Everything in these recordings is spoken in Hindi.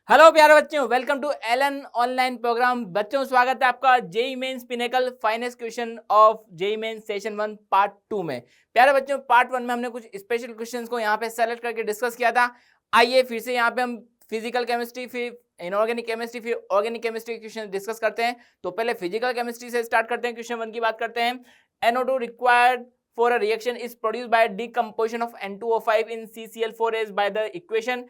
हेलो प्यारे बच्चों, welcome to Allen online program. बच्चों स्वागत है आपका JEE Mains pinnacle finance question of JEE Mains session 1 part 2 में। प्यारे बच्चों, पार्ट 1 में हमने कुछ स्पेशल क्वेश्चंस को यहाँ पे सेलेक्ट करके डिस्कस किया था। आइए फिर से यहाँ पे हम फिजिकल केमिस्ट्री, फिर इनऑर्गेनिक केमिस्ट्री, फिर ऑर्गेनिक केमिस्ट्री के क्वेश्चन डिस्कस करते हैं। तो पहले फिजिकल केमिस्ट्री से स्टार्ट करते हैं। क्वेश्चन 1 की बात करते हैं। NO2 required for a reaction is produced by decomposition of N2O5 in CCl4 as by the equation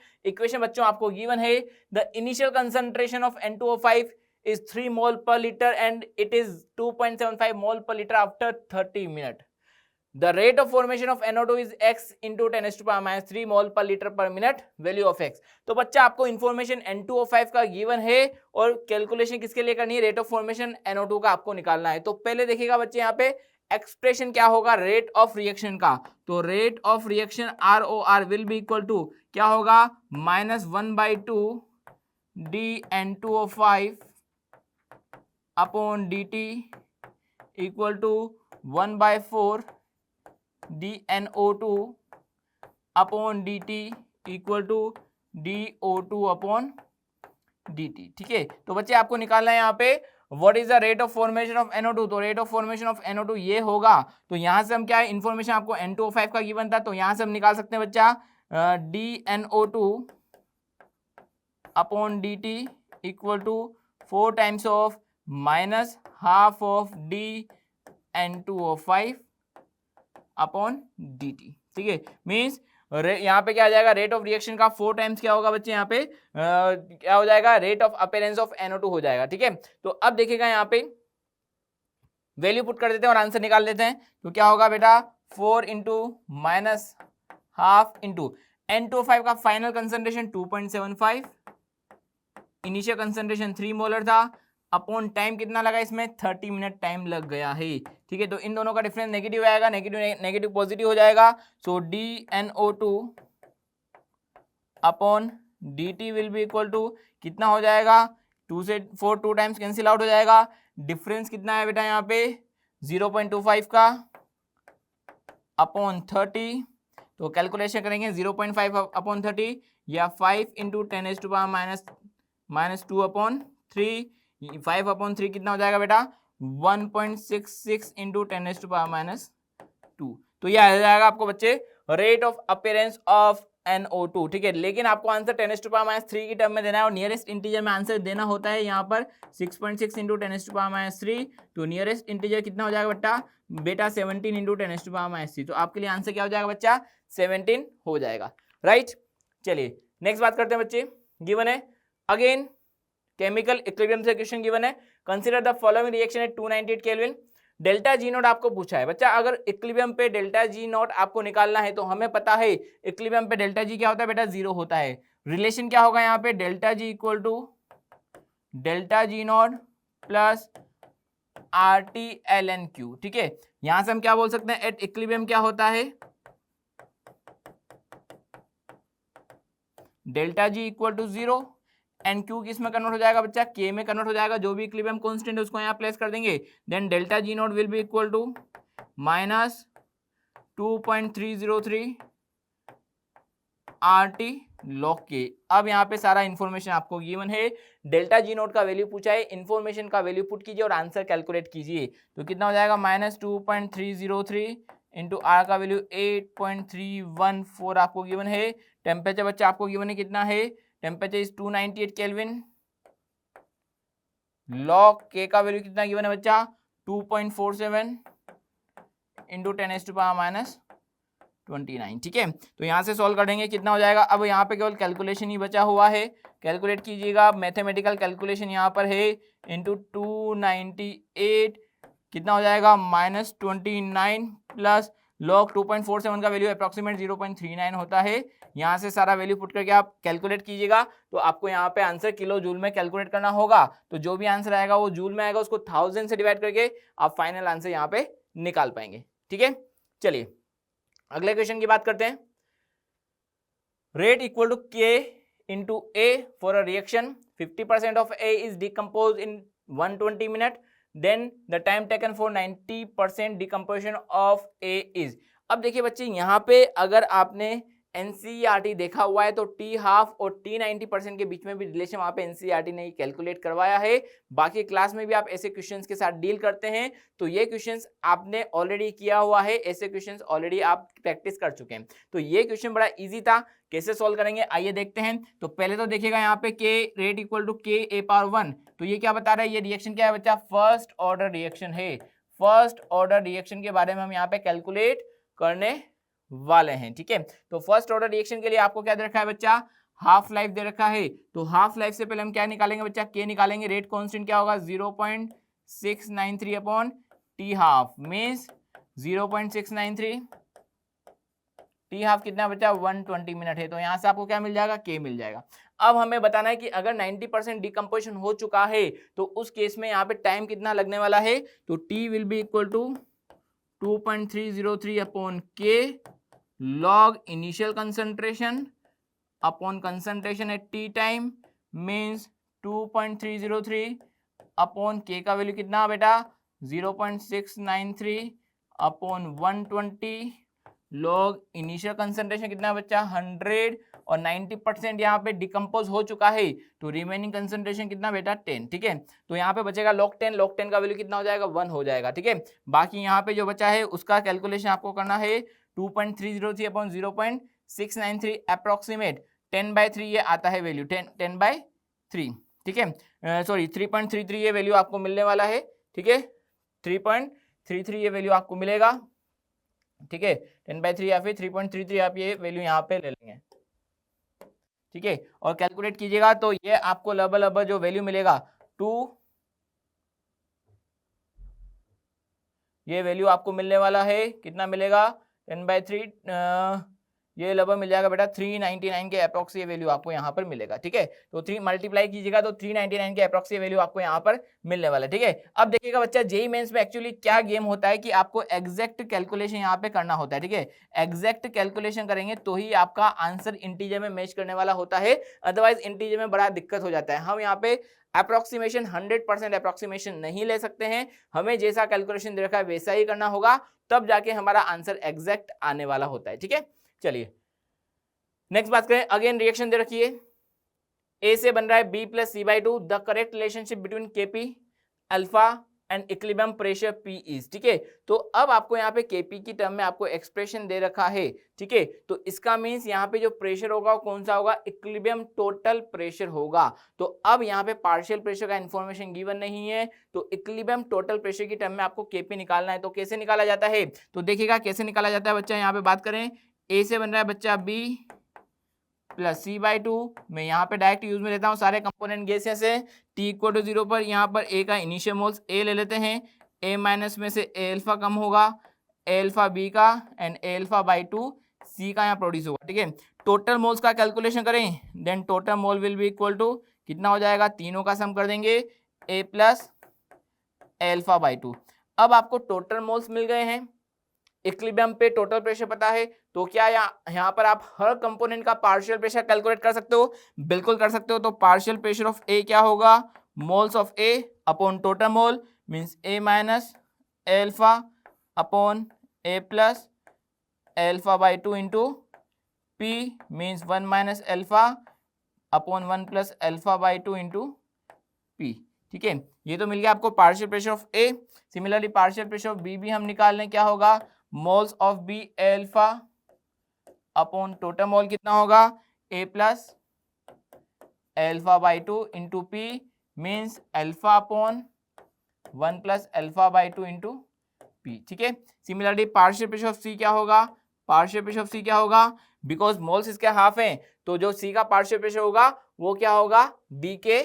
बच्चों आपको given है। The initial concentration of N2O5 is 3 mole per liter and it is 2.75 mole per liter after 30 minutes. The rate of formation of NO2 is x into 10 to power minus 3 mole per liter per minute, value of x। तो बच्चा आपको इन्फॉर्मेशन N2O5 का गिवन है और कैलकुलेशन किसके लिए करनी है, रेट ऑफ फॉर्मेशन NO2 का आपको निकालना है। तो पहले देखिएगा बच्चे यहाँ पे एक्सप्रेशन क्या होगा रेट ऑफ रिएक्शन का। तो rate of reaction ROR will be equal to क्या होगा, -1/2 dN2O5 upon dt equal to 1/4 dNO2 upon dt equal to DO2 upon dt। ठीक है, तो बच्चे आपको निकालना है यहाँ पे what is the rate of formation of NO2। तो rate of formation of NO2 ये होगा। तो यहां से हम क्या है, इंफॉर्मेशन आपको N2O5 का गिवन था, तो यहां से हम निकाल सकते हैं बच्चा dNO2 upon dt equal to 4 times of -half of dN2O5 upon dt। ठीक है, मीन्स यहाँ पे क्या आ जाएगा, रेट ऑफ रिएक्शन का 4 टाइम्स क्या होगा बच्चे, यहाँ पे क्या हो जाएगा, rate of appearance of NO2 हो जाएगा। ठीक है, तो अब देखिएगा यहाँ पे वैल्यू पुट कर देते हैं और आंसर निकाल लेते हैं। तो क्या होगा बेटा, 4 इंटू -half इंटू N2O5 का final concentration 2.75, initial concentration 3 molar था, अपॉन टाइम कितना लगा इसमें, 30 मिनट टाइम लग गया है। ठीक है, तो इन दोनों का डिफरेंस नेगेटिव आएगा, नेगेटिव पॉजिटिव हो जाएगा। So dNO2 upon dt will be equal to कितना हो जाएगा, 2 से 4 2 टाइम्स कैंसिल आउट हो जाएगा। डिफरेंस कितना है बेटा यहाँ पे 0.25 का अपॉन 30। तो कैलकुलेशन करेंगे 0.5 अपॉन 30 या 5 into 10 to power -2 upon 3। 5 upon 3 कितना हो जाएगा बेटा, 1.66 इंटू 10 टू पावर -2। तो यह आ जाएगा आपको बच्चे rate of appearance of NO2। ठीक है, लेकिन आपको आंसर 10 टू पावर -3 की टर्म में देना है और नियरेस्ट इंटीजर में आंसर देना होता है यहाँ पर 6.6 इंटू 10 टू पावर -3। तो नियरेस्ट इंटीजर कितना हो जाएगा बेटा 17 इंटू 10 टू पावर -3। तो आपके लिए आंसर क्या हो जाएगा बच्चा, 17 हो जाएगा। राइट, चलिए नेक्स्ट बात करते हैं बच्चे। गिवन है अगेन केमिकल इक्विलिब्रियम से क्वेश्चन गिवन है। Consider the following reaction at 298 kelvin. Delta G not आपको पूछा है बच्चा। अगर इक्विलिब्रियम पे डेल्टा जी नॉट आपको निकालना है तो हमें पता है इक्विलिब्रियम पे डेल्टा जी क्या होता है बेटा, 0 होता है। रिलेशन क्या होगा यहाँ पे, delta G equal to delta G not plus RT/ln/Q। ठीक है, यहां से हम क्या बोल सकते हैं, एट इक्विलिब्रियम क्या होता है, delta G equal to 0 and Q किस में कन्वर्ट हो जाएगा बच्चा, के में कन्वर्ट हो जाएगा। जो भी इक्विलिब्रियम कांस्टेंट है उसको यहाँ प्लेस कर देंगे। Then delta G not will be equal to -2.303 RT log K। अब यहाँ पे सारा इंफॉर्मेशन आपको गिवन है। डेल्टा जी नोट का वैल्यू पूछा है, इंफॉर्मेशन का वैल्यू पुट कीजिए और आंसर कैलकुलेट कीजिए। तो कितना हो जाएगा, -2.303 इंटू आर का वैल्यू 8.314 आपको गिवन है। टेम्परेचर बच्चा आपको गिवन है कितना है, टेम्परेचर इज 298 केल्विन। लॉग के का वैल्यू कितना गिवन है बच्चा, 2.47 इंटू 10 टू पावर -29। ठीक है, तो यहां से सॉल्व करेंगे कितना हो जाएगा। अब यहाँ पे केवल कैलकुलेशन ही बचा हुआ है, कैलकुलेट कीजिएगा। मैथमेटिकल कैलकुलेशन यहाँ पर है, इंटू 298 कितना हो जाएगा, -29 प्लस लॉग 2.47 का वैल्यू अप्रॉक्सीमेट 0.39 होता है। यहाँ से सारा वैल्यू पुट करके आप कैलकुलेट कीजिएगा। तो आपको यहाँ पे आंसर किलो जूल में कैलकुलेट करना होगा। तो जो भी आंसर आएगा वो जूल में आएगा, उसको 1000 से डिवाइड करके आप फाइनल आंसर यहाँ पे निकाल पाएंगे। ठीक है, चलिए अगले क्वेश्चन की बात करते हैं। Rate equal to K into A for a reaction 50% of A is decompose in 120 minute, then the time taken for 90% decomposition of A is. अब देखिए बच्चे, यहाँ पे अगर आपने एनसीईआरटी देखा हुआ है, तो टी हाफ और टी 90% के बीच में भी रिलेशन वहां पे एनसीईआरटी ने कैलकुलेट करवाया है। बाकी क्लास में भी आप ऐसे क्वेश्चंस के साथ डील करते हैं, तो ये क्वेश्चंस आपने ऑलरेडी किया हुआ है, ऐसे क्वेश्चंस ऑलरेडी आप प्रैक्टिस कर चुके हैं। तो ये क्वेश्चन बड़ा इजी था, कैसे सॉल्व करेंगे आइए देखते हैं। तो पहले तो देखिएगा यहाँ पे के रेट इक्वल टू के ए पावर 1, तो ये क्या बता रहा है, ये रिएक्शन क्या है बच्चा, फर्स्ट ऑर्डर रिएक्शन है। फर्स्ट ऑर्डर रिएक्शन के बारे में हम यहाँ पे कैलकुलेट करने वाले हैं, ठीक है। तो फर्स्ट ऑर्डर रिएक्शन के लिए आपको क्या दे रखा है बच्चा, हाफ लाइफ दे रखा है। तो हाफ लाइफ से पहले हम क्या निकालेंगे बच्चा, के निकालेंगे। रेट कांस्टेंट क्या होगा, 0.693 upon T half, means 0.693, T half कितना बच्चा, 120 मिनट है। तो यहां से आपको क्या मिल जाएगा, के मिल जाएगा। अब हमें बताना है कि अगर 90% डिकम्पोजिशन हो चुका है तो उस केस में यहाँ पे टाइम कितना लगने वाला है। तो T will be equal to 2.303 upon K log initial concentration upon concentration at t time means 2.303 upon k का वैल्यू कितना बेटा, 0.693 अपॉन 120 log इनिशियल कंसंट्रेशन कितना बच्चा, 100 और 90% यहाँ पे डिकम्पोज हो चुका है, तो रिमेनिंग कंसंट्रेशन कितना बेटा, 10, ठीक है। तो यहाँ पे बचेगा log 10, log 10 का वैल्यू कितना हो जाएगा, 1 हो जाएगा, ठीक है। बाकी यहाँ पे जो बचा है उसका कैलकुलेशन आपको करना है 2.303 अपॉन 0.693 अप्रोक्सीमेट 10/3 ये आता है वैल्यू, 10/3, ठीक है। सॉरी 3.33 ये वैल्यू आपको मिलने वाला है, ठीक है। 3.33 ये वैल्यू आपको मिलेगा, ठीक है। 10/3 या फिर 3.33 आप ये वैल्यू यहाँ पे ले लेंगे, ठीक है। और कैलकुलेट कीजिएगा तो ये आपको लगभग जो वैल्यू मिलेगा ये वैल्यू आपको मिलने वाला है, कितना मिलेगा, 10/3 ये लगभग मिल जाएगा बेटा 399 के अप्रॉक्स ये वैल्यू आपको यहाँ पर मिलेगा, ठीक है। तो 3 मल्टीप्लाई कीजिएगा तो 399 के अप्रॉक्स ये वैल्यू आपको यहाँ पर मिलने वाला है, ठीक है। अब देखिएगा बच्चा जेईई मेंस में एक्चुअली क्या गेम होता है कि आपको एग्जैक्ट कैलकुलेशन यहाँ पे करना होता है, ठीक है। एग्जैक्ट कैलकुलेशन करेंगे तो ही आपका आंसर इंटीजर में मैच करने वाला होता है, अदरवाइज इंटीजर में बड़ा दिक्कत हो जाता है। हम यहाँ पे अप्रोक्सीमेशन 100% अप्रोक्सीमेशन नहीं ले सकते हैं, हमें जैसा कैलकुलेशन दे रखा है वैसा ही करना होगा, तब जाके हमारा आंसर एग्जैक्ट आने वाला होता है, ठीक है। चलिए नेक्स्ट बात करें, अगेन रिएक्शन दे रखी है, ए से बन रहा है B plus C by 2, the correct relationship between KP alpha and equilibrium pressure P is, ठीक है। तो अब आपको यहाँ पे केपी की टर्म में आपको एक्सप्रेशन दे रखा है, ठीक है। तो इसका मीन्स यहाँ पे जो प्रेशर होगा वो कौन सा होगा, इक्विलिब्रियम टोटल प्रेशर होगा। तो अब यहाँ पे पार्शियल प्रेशर का इन्फॉर्मेशन गिवन नहीं है, तो इक्विलिब्रियम टोटल प्रेशर की टर्म में आपको केपी निकालना है। तो कैसे निकाला जाता है, तो देखिएगा कैसे निकाला जाता है बच्चा। यहाँ पे बात करें, ए से बन रहा है बच्चा बी प्लस सी बाई 2, मैं यहाँ पे डायरेक्ट यूज में लेता हूँ सारे कंपोनेंट गैसेस है। टी इक्वल टू 0 पर यहाँ पर ए का इनिशियल मोल्स ए ले लेते हैं, ए माइनस में से ए अल्फा कम होगा, ए अल्फा बी का and A alpha by 2 C का यहाँ प्रोड्यूस होगा, ठीक है। टोटल मोल्स का कैलकुलेशन करें, then total mole will be equal to कितना हो जाएगा, तीनों का सम कर देंगे, A plus A alpha by 2। अब आपको टोटल मोल्स मिल गए हैं, इक्विलिब्रियम पे टोटल प्रेशर पता है, तो क्या यहाँ पर आप हर कंपोनेंट का पार्शियल प्रेशर कैलकुलेट कर सकते हो, बिल्कुल कर सकते हो। तो पार्शियल प्रेशर ऑफ ए क्या होगा, moles of A upon total mole means A minus A alpha upon A plus A alpha by 2 into P means 1 minus alpha upon 1 plus alpha by 2 into P, ठीक है। ये तो मिल गया आपको partial pressure of A. Similarly partial pressure of B भी हम निकाल लें, क्या होगा, moles of B alpha upon total mole कितना होगा, A plus alpha by 2 into P means alpha upon 1 plus alpha by 2 into P, ठीक है। Similarly partial pressure of C क्या होगा, पार्शियल प्रेशर ऑफ सी क्या होगा, बिकॉज मोल्स इसके हाफ है, तो जो सी का पार्शियल प्रेशर होगा वो क्या होगा, बी के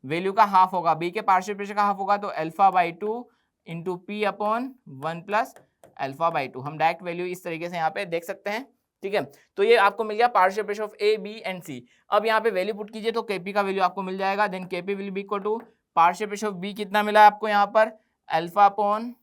वैल्यू का हाफ होगा, बी के पार्शियल प्रेशर का हाफ होगा, तो alpha by 2 into P upon 1 plus alpha by 2। हम डायरेक्ट वैल्यू इस तरीके से यहाँ पे देख सकते हैं, ठीक है। तो ये आपको मिल गया partial pressure of A B and C. अब यहाँ पे वैल्यू पुट कीजिए तो केपी का वैल्यू आपको मिल जाएगा, then KP will be equal to partial pressure of B कितना मिला है आपको यहाँ पर, alpha upon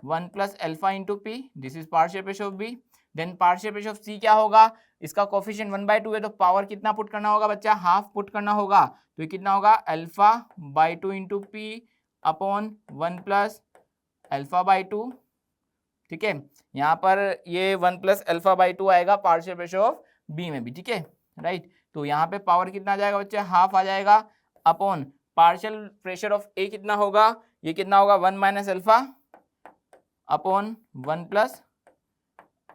1 plus alpha into P, this is partial pressure of B. Then partial pressure of C क्या होगा, इसका कोफिशिएंट 1/2 है, तो पावर कितना पुट करना होगा बच्चा, हाफ पुट करना होगा, तो ये कितना होगा, alpha by 2 into P upon 1 plus alpha by 2, ठीक है। यहाँ पर ये 1 प्लस अल्फा बाई 2 आएगा पार्शियल प्रेशर ऑफ बी में भी, ठीक है, राइट। तो यहाँ पे पावर कितना आ जाएगा बच्चे, हाफ आ जाएगा अपॉन पार्शियल प्रेशर ऑफ ए कितना होगा, ये कितना होगा 1 minus alpha upon 1 plus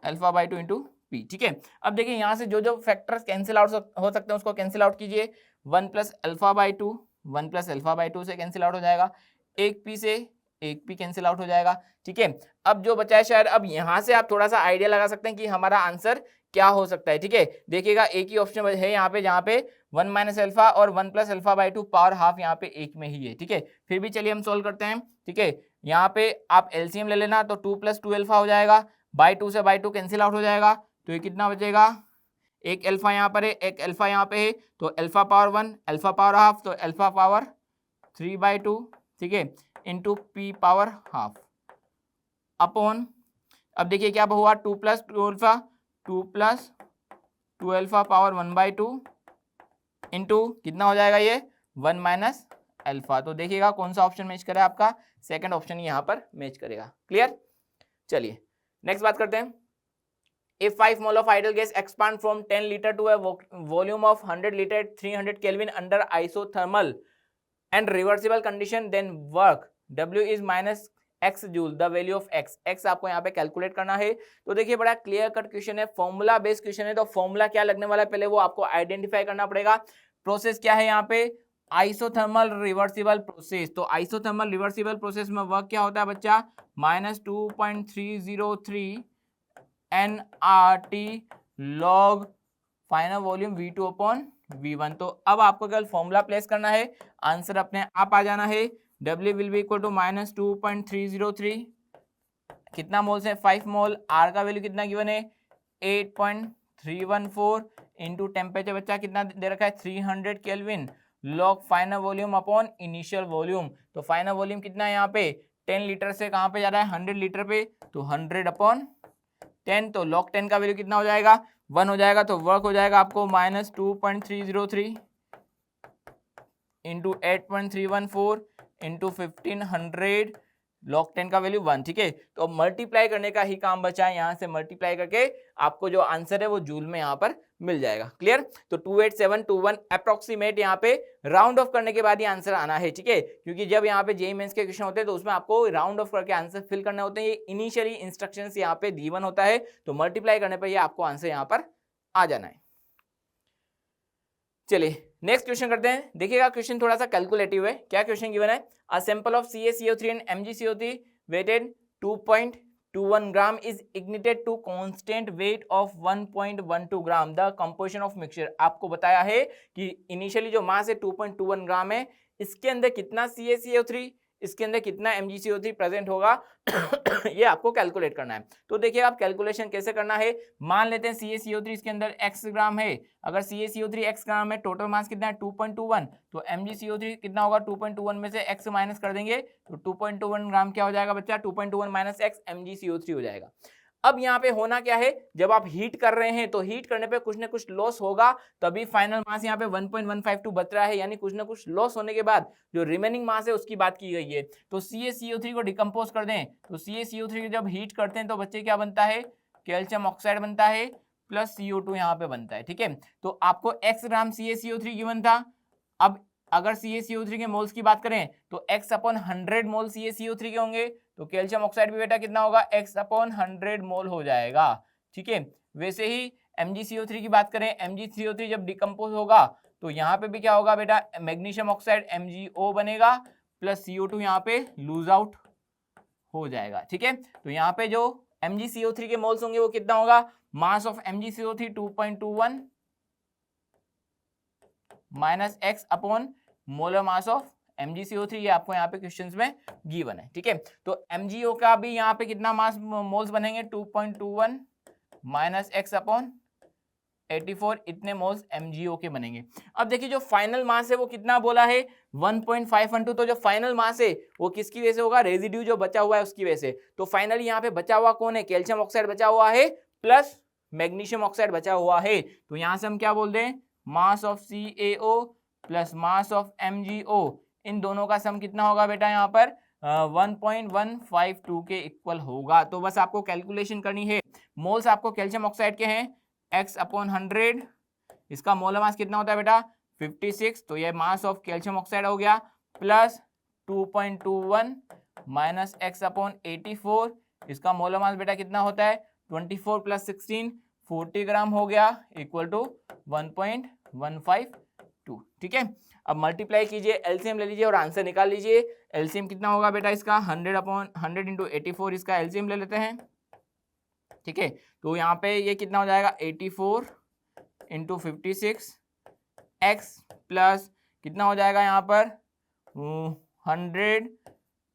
alpha by 2 into P, ठीक है। अब देखिए यहाँ से जो जो फैक्टर्स कैंसिल आउट हो सकते हैं उसको कैंसिल आउट कीजिए। 1 plus alpha by 2, 1 plus alpha by 2 से कैंसिल आउट हो जाएगा, एक पी से एक पी कैंसिल आउट हो जाएगा, ठीक है। अब जो बचा है शायद, अब यहाँ से आप थोड़ा सा आइडिया लगा सकते हैं कि हमारा आंसर क्या हो सकता है, ठीक है। देखिएगा एक ही ऑप्शन है यहाँ पे जहाँ पे 1 माइनस अल्फा और 1 plus alpha by 2 power half यहाँ पे एक में ही है, ठीक है। फिर भी चलिए हम सोल्व करते हैं, ठीक है। यहाँ पे आप एलसीएम ले लेना, तो 2 प्लस 2 अल्फा हो जाएगा, बाई 2 से बाई 2 कैंसिल आउट हो जाएगा, तो ये कितना बचेगा, एक अल्फा यहाँ पर है, एक अल्फा यहाँ पे है, तो alpha power 1 alpha power half, तो अल्फा पावर 3/2, ठीक है, into P power half upon, अब देखिए क्या हुआ, 2 plus 2 alpha, 2 plus 2 alpha power 1/2 into कितना हो जाएगा ये 1 माइनस अल्फा। तो देखिएगा कौन सा ऑप्शन मैच करे, आपका सेकंड ऑप्शन यहाँ पर मैच करेगा। क्लियर, चलिए नेक्स्ट बात करते हैं। If 5 mole of ideal gas expand from 10 liter to a volume of 100 liter at 300 Kelvin under isothermal and reversible condition, then work W is minus x joule, the value of x, x आपको यहाँ पे कैलकुलेट करना है। तो देखिए बड़ा क्लियर कट क्वेश्चन है, फॉर्मूला बेस्ड क्वेश्चन है, तो फॉर्मूला क्या लगने वाला है पहले वो आपको आइडेंटिफाई करना पड़ेगा। प्रोसेस क्या है यहाँ पे, आइसोथर्मल रिवर्सिबल प्रोसेस। तो आइसोथर्मल रिवर्सिबल प्रोसेस में वर्क क्या होता है बच्चा, -2.303 nRT log final volume V2 upon V1। तो अब आपको केवल फॉर्मूला प्लेस करना है, आंसर अपने आप आ जाना है। W will be equal to -2.303, कितना मोल्स है 5 मोल, R का वैल्यू कितना गिवन है 8.314 इंटू टेम्परेचर बच्चा कितना दे रखा है 300 kelvin log final volume upon initial volume. तो फाइनल वॉल्यूम कितना है यहाँ पे 10 लीटर से कहाँ पे जा रहा है 100 लीटर पे, तो 100 अपॉन 10, तो log 10 का वैल्यू कितना हो जाएगा 1 हो जाएगा। तो वर्क हो जाएगा आपको -2.303 इंटू 8.314 इंटू 1500 log 10 का वैल्यू 1, ठीक है। तो मल्टीप्लाई करने का ही काम बचा है, यहाँ से मल्टीप्लाई करके आपको जो आंसर है वो जूल में यहाँ पर मिल जाएगा। क्लियर, तो 28721 अप्रोक्सीमेट यहाँ पे राउंड ऑफ करने के बाद ही आंसर आना है, ठीक है, क्योंकि जब यहाँ पे जेईई मेंस के क्वेश्चन होते हैं तो उसमें आपको राउंड ऑफ करके आंसर फिल करने होते हैं। ये इनिशियली इंस्ट्रक्शंस यहाँ पे गिवन होता है, तो मल्टीप्लाई करने पर ये आपको आंसर यहाँ पर आ जाना है। चलिए नेक्स्ट क्वेश्चन करते हैं। देखिएगा क्वेश्चन थोड़ा सा कैलकुलेटिव है। क्या क्वेश्चन गिवन है, a sample of CaCO3 and MgCO3 weighted 2.21 gram is ignited to constant weight of 1.12 gram, the composition of mixture. आपको बताया है कि इनिशियली जो मास है 2.21 ग्राम है, इसके अंदर कितना CaCO3, इसके अंदर कितना MgCO3 प्रेजेंट होगा ये आपको कैलकुलेट करना है। तो देखिए आप कैलकुलेशन कैसे करना है, मान लेते हैं CaCO3 इसके अंदर x ग्राम है, अगर CaCO3 x ग्राम है, टोटल मास कितना है 2.21, तो MgCO3 कितना होगा 2.21 में से x माइनस कर देंगे, तो 2.21 ग्राम क्या हो जाएगा बच्चा 2.21 माइनस x MgCO3 हो जाएगा। अब यहाँ पे होना क्या है, जब आप हीट कर रहे हैं तो हीट करने पे कुछ ना कुछ लॉस होगा, तभी फाइनल मास यहाँ पे 1.152 बच रहा है, यानी कुछ ना कुछ लॉस होने के बाद जो रिमेनिंग मास है उसकी बात की गई है। तो CaCO3 को डिकम्पोज कर दें, तो CaCO3 को जब हीट करते हैं तो बच्चे क्या बनता है, कैल्शियम ऑक्साइड बनता है प्लस CO2 यहाँ पे बनता है, ठीक है। तो आपको x ग्राम CaCO3 गिवन था। अब अगर CaCO3 के मोल्स की बात करें तो x अपॉन 100 मोल CaCO3 के होंगे, तो कैल्शियम ऑक्साइड भी बेटा कितना होगा x अपॉन 100 मोल हो जाएगा, ठीक है। वैसे ही MgCO3 की बात करें, MgCO3 जब डिकम्पोज होगा तो यहाँ पे भी क्या होगा बेटा, मैग्नीशियम ऑक्साइड MgO बनेगा प्लस CO2 यहाँ पे लूज आउट हो जाएगा, ठीक है। तो यहाँ पे जो MgCO3 के मोल्स होंगे वो कितना होगा, mass of MgCO3 2.21 minus x upon molar mass of MgCO3, ये आपको यहाँ पे क्वेश्चंस में गिवन है, ठीक है। तो MgO का भी यहाँ पे कितना मास मोल्स बनेंगे 2.21 माइनस x अपॉन 84, इतने मोल्स MgO के बनेंगे। अब देखिए जो फाइनल मास है वो कितना बोला है 1.512, तो जो फाइनल मास है वो किसकी वजह से होगा, रेजिड्यू जो बचा हुआ है उसकी वजह से। तो फाइनली यहाँ पे बचा हुआ कौन है, कैल्शियम ऑक्साइड बचा हुआ है प्लस मैग्नीशियम ऑक्साइड बचा हुआ है। तो यहाँ से हम क्या बोल दें, mass of CaO plus mass of MgO, इन दोनों का सम कितना होगा बेटा यहाँ पर 1.152 के इक्वल होगा। तो बस आपको कैलकुलेशन करनी है। मोल्स आपको कैल्शियम ऑक्साइड के हैं x/100, इसका मोलर मास कितना होता है बेटा 56, तो ये मास ऑफ कैल्शियम ऑक्साइड हो गया, प्लस 2.21 माइनस x/84, इसका मोलर मास बेटा कितना होता है 24 + 16 40 ग्राम हो गया, इक्वल टू 1.152। ठीक है, अब मल्टीप्लाई कीजिए, एलसीएम ले लीजिए और आंसर निकाल लीजिए। एलसीएम कितना होगा बेटा इसका 100/100 × 84, इसका एलसीएम ले लेते हैं। ठीक है, तो यहाँ पे ये कितना हो जाएगा 84 × 56 x प्लस कितना हो जाएगा यहाँ पर 100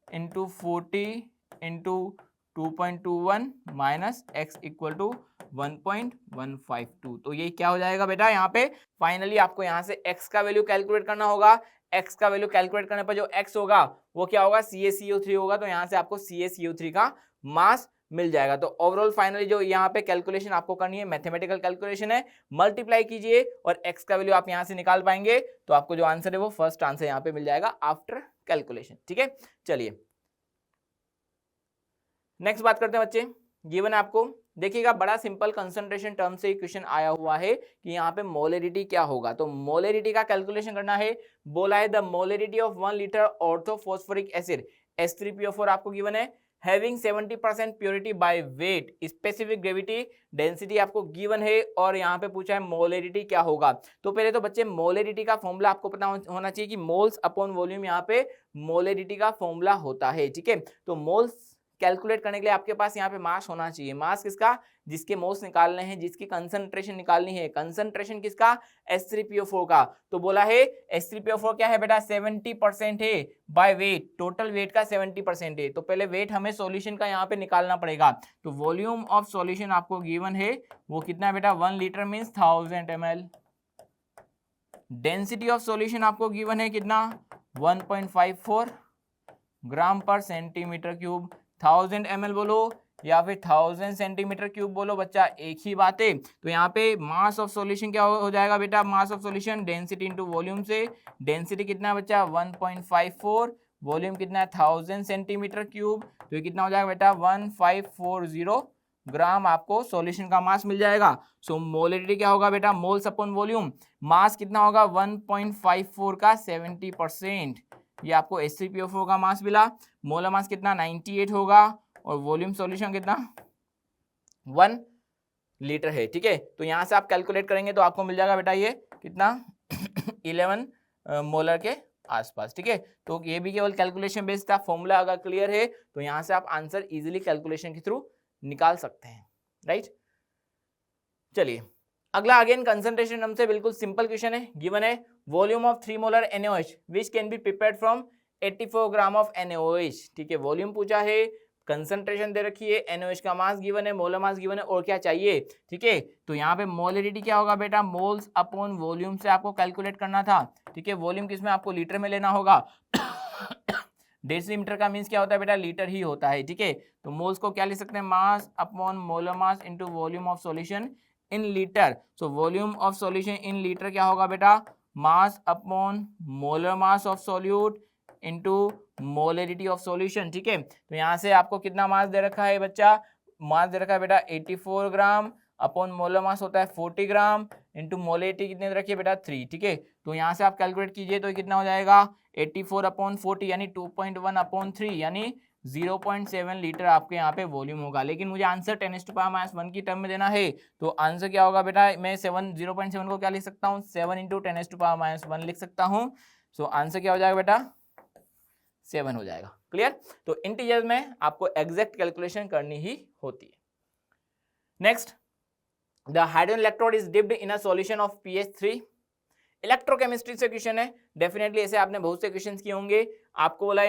× 40 × 2.21 माइनस x इक्वल टू 1.152। तो ये क्या हो जाएगा बेटा, यहाँ पे फाइनली आपको यहाँ से x का वैल्यू कैलकुलेट करना होगा। x का वैल्यू कैलकुलेट करने पर जो x होगा वो क्या होगा CaCO3 होगा, तो यहाँ से आपको CaCO3 का मास मिल जाएगा। तो ओवरऑल फाइनली जो यहाँ पे कैलकुलेशन आपको करनी है मैथमेटिकल कैलकुलेशन है, मल्टीप्लाई कीजिए और x का वैल्यू आप यहाँ से निकाल पाएंगे, तो आपको जो आंसर है वो फर्स्ट आंसर यहाँ पे मिल जाएगा आफ्टर कैलकुलेशन। ठीक है, चलिए नेक्स्ट बात करते हैं बच्चे। गिवन आपको देखिएगा बड़ा सिंपल कंसंट्रेशन टर्म से क्वेश्चन आया हुआ है कि यहाँ पे मोलरिटी क्या होगा, तो मोलरिटी का कैलकुलेशन करना है। बोला है the molarity of 1 litre orthophosphoric acid H3PO4 आपको गिवन है, having 70% purity by weight, specific gravity density आपको गिवन है, और यहाँ पे पूछा है मोलरिटी क्या होगा। तो पहले तो बच्चे मोलरिटी का फॉर्मूला आपको पता होना चाहिए कि मोल्स अपॉन वॉल्यूम यहाँ पे मोलरिटी का फॉर्मूला होता है। ठीक है, तो मोल्स कैलकुलेट करने के लिए आपके पास यहाँ पे मास होना चाहिए। मास किसका, जिसके मोल्स निकालने हैं, जिसकी कंसंट्रेशन निकालनी है। कंसंट्रेशन किसका, H3PO4 का। तो बोला है H3PO4 क्या है बेटा 70% है बाय वेट, टोटल वेट का 70% है। तो पहले वेट हमें सॉल्यूशन का यहाँ पे निकालना पड़ेगा। तो वॉल्यूम ऑफ सॉल्यूशन आपको गिवन है वो कितना है बेटा 1 litre means 1000 ml। Density of solution आपको गिवन है कितना 1.54 ग्राम पर सेंटीमीटर क्यूब। 1000 ml बोलो या फिर 1000 सेंटीमीटर क्यूब बोलो बच्चा, एक ही बात है। तो यहाँ पे मास ऑफ सॉल्यूशन क्या हो जाएगा बेटा, mass of solution density into volume से। डेंसिटी कितना है बच्चा 1.54, वॉल्यूम कितना है 1000 सेंटीमीटर क्यूब, तो ये कितना हो जाएगा बेटा 1540 ग्राम आपको सॉल्यूशन का मास मिल जाएगा। सो मोलरिटी क्या होगा बेटा, मोल्स अपॉन वॉल्यूम। मास कितना होगा 1.54 का 70%, ये आपको H3PO4 का मास मिला। मोलर मास कितना 98 होगा, और वॉल्यूम सॉल्यूशन कितना 1 लीटर है। ठीक है, तो यहाँ से आप कैलकुलेट करेंगे तो आपको मिल जाएगा बेटा ये कितना 11 मोलर के आसपास। ठीक है, तो ये भी केवल कैलकुलेशन बेस्ड था। फॉर्मूला अगर क्लियर है तो यहाँ से आप आंसर इजीली कैलकुलेशन के थ्रू निकाल सकते हैं, राइट। चलिए अगला अगेन कंसंट्रेशन टर्म से बिल्कुल सिंपल क्वेश्चन है। गिवन है volume of 3 molar NaOH which can be prepared from 84 gram of NaOH। ठीक है, वॉल्यूम पूछा है, कंसंट्रेशन दे रखी है, NaOH का मास गिवन है, मोलर मास गिवन है, और क्या चाहिए। ठीक है, तो यहाँ पे मोलरिटी क्या होगा बेटा, मोल्स अपॉन वॉल्यूम से आपको कैलकुलेट करना था। ठीक है, वॉल्यूम किसमें आपको लीटर में लेना होगा। डेसीमीटर का मीन्स क्या होता है बेटा, लीटर ही होता है। ठीक है, तो मोल्स को क्या लिख सकते हैं, mass upon molar mass into volume of solution in litre. So volume of solution in litre क्या होगा बेटा, mass upon molar mass of solute into molarity of solution. ठीक है, तो यहाँ से आपको कितना मास दे रखा है बच्चा, मास दे रखा है बेटा 84 ग्राम, अपॉन मोलर मास होता है 40 ग्राम, इनटू मोलरिटी कितने दे रखी है बेटा 3। ठीक है, तो यहाँ से आप कैलकुलेट कीजिए तो कितना हो जाएगा 84/40 यानी 2.1/3 यानी 0.7 लीटर आपके यहाँ पे वॉल्यूम होगा। लेकिन मुझे आंसर 10⁻⁻1 की टर्म में देना है, तो आंसर क्या होगा बेटा, मैं 0.7 को क्या लिख सकता हूँ 7 × 10⁻⁻1 लिख सकता हूँ। सो आंसर क्या हो जाएगा बेटा 7 हो जाएगा। क्लियर, तो इंटीजर में आपको एग्जैक्ट कैलकुलेशन करनी ही होती है। Next, the hydrogen electrode is dipped in a solution of pH3। Electrochemistry से क्वेश्चन है, डेफिनेटली ऐसे आपने बहुत से क्वेश्चंस किए होंगे। आपको बोला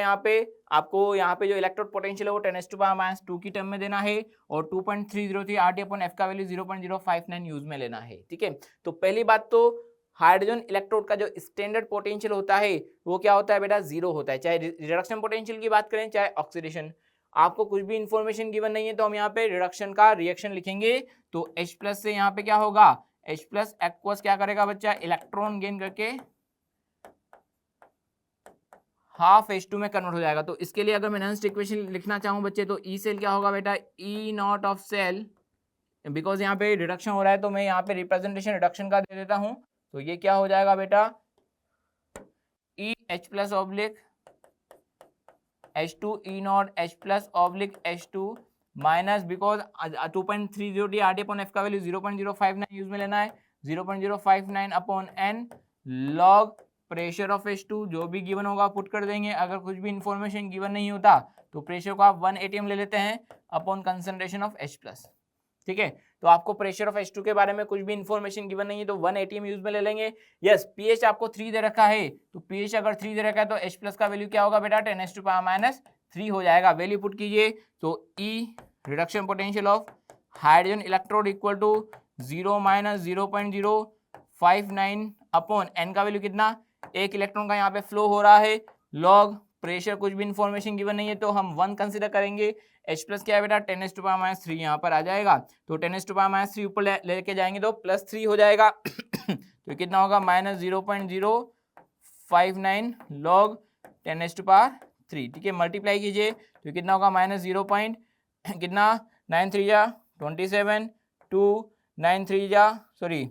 आपको यहाँ पे जो इलेक्ट्रोड पोटेंशियल है वो 10⁻⁻2 की टर्म में देना है, और 2.303 RT/F का वैल्यू 0.059 यूज में लेना है। ठीक है, तो पहली बात तो हाइड्रोजन इलेक्ट्रोड का जो स्टैंडर्ड पोटेंशियल होता है वो क्या होता है बेटा, 0 होता है, चाहे रिडक्शन पोटेंशियल की बात करें चाहे ऑक्सीडेशन। आपको कुछ भी इंफॉर्मेशन गिवन नहीं है तो हम यहाँ पे रिडक्शन का रिएक्शन लिखेंगे। तो H+ से यहाँ पे क्या होगा, H+ एक्वस क्या करेगा बच्चा, इलेक्ट्रॉन गेन करके हाफ H2 में कन्वर्ट हो जाएगा। तो इसके लिए अगर मैं नॉन इक्वेशन लिखना चाहूँ बच्चे, तो ई सेल क्या होगा बेटा, ई नॉट ऑफ सेल, बिकॉज यहाँ पे रिडक्शन हो रहा है तो मैं यहाँ पे रिप्रेजेंटेशन रिडक्शन का दे देता हूँ। तो ये क्या हो जाएगा बेटा, E H plus oblique H2 E not H plus oblique H2 minus, because 2.30 R D upon F का वैल्यू 0.059 यूज में लेना है, 0.059 upon N log pressure of H2 जो भी गिवन होगा पुट कर देंगे। अगर कुछ भी इंफॉर्मेशन गिवन नहीं होता तो प्रेशर को आप 1 atm ले लेते हैं upon concentration of H plus. ठीक है, तो आपको प्रेशर ऑफ H2 के बारे में कुछ भी इंफॉर्मेशन गिवन नहीं है तो 1 atm यूज में ले लेंगे। यस, pH आपको 3 दे रखा है, तो pH अगर 3 दे रखा है तो H प्लस का वैल्यू क्या होगा बेटा, 10⁻³ हो जाएगा। वैल्यू पुट कीजिए तो E reduction potential of hydrogen electrode equal to 0 - 0.059 upon n का वैल्यू कितना, 1 इलेक्ट्रॉन का यहाँ पे फ्लो हो रहा है, लॉग प्रेशर कुछ भी इंफॉर्मेशन गिवन नहीं है तो हम 1 कंसीडर करेंगे। H प्लस क्या है बेटा, 10⁻³ यहाँ पर आ जाएगा, तो 10⁻³ ऊपर लेके जाएंगे तो +3 हो जाएगा तो कितना होगा, -0.059 लॉग 10⁻³। ठीक है, मल्टीप्लाई कीजिए तो कितना होगा, -0. कितना, 9 3 जा 27, 2 9 3 जा सॉरी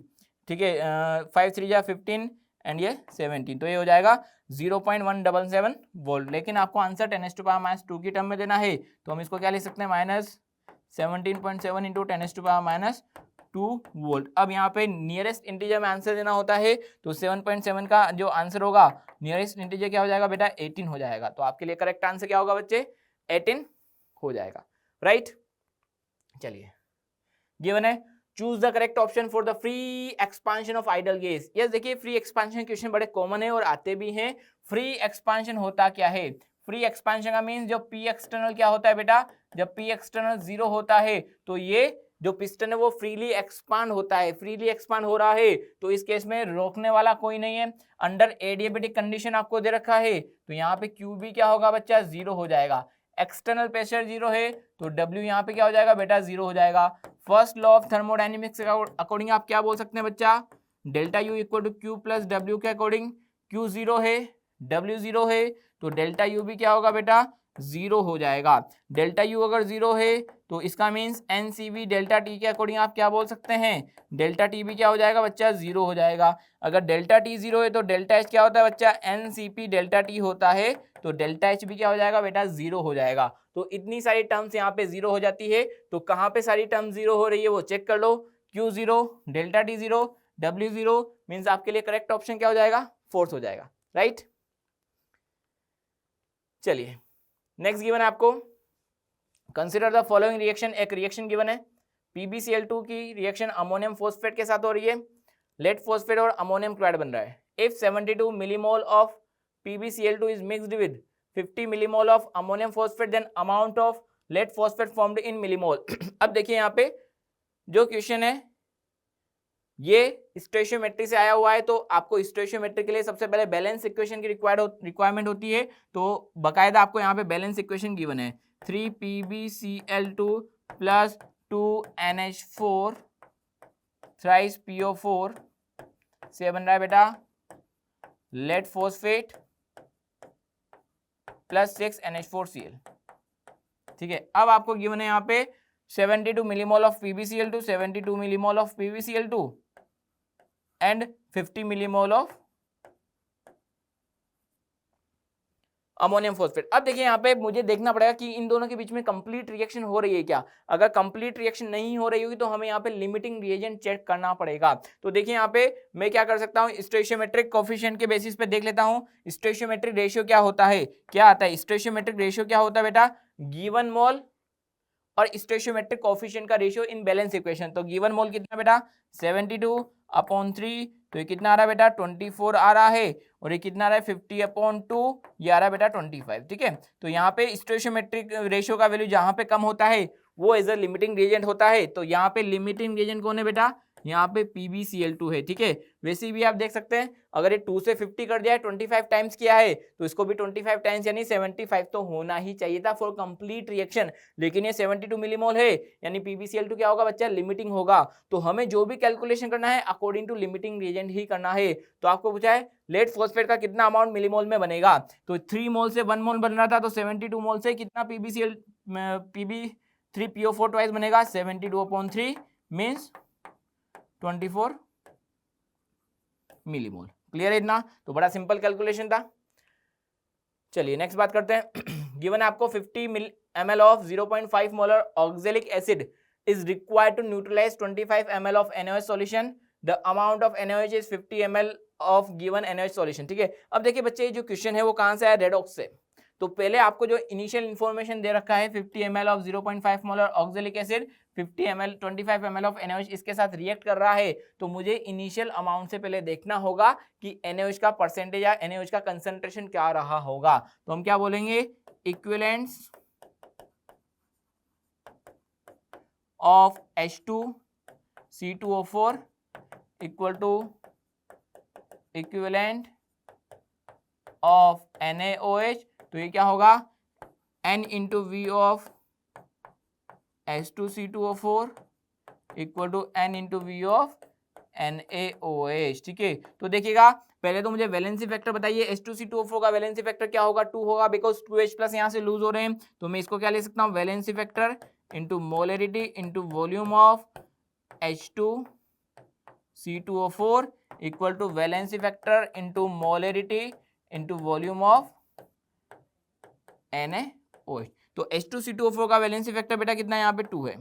ठीक है 5 3 जा 15 एंड ये 17, तो ये हो जाएगा 0.177 वोल्ट। लेकिन आपको आंसर 10⁻² की टर्म में देना है तो हम इसको क्या लिख सकते हैं, -17.7 इंटू 10⁻² वोल्ट। अब यहाँ पे नियरेस्ट इंटीजर में आंसर देना होता है तो 7.7 का जो आंसर होगा नियरेस्ट इंटीजर क्या हो जाएगा बेटा, 18 हो जाएगा। तो आपके लिए करेक्ट आंसर क्या होगा बच्चे, 18 हो जाएगा, राइट। चलिए, गिवन है choose the correct option for the free expansion of idol gas. Yes, देखिए फ्री एक्सपांशन क्वेश्चन बड़े कॉमन है और आते भी हैं। फ्री एक्सपांशन होता क्या है, फ्री एक्सपांशन का मीन्स जो पी एक्सटर्नल क्या होता है बेटा, जब पी एक्सटर्नल 0 होता है तो ये जो पिस्टन है वो फ्रीली एक्सपांड होता है, फ्रीली एक्सपांड हो रहा है तो इस केस में रोकने वाला कोई नहीं है। अंडर एडियाबेटिक कंडीशन आपको दे रखा है तो यहाँ पे क्यू भी क्या होगा बच्चा, 0 हो जाएगा। एक्सटर्नल प्रेशर 0 है तो W यहाँ पे क्या हो जाएगा बेटा, 0 हो जाएगा। फर्स्ट लॉ ऑफ थर्मोडायनेमिक्स के अकॉर्डिंग आप क्या बोल सकते हैं बच्चा, delta U equal to Q plus W के अकॉर्डिंग Q 0 है, W 0 है तो डेल्टा U भी क्या होगा बेटा, 0 हो जाएगा। डेल्टा U अगर 0 है तो इसका मीन्स NCV डेल्टा T के अकॉर्डिंग आप क्या बोल सकते हैं, डेल्टा T भी क्या हो जाएगा बच्चा, 0 हो जाएगा। अगर डेल्टा T 0 है तो डेल्टा H क्या होता है बच्चा, NCP डेल्टा T होता है तो डेल्टा H भी क्या हो जाएगा बेटा, 0 हो जाएगा। तो इतनी सारी टर्म्स यहाँ पे 0 हो जाती है, तो कहाँ पे सारी टर्म 0 हो रही है वो चेक कर लो। Q 0, delta T 0, W 0 means आपके लिए करेक्ट ऑप्शन क्या हो जाएगा, फोर्थ हो जाएगा, राइट। चलिए नेक्स्ट गिवन है आपको, कंसिडर द फॉलोइंग रिएक्शन। एक रिएक्शन गिवन है, PbCl2 की रिएक्शन अमोनियम फॉस्फेट के साथ हो रही है, लेड फॉस्फेट और अमोनियम क्लोराइड बन रहा है। If 72 millimole of PbCl2 is mixed with 50 millimole of ammonium phosphate, then amount of lead phosphate formed in millimole. अब देखिए यहाँ पे जो क्वेश्चन है ये स्टोइशियोमेट्री से आया हुआ है, तो आपको स्टोइशियोमेट्री के लिए सबसे पहले बैलेंस इक्वेशन की रिक्वायरमेंट होती है। तो बकायदा आपको यहाँ पे बैलेंस इक्वेशन गिवन है, 3PbCl2 plus 2NH4 thrice PO4 से बन रहा है बेटा लेड फॉस्फेट प्लस 6NH4Cl। ठीक है, अब आपको गिवन है यहाँ पे 72 millimole of PbCl2, 72 millimole of PbCl2 and 50 millimole of ammonium phosphate. अब देखिए यहाँ पे मुझे देखना पड़ेगा कि इन दोनों के बीच में कंप्लीट रिएक्शन हो रही है क्या। अगर कंप्लीट रिएक्शन नहीं हो रही होगी तो हमें यहाँ पे लिमिटिंग रिएजेंट चेक करना पड़ेगा। तो देखिए यहाँ पे मैं क्या कर सकता हूँ, स्टोइशियोमेट्रिक कोफिशिएंट के बेसिस पे देख लेता हूँ स्टोइशियोमेट्रिक रेशियो क्या होता है, क्या आता है स्टोइशियोमेट्रिक रेशियो क्या होता है बेटा, गिवन मोल और स्टोइशियोमेट्रिक कोफिशिएंट का रेशियो इन बैलेंस इक्वेशन। तो गिवन मोल कितना बेटा 72/3, तो ये कितना आ रहा है बेटा 24 आ रहा है, और ये कितना आ रहा है 50/2, ये आ रहा है बेटा 25। ठीक है, तो यहाँ पे स्टोइशियोमेट्रिक रेशियो का वैल्यू जहाँ पे कम होता है वो एज अ लिमिटिंग रिएजेंट होता है। तो यहाँ पे लिमिटिंग रिएजेंट कौन है बेटा, यहाँ पे PbCl2 है, ठीक है। वैसे भी आप देख सकते हैं अगर ये 2 से 50 कर दिया है, 25 टाइम्स किया है, तो इसको भी 25 टाइम्स यानी 75 तो होना ही चाहिए था फॉर कंप्लीट रिएक्शन, लेकिन ये 72 मिलीमोल है, यानी PbCl2 क्या होगा बच्चा, लिमिटिंग होगा। तो हमें जो भी कैलकुलेशन करना है अकॉर्डिंग टू लिमिटिंग रिएजेंट ही करना है। तो आपको पूछा है लेड फॉस्फेट का कितना अमाउंट मिलीमोल में बनेगा, तो 3 मोल से 1 मोल बन रहा था, तो 72 मोल से कितना Pb3PO4 ट्वाइस बनेगा, 72/3 मीन्स 24 मिलीमोल। क्लियर है इतना? तो बड़ा सिंपल कैलकुलेशन था। चलिए नेक्स्ट बात करते हैं। गिवन है आपको 50 ml of 0.5 molar oxalic acid is required to neutralise 25 ml of NaOH solution, the amount of NaOH is 50 ml of given NaOH solution, ठीक है। अब देखिए बच्चे जो क्वेश्चन है वो कहां से आया, रेडॉक्स से। तो पहले आपको जो इनिशियल इंफॉर्मेशन दे रखा है 50 ml of 0.5 molar oxalic acid, 50 ml 25 ml of NaOH इसके साथ रिएक्ट कर रहा है, तो मुझे इनिशियल अमाउंट से पहले देखना होगा कि NaOH का परसेंटेज या NaOH का कंसंट्रेशन क्या रहा होगा। तो हम क्या बोलेंगे, equivalents of H2C2O4 equal to equivalent of NaOH, तो ये क्या होगा, N into V of H2C2O4 equal to N into V of NaOH, ठीक है। तो देखिएगा पहले तो मुझे वैलेंसी फैक्टर बताइए, H2C2O4 का वैलेंसी फैक्टर क्या होगा, 2 होगा, बिकॉज 2H प्लस यहाँ से लूज हो रहे हैं, तो मैं इसको क्या ले सकता हूँ, valency factor into molarity into volume of H2C2O4 equal to valency factor into molarity into volume of NaOH। तो H2C2O4 का वैलेंसी फैक्टर बेटा कितना है, यहाँ पे 2 है।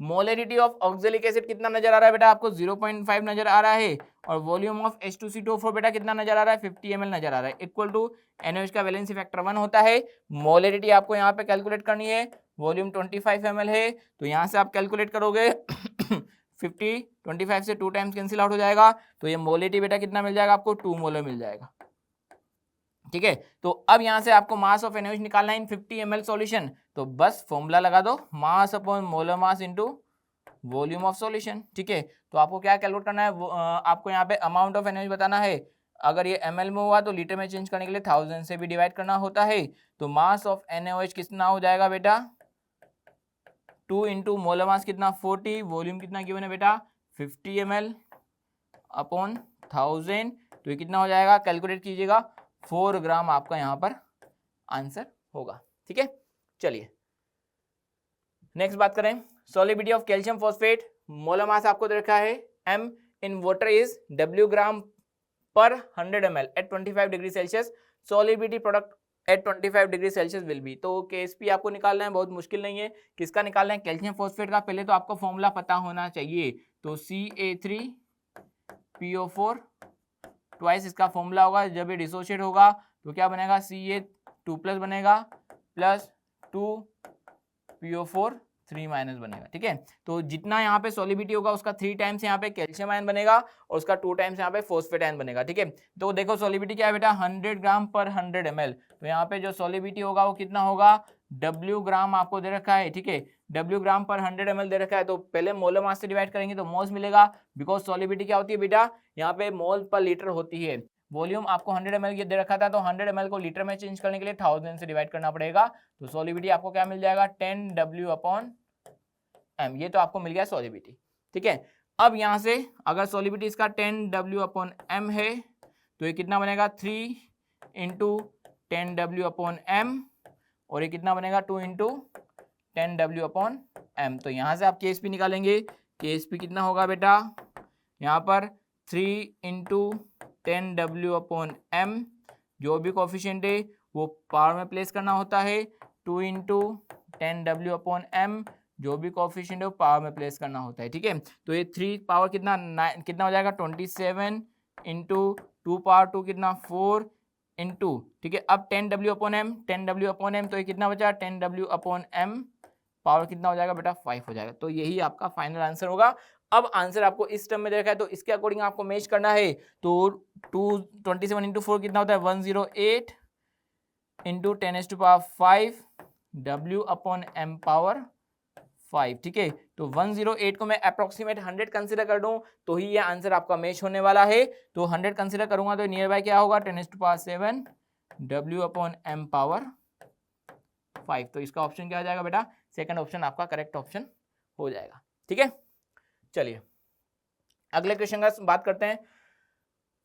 मोलरिटी ऑफ ऑक्जेलिक एसिड कितना नजर आ रहा है बेटा आपको, 0.5 नजर आ रहा है, और वॉल्यूम ऑफ H2C2O4 बेटा कितना नजर आ रहा है, 50 ml नजर आ रहा है, इक्वल टू NaOH का वैलेंसी फैक्टर 1 होता है। मोलरिटी आपको यहाँ पे कैलकुलेट करनी है, वॉल्यूम 25 ml है, तो यहाँ से आप कैलकुलेट करोगे 50 25 से 2 टाइम्स कैंसिल आउट हो जाएगा, तो ये मोलरिटी बेटा कितना मिल जाएगा आपको, 2 मोलर मिल जाएगा, ठीक है। तो अब यहां से आपको मास ऑफ NaOH निकालना है इन 50 ml सॉल्यूशन, तो बस फॉर्मूला लगा दो, mass upon molar mass into volume of solution, ठीक है। तो आपको क्या कैलकुलेट करना है, आपको यहाँ पे अमाउंट ऑफ NaOH बताना है, अगर ये ml में हुआ तो लीटर में चेंज करने के लिए 1000 से भी डिवाइड करना होता है। तो मास ऑफ NaOH कितना हो जाएगा बेटा, 2 इंटू मोलर मास कितना 40, वॉल्यूम कितना गिवन है बेटा 50 ml अपॉन 1000, तो ये कितना हो जाएगा, कैलकुलेट कीजिएगा, 4 ग्राम आपका यहाँ पर आंसर होगा, ठीक है। चलिए नेक्स्ट बात करें, solubility of calcium phosphate, molar mass आपको दे रखा है m in water is W gram per 100 ml at 25 degree Celsius, solubility product at 25 degree Celsius will be. तो KSP आपको निकालना है, बहुत मुश्किल नहीं है, किसका निकालना है, कैल्शियम फॉस्फेट का। पहले तो आपको फॉर्मूला पता होना चाहिए, तो Ca3PO4 ट्वाइस इसका फॉर्मूला होगा, जब ये डिसोशिएट होगा तो क्या बनेगा, Ca2+ बनेगा प्लस 2PO4 3 माइनस बनेगा, ठीक है। तो जितना यहाँ पे सॉलिबिलिटी होगा उसका 3 टाइम्स यहाँ पे कैल्शियम आयन बनेगा और उसका 2 टाइम्स यहाँ पे फॉस्फेट आयन बनेगा, ठीक है। तो देखो सॉलिबिलिटी क्या है बेटा, 100 ग्राम पर 100 ml, तो यहाँ पे जो सॉलिबिलिटी होगा वो कितना होगा, W ग्राम आपको दे रखा है, ठीक है, W ग्राम पर 100 ml दे रखा है, तो पहले मोलर मास से डिवाइड करेंगे तो मोल्स मिलेगा, बिकॉज सॉलिबिलिटी क्या होती है बेटा, यहाँ पे मोल पर लीटर होती है। वॉल्यूम आपको 100 ml दे रखा था, तो 100 ml को लीटर में चेंज करने के लिए 1000 से डिवाइड करना पड़ेगा, तो सॉलिबिलिटी आपको क्या मिल जाएगा, 10W/m, ये तो आपको मिल गया सॉलिबिलिटी, ठीक है। अब यहाँ से अगर सॉलिबिलिटी इसका 10W/m है, तो ये कितना बनेगा, 3 इंटू 10W/m, और ये कितना बनेगा, 2 इंटू 10W/m। तो यहाँ से आप KSP निकालेंगे, KSP कितना होगा बेटा, यहाँ पर 3 इंटू 10W/m, जो भी कोफिशिएंट है वो पावर में प्लेस करना होता है, 2 इंटू 10W/m, जो भी कोफिशिएंट है वो पावर में प्लेस करना होता है, ठीक है। तो ये 3 पावर कितना कितना हो जाएगा, 27 इंटू 2 पावर 2 कितना 4 इंटू, ठीक है। अब 10W/m, 10W/m, तो ये कितना बचा, 10W/m, पावर कितना हो जाएगा बेटा, 5 हो जाएगा। तो यही आपका फाइनल आंसर होगा। अब आंसर आपको इस टर्म में देखा है, तो इसके अकॉर्डिंग आपको मैच करना है, तो 27 इंटू 4 कितना होता है, 108 इंटू 10⁵ W/m पावर 5, ठीक है। तो 108 को मैं अप्रोक्सीमेट 100 कंसिडर कर दूं तो ही ये आंसर आपका मैच होने वाला है। तो 100 कंसिडर करूंगा तो नियर बाय क्या होगा 10⁻7 W/m⁻5। तो इसका ऑप्शन क्या हो जाएगा बेटा, सेकंड ऑप्शन आपका करेक्ट ऑप्शन हो जाएगा, ठीक है। चलिए अगले क्वेश्चन का बात करते हैं।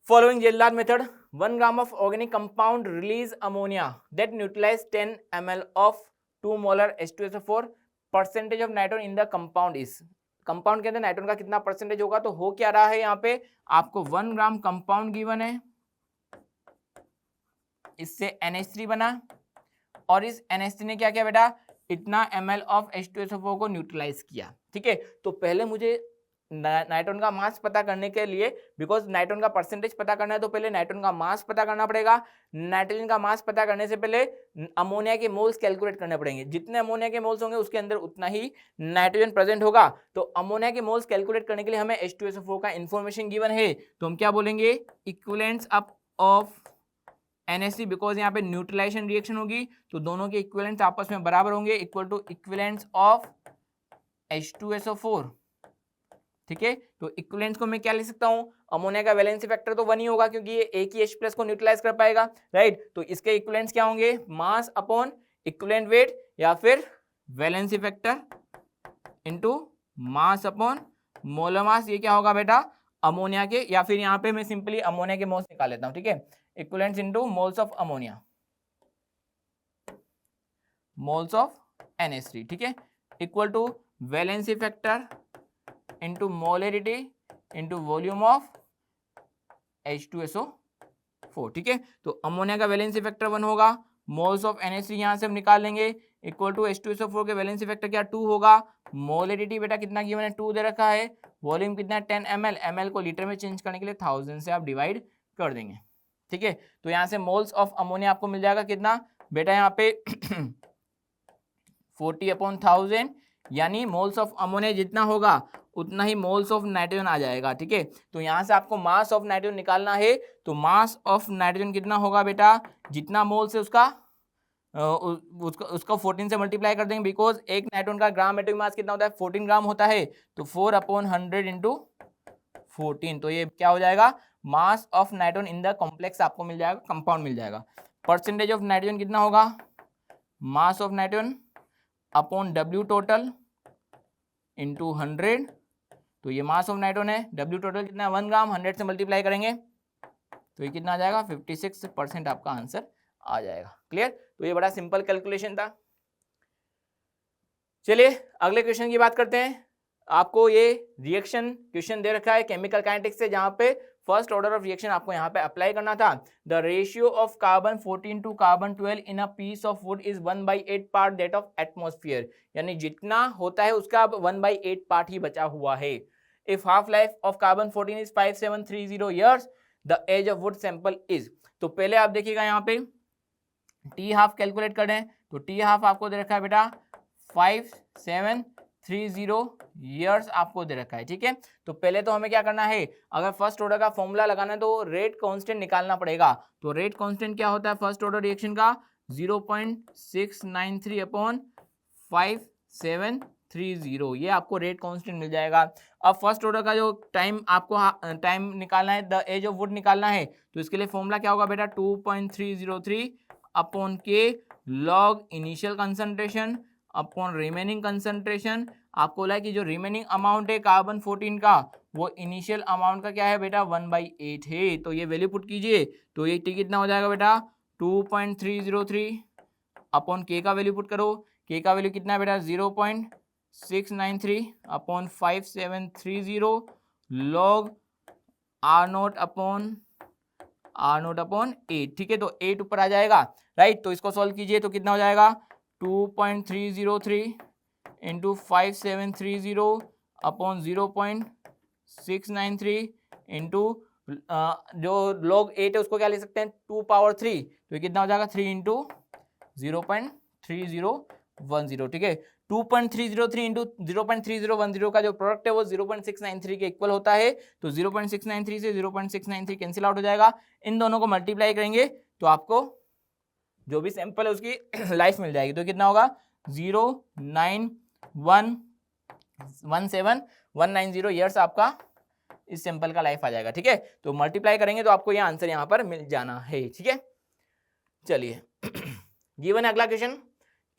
फॉलोइंग जेलर method 1 gram of organic compound release ammonia that neutralize 10 ml of 2 molar H2SO4 percentage of nitrogen in the compound is. Compound के अंदर नाइट्रोजन का कितना परसेंटेज होगा, तो हो क्या रहा है यहाँ पे आपको 1 ग्राम कंपाउंड गिवन है, इससे NH3 बना और इस NH3 ने क्या किया बेटा, इतना ml ऑफ H2SO4 को न्यूट्रलाइज किया, ठीक है। तो पहले मुझे नाइट्रोजन का मास पता करने के लिए, बिकॉज नाइट्रोजन का परसेंटेज पता करना है तो पहले नाइट्रोजन का मास पता करना पड़ेगा। नाइट्रोजन का मास पता करने से पहले अमोनिया के मोल्स कैलकुलेट करने पड़ेंगे। जितने अमोनिया के मोल्स होंगे उसके अंदर उतना ही नाइट्रोजन प्रेजेंट होगा। तो अमोनिया के मोल्स कैलकुलेट करने के लिए हमें H2SO4 का इंफॉर्मेशन गिवन है, तो हम क्या बोलेंगे, equivalence up of NH3, because यहाँ पे न्यूट्रलाइजेशन रिएक्शन होगी तो दोनों के इक्विवेलेंस आपस में बराबर होंगे, equal to equivalence of H2SO4, ठीक है। तो इक्विवेलेंस को मैं क्या लिख सकता हूं, अमोनिया का वैलेंसी फैक्टर तो 1 ही होगा क्योंकि ये एक ही H+ को न्यूट्रलाइज कर पाएगा, राइट। तो इसके इक्विवेलेंस क्या होंगे, मास अपॉन इक्विवेलेंट वेट या फिर valency factor into mass upon molar mass. ये क्या होगा बेटा, अमोनिया के, या फिर यहाँ पे मैं सिंपली अमोनिया के मोल्स निकाल लेता हूं, ठीक है। Equivalents into moles of ammonia, moles of NH3, ठीक है, equal to valency factor into molarity into volume of H2SO4, ठीक है। तो अमोनिया का वैलेंसी फैक्टर 1 होगा, मोल्स ऑफ NH3 यहां से हम निकाल लेंगे, इक्वल टू H2SO4 के वैलेंसी फैक्टर क्या 2 होगा, मोलरिटी बेटा कितना गिवन है 2 दे रखा है, वॉल्यूम कितना 10 ml, ml को लीटर में चेंज करने के लिए 1000 से आप डिवाइड कर देंगे, ठीक है। तो यहाँ से मोल्स ऑफ अमोनिया आपको मिल जाएगा कितना बेटा, यहाँ पे 40/1000, यानी मोल्स ऑफ अमोनिया जितना होगा उतना ही मोल्स ऑफ नाइट्रोजन आ जाएगा, ठीक है। तो यहाँ से आपको मास ऑफ नाइट्रोजन निकालना है, तो मास ऑफ नाइट्रोजन कितना होगा बेटा, जितना मोल्स है उसका 14 से मल्टीप्लाई कर देंगे, बिकॉज एक नाइट्रोजन का ग्राम एटॉमिक मास कितना होता है 14 ग्राम होता है, तो 4/100 इंटू 14, तो ये क्या हो जाएगा, mass of nitrogen in the complex आपको मिल जाएगा, कंपाउंड मिल जाएगा। परसेंटेज ऑफ नाइट्रोजन कितना होगा, mass of nitrogen upon W total into 100, तो ये मास ऑफ नाइट्रोजन है, W टोटल कितना है 1 ग्राम, 100 से मल्टीप्लाई करेंगे तो ये कितना आ जाएगा 56% आपका आंसर आ जाएगा। क्लियर, तो ये बड़ा सिंपल कैलकुलेशन था। चलिए अगले क्वेश्चन की बात करते हैं। आपको ये रिएक्शन क्वेश्चन दे रखा है केमिकल काइनेटिक्स से, जहां पे फर्स्ट ऑर्डर ऑफ रिएक्शन आपको यहाँ पे अप्लाई करना था। The ratio of carbon 14 to carbon 12 in a piece of wood is 1/8 part that of atmosphere, यानी जितना होता है उसका अब 1/8 पार्ट ही बचा हुआ है। If half life of carbon 14 is 5730 years, the age of wood sample is. तो पहले आप देखिएगा यहाँ पे टी हाफ कैलकुलेट करें, तो टी हाफ आपको दे रखा है बेटा 5730 ईयर्स आपको दे रखा है, ठीक है। तो पहले तो हमें क्या करना है, अगर फर्स्ट ऑर्डर का फॉर्मूला लगाना है तो रेट कांस्टेंट निकालना पड़ेगा। तो रेट कांस्टेंट क्या होता है फर्स्ट ऑर्डर रिएक्शन का 0.693 अपॉन 5730, ये आपको रेट कांस्टेंट मिल जाएगा। अब फर्स्ट ऑर्डर का जो टाइम आपको टाइम निकालना है, द एज ऑफ वुड निकालना है, तो इसके लिए फॉर्मूला क्या होगा बेटा 2.303 अपॉन के log initial concentration upon remaining concentration. आपको बोला है कि जो रिमेनिंग अमाउंट है कार्बन 14 का वो इनिशियल अमाउंट का क्या है बेटा 1/8 है, तो ये वैल्यू पुट कीजिए, तो ये टी कितना हो जाएगा बेटा 2.303 अपॉन के का वैल्यू पुट करो, के का वैल्यू कितना है बेटा 0.693 अपॉन 5730 लॉग R0 अपॉन 8, ठीक है। तो 8 ऊपर आ जाएगा, राइट। तो इसको सॉल्व कीजिए तो कितना हो जाएगा 2.303 इंटू 5730 अपॉन 0.693 इंटू जो लॉग 8 है उसको क्या ले सकते हैं 2 पावर 3, तो ये कितना हो जाएगा 3 इंटू 0.3010, ठीक है। 2.303 इंटू 0.3010 का जो प्रोडक्ट है वो 0.693 के इक्वल होता है, तो 0.693 से 0.693 कैंसिल आउट हो जाएगा। इन दोनों को मल्टीप्लाई करेंगे तो आपको जो भी सैंपल है उसकी लाइफ मिल जाएगी, तो कितना होगा 0913 17190 ईयर्स आपका इस सैंपल का लाइफ आ जाएगा। ठीक है, तो मल्टीप्लाई करेंगे तो आपको ये आंसर यहाँ पर मिल जाना है। ठीक है, चलिए गिवन अगला question,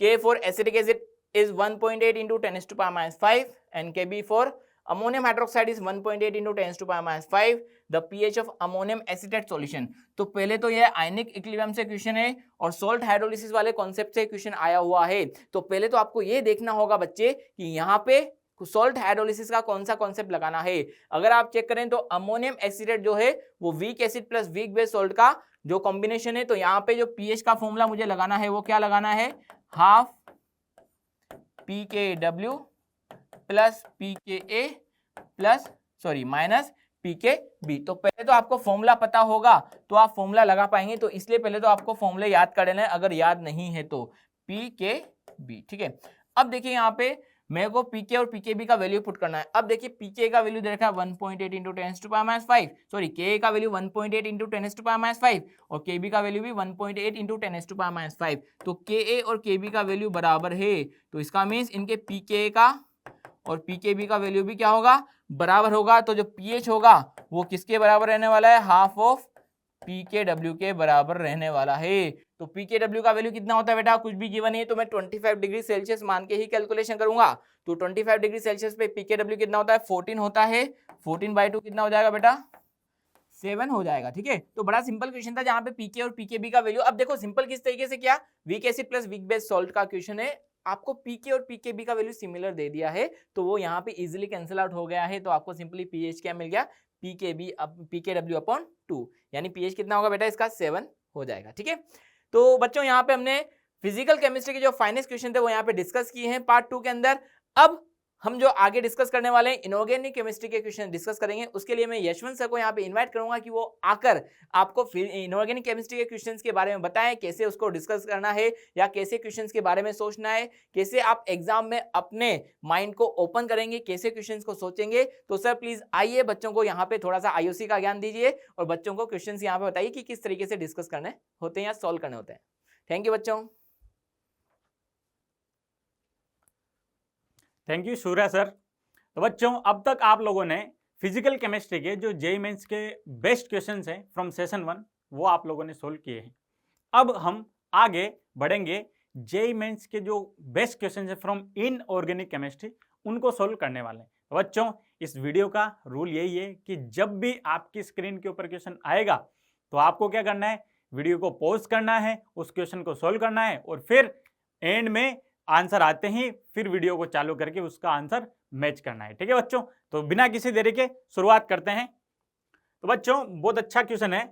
K for acetic acid is 1.8 into 10 to power minus 5 and Kb for ammonium hydroxide is 1.8 into 10 to power minus 5, the pH of ammonium acetate solution। तो पहले तो ये आयनिक इक्विलिब्रियम से क्वेश्चन है और सॉल्ट हाइड्रोलिसिस वाले कॉन्सेप्ट से क्वेश्चन आया हुआ है। तो पहले तो आपको ये देखना होगा बच्चे कि यहाँ पे सॉल्ट हाइड्रोलिसिस का कौन सा कॉन्सेप्ट लगाना है। अगर आप चेक करें तो अमोनियम एसिडेट जो है वो weak acid plus weak base salt का जो कॉम्बिनेशन है, तो यहाँ पे जो पीएच का फॉर्मूला मुझे लगाना है वो क्या लगाना है, half PKW plus PKA plus minus PKB। तो पहले तो आपको फॉर्मूला पता होगा तो आप फॉर्मूला लगा पाएंगे, तो इसलिए पहले तो आपको फॉर्मूले याद कर लेना है, अगर याद नहीं है तो PKB। ठीक है, अब देखिए यहाँ पे मेरे को पीके और पीकेबी का वैल्यू पुट करना है। अब देखिए पीके का वैल्यू दे रखा है 1.8 into 10 to power minus 5, sorry K का value 1.8 into 10 to power minus 5 और केबी का वैल्यू भी 1.8 इंटू 10 टू पावर माइनस 5। तो के और केबी का वैल्यू बराबर है, तो इसका मीन्स इनके पीके का और पीकेबी का वैल्यू भी क्या होगा, बराबर होगा। तो जो पीएच होगा वो किसके बराबर रहने वाला है, हाफ ऑफ पीकेडब्ल्यू के बराबर रहने वाला है। तो पीकेडब्ल्यू का वैल्यू कितना होता है बेटा, कुछ भी गिवन है तो मैं 25 डिग्री सेल्सियस मान के ही कैलकुलेशन करूंगा। तो 25 डिग्री सेल्सियस पे पीकेडब्ल्यू कितना होता है, 14 होता है। 14/2 कितना हो जाएगा बेटा, 7 हो जाएगा। ठीक है, तो बड़ा सिंपल क्वेश्चन था जहां पे पीके और पीकेबी का वैल्यू, अब देखो सिंपल किस तरीके से किया, weak acid plus weak base salt का क्वेश्चन है, आपको पीके और पीकेबी का वैल्यू सिमिलर दे दिया है तो वो यहाँ पे इजीली कैंसिल आउट हो गया है। तो आपको सिंपली पीएच क्या मिल गया, पीकेबी पीकेडब्ल्यू अपॉन 2, यानी पीएच कितना होगा बेटा इसका 7 हो जाएगा। ठीक है, तो बच्चों यहाँ पे हमने फिजिकल केमिस्ट्री के जो फाइनेस्ट क्वेश्चन थे वो यहाँ पे डिस्कस किए हैं पार्ट 2 के अंदर। अब हम जो आगे डिस्कस करने वाले हैं इनऑर्गेनिक केमिस्ट्री के क्वेश्चन डिस्कस करेंगे। उसके लिए मैं यशवंत सर को यहाँ पे इनवाइट करूंगा कि वो आकर आपको इनऑर्गेनिक केमिस्ट्री के क्वेश्चंस के बारे में बताएं, कैसे उसको डिस्कस करना है या कैसे क्वेश्चंस के बारे में सोचना है, कैसे आप एग्जाम में अपने माइंड को ओपन करेंगे, कैसे क्वेश्चंस को सोचेंगे। तो सर प्लीज आइए, बच्चों को यहाँ पे थोड़ा सा आईओसी का ज्ञान दीजिए और बच्चों को क्वेश्चन यहाँ पे बताइए कि किस तरीके से डिस्कस करने होते हैं या सॉल्व करने होते हैं। थैंक यू बच्चों। Thank you Surya sir. तो बच्चों अब तक आप लोगों ने फिजिकल केमिस्ट्री के जो जेईई मेंस के बेस्ट क्वेश्चंस हैं फ्रॉम सेशन 1 वो आप लोगों ने सोल्व किए हैं। अब हम आगे बढ़ेंगे, जेईई मेंस के जो बेस्ट क्वेश्चंस हैं फ्रॉम इनऑर्गेनिक केमिस्ट्री उनको सोल्व करने वाले हैं। तो बच्चों इस वीडियो का रूल यही है कि जब भी आपकी स्क्रीन के ऊपर क्वेश्चन आएगा तो आपको क्या करना है, वीडियो को पॉज करना है, उस क्वेश्चन को सोल्व करना है और फिर एंड में आंसर आते ही फिर वीडियो को चालू करके उसका आंसर मैच करना है। ठीक है बच्चों, तो बिना किसी देरी के शुरुआत करते हैं। तो बच्चों बहुत अच्छा क्वेश्चन है,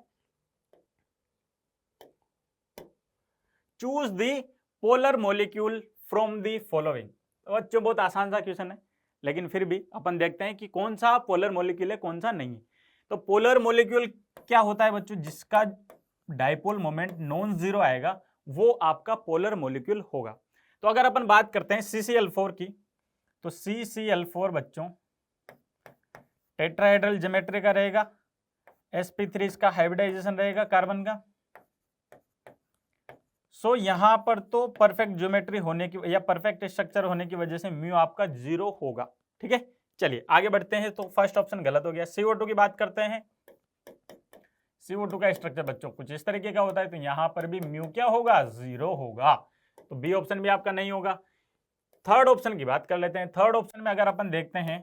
choose the polar molecule from the following. तो बच्चों बहुत आसान सा क्वेश्चन है, लेकिन फिर भी अपन देखते हैं कि कौन सा पोलर मॉलिक्यूल है कौन सा नहीं है। तो पोलर मॉलिक्यूल क्या होता है बच्चों, जिसका डाइपोल मोमेंट नॉन जीरो आएगा वो आपका पोलर मॉलिक्यूल होगा। तो अगर अपन बात करते हैं CCl4 की, तो CCl4 बच्चों टेट्राहेड्रल ज्योमेट्री का रहेगा, sp3 इसका हाइब्रिडाइजेशन रहेगा कार्बन का। सो यहां पर तो परफेक्ट ज्योमेट्री होने की या परफेक्ट स्ट्रक्चर होने की वजह से म्यू आपका 0 होगा। ठीक है, चलिए आगे बढ़ते हैं। तो फर्स्ट ऑप्शन गलत हो गया। CO2 की बात करते हैं। CO2 का स्ट्रक्चर बच्चों कुछ इस तरीके का होता है, तो यहां पर भी म्यू क्या होगा, 0 होगा। तो बी ऑप्शन भी आपका नहीं होगा। थर्ड ऑप्शन की बात कर लेते हैं। थर्ड ऑप्शन में अगर अपन देखते हैं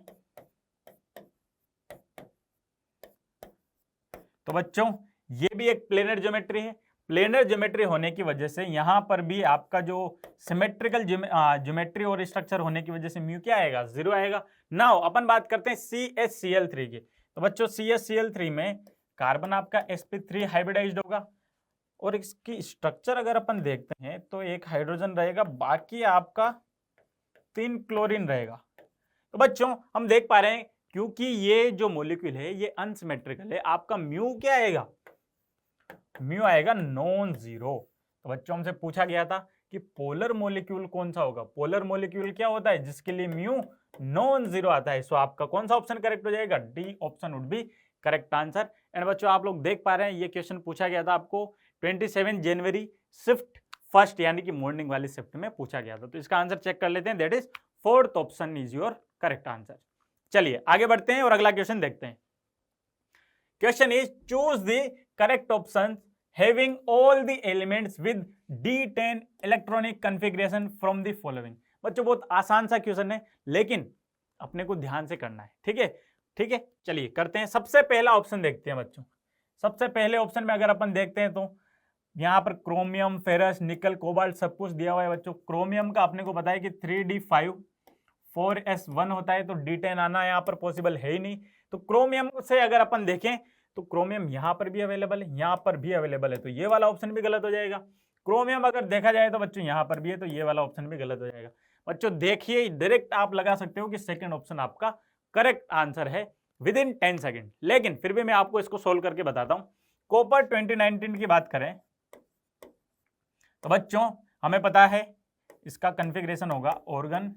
तो बच्चों ये भी एक प्लेनर ज्योमेट्री है। प्लेनर ज्योमेट्री होने की वजह से यहां पर भी आपका जो सिमेट्रिकल ज्योमेट्री और स्ट्रक्चर होने की वजह से म्यू क्या आएगा, 0 आएगा। नाउ अपन बात करते हैं CHCl3 की। तो बच्चों CHCl3 में कार्बन आपका sp3 हाइब्रिडाइज्ड होगा और इसकी स्ट्रक्चर अगर अपन देखते हैं तो एक हाइड्रोजन रहेगा, बाकी आपका 3 क्लोरीन रहेगा। तो बच्चों हम देख पा रहे हैं क्योंकि ये जो मॉलिक्यूल है ये अनसिमेट्रिकल है, आपका म्यू क्या आएगा, म्यू आएगा नॉन जीरो। तो बच्चों हमसे पूछा गया था कि पोलर मॉलिक्यूल कौन सा होगा। पोलर मॉलिक्यूल क्या होता है, जिसके लिए म्यू नॉन जीरो आता है। सो आपका कौन सा ऑप्शन करेक्ट हो जाएगा, D option would be correct answer. And बच्चों आप लोग देख पा रहे हैं ये क्वेश्चन पूछा गया था आपको 27 जनवरी शिफ्ट फर्स्ट यानी कि मॉर्निंग वाली शिफ्ट में पूछा गया था। तो इसका आंसर चेक कर लेते हैं, that is fourth option is your correct answer. चलिए आगे बढ़ते हैं और अगला क्वेश्चन देखते हैं। Question is choose the correct option having all the elements with D10 electronic configuration from the following. बच्चों बहुत आसान सा क्वेश्चन है, लेकिन अपने को ध्यान से करना है, ठीक है? ठीक है, चलिए करते हैं। सबसे पहला ऑप्शन देखते हैं बच्चों। सबसे पहले ऑप्शन में अगर अपन देखते हैं तो यहाँ पर क्रोमियम, फेरस, निकल, कोबाल्ट सब कुछ दिया हुआ है बच्चों। क्रोमियम का अपने को पता है कि 3D5 4S1 होता है, तो D10 आना यहाँ पर पॉसिबल है ही नहीं। तो क्रोमियम से अगर अपन देखें तो क्रोमियम यहाँ पर भी अवेलेबल है, यहाँ पर भी अवेलेबल है, तो ये वाला ऑप्शन भी गलत हो जाएगा। क्रोमियम अगर देखा जाए तो बच्चों यहाँ पर भी है, तो ये वाला ऑप्शन भी गलत हो जाएगा। बच्चों देखिए डायरेक्ट आप लगा सकते हो कि सेकंड ऑप्शन आपका करेक्ट आंसर है विद इन 10 सेकेंड, लेकिन फिर भी मैं आपको इसको सोल्व करके बताता हूं। कॉपर 2019 की बात करें तो बच्चों हमें पता है इसका कॉन्फ़िगरेशन होगा ऑर्गन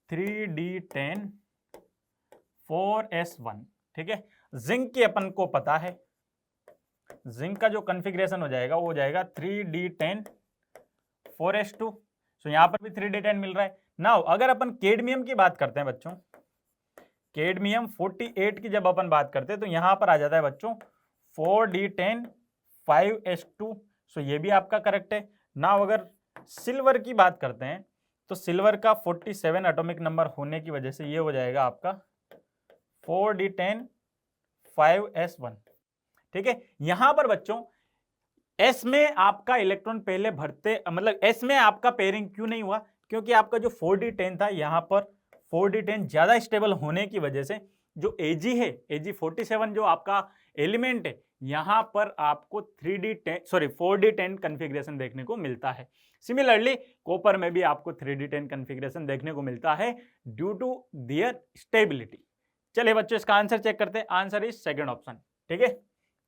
3D10 4S1, ठीक है। जिंक की अपन को पता है, जिंक का जो कॉन्फ़िगरेशन हो जाएगा वो हो जाएगा 3D10 4S2, तो यहां पर भी 3D10 मिल रहा है। नाउ अगर अपन कैडमियम की बात करते हैं बच्चों, कैडमियम 48 की जब अपन बात करते हैं तो यहां पर आ जाता है बच्चों 4D10 5S2, सो ये भी आपका करेक्ट है। नाउ अगर सिल्वर की बात करते हैं तो सिल्वर का 47 एटॉमिक नंबर होने की वजह से ये हो जाएगा आपका 4D10 5S1, ठीक है। यहां पर बच्चों एस में आपका इलेक्ट्रॉन पहले भरते, मतलब एस में आपका पेयरिंग क्यों नहीं हुआ, क्योंकि आपका जो 4D10 था यहां पर 4D10 ज्यादा स्टेबल होने की वजह से जो Ag है, Ag47 जो आपका एलिमेंट है, यहां पर आपको 4D10 कॉन्फ़िगरेशन देखने को मिलता है। सिमिलरली कॉपर में भी आपको 3D10 कॉन्फ़िगरेशन देखने को मिलता है ड्यू टू देयर स्टेबिलिटी। चलिए बच्चों इसका आंसर चेक करते हैं। आंसर इज सेकंड ऑप्शन, ठीक है।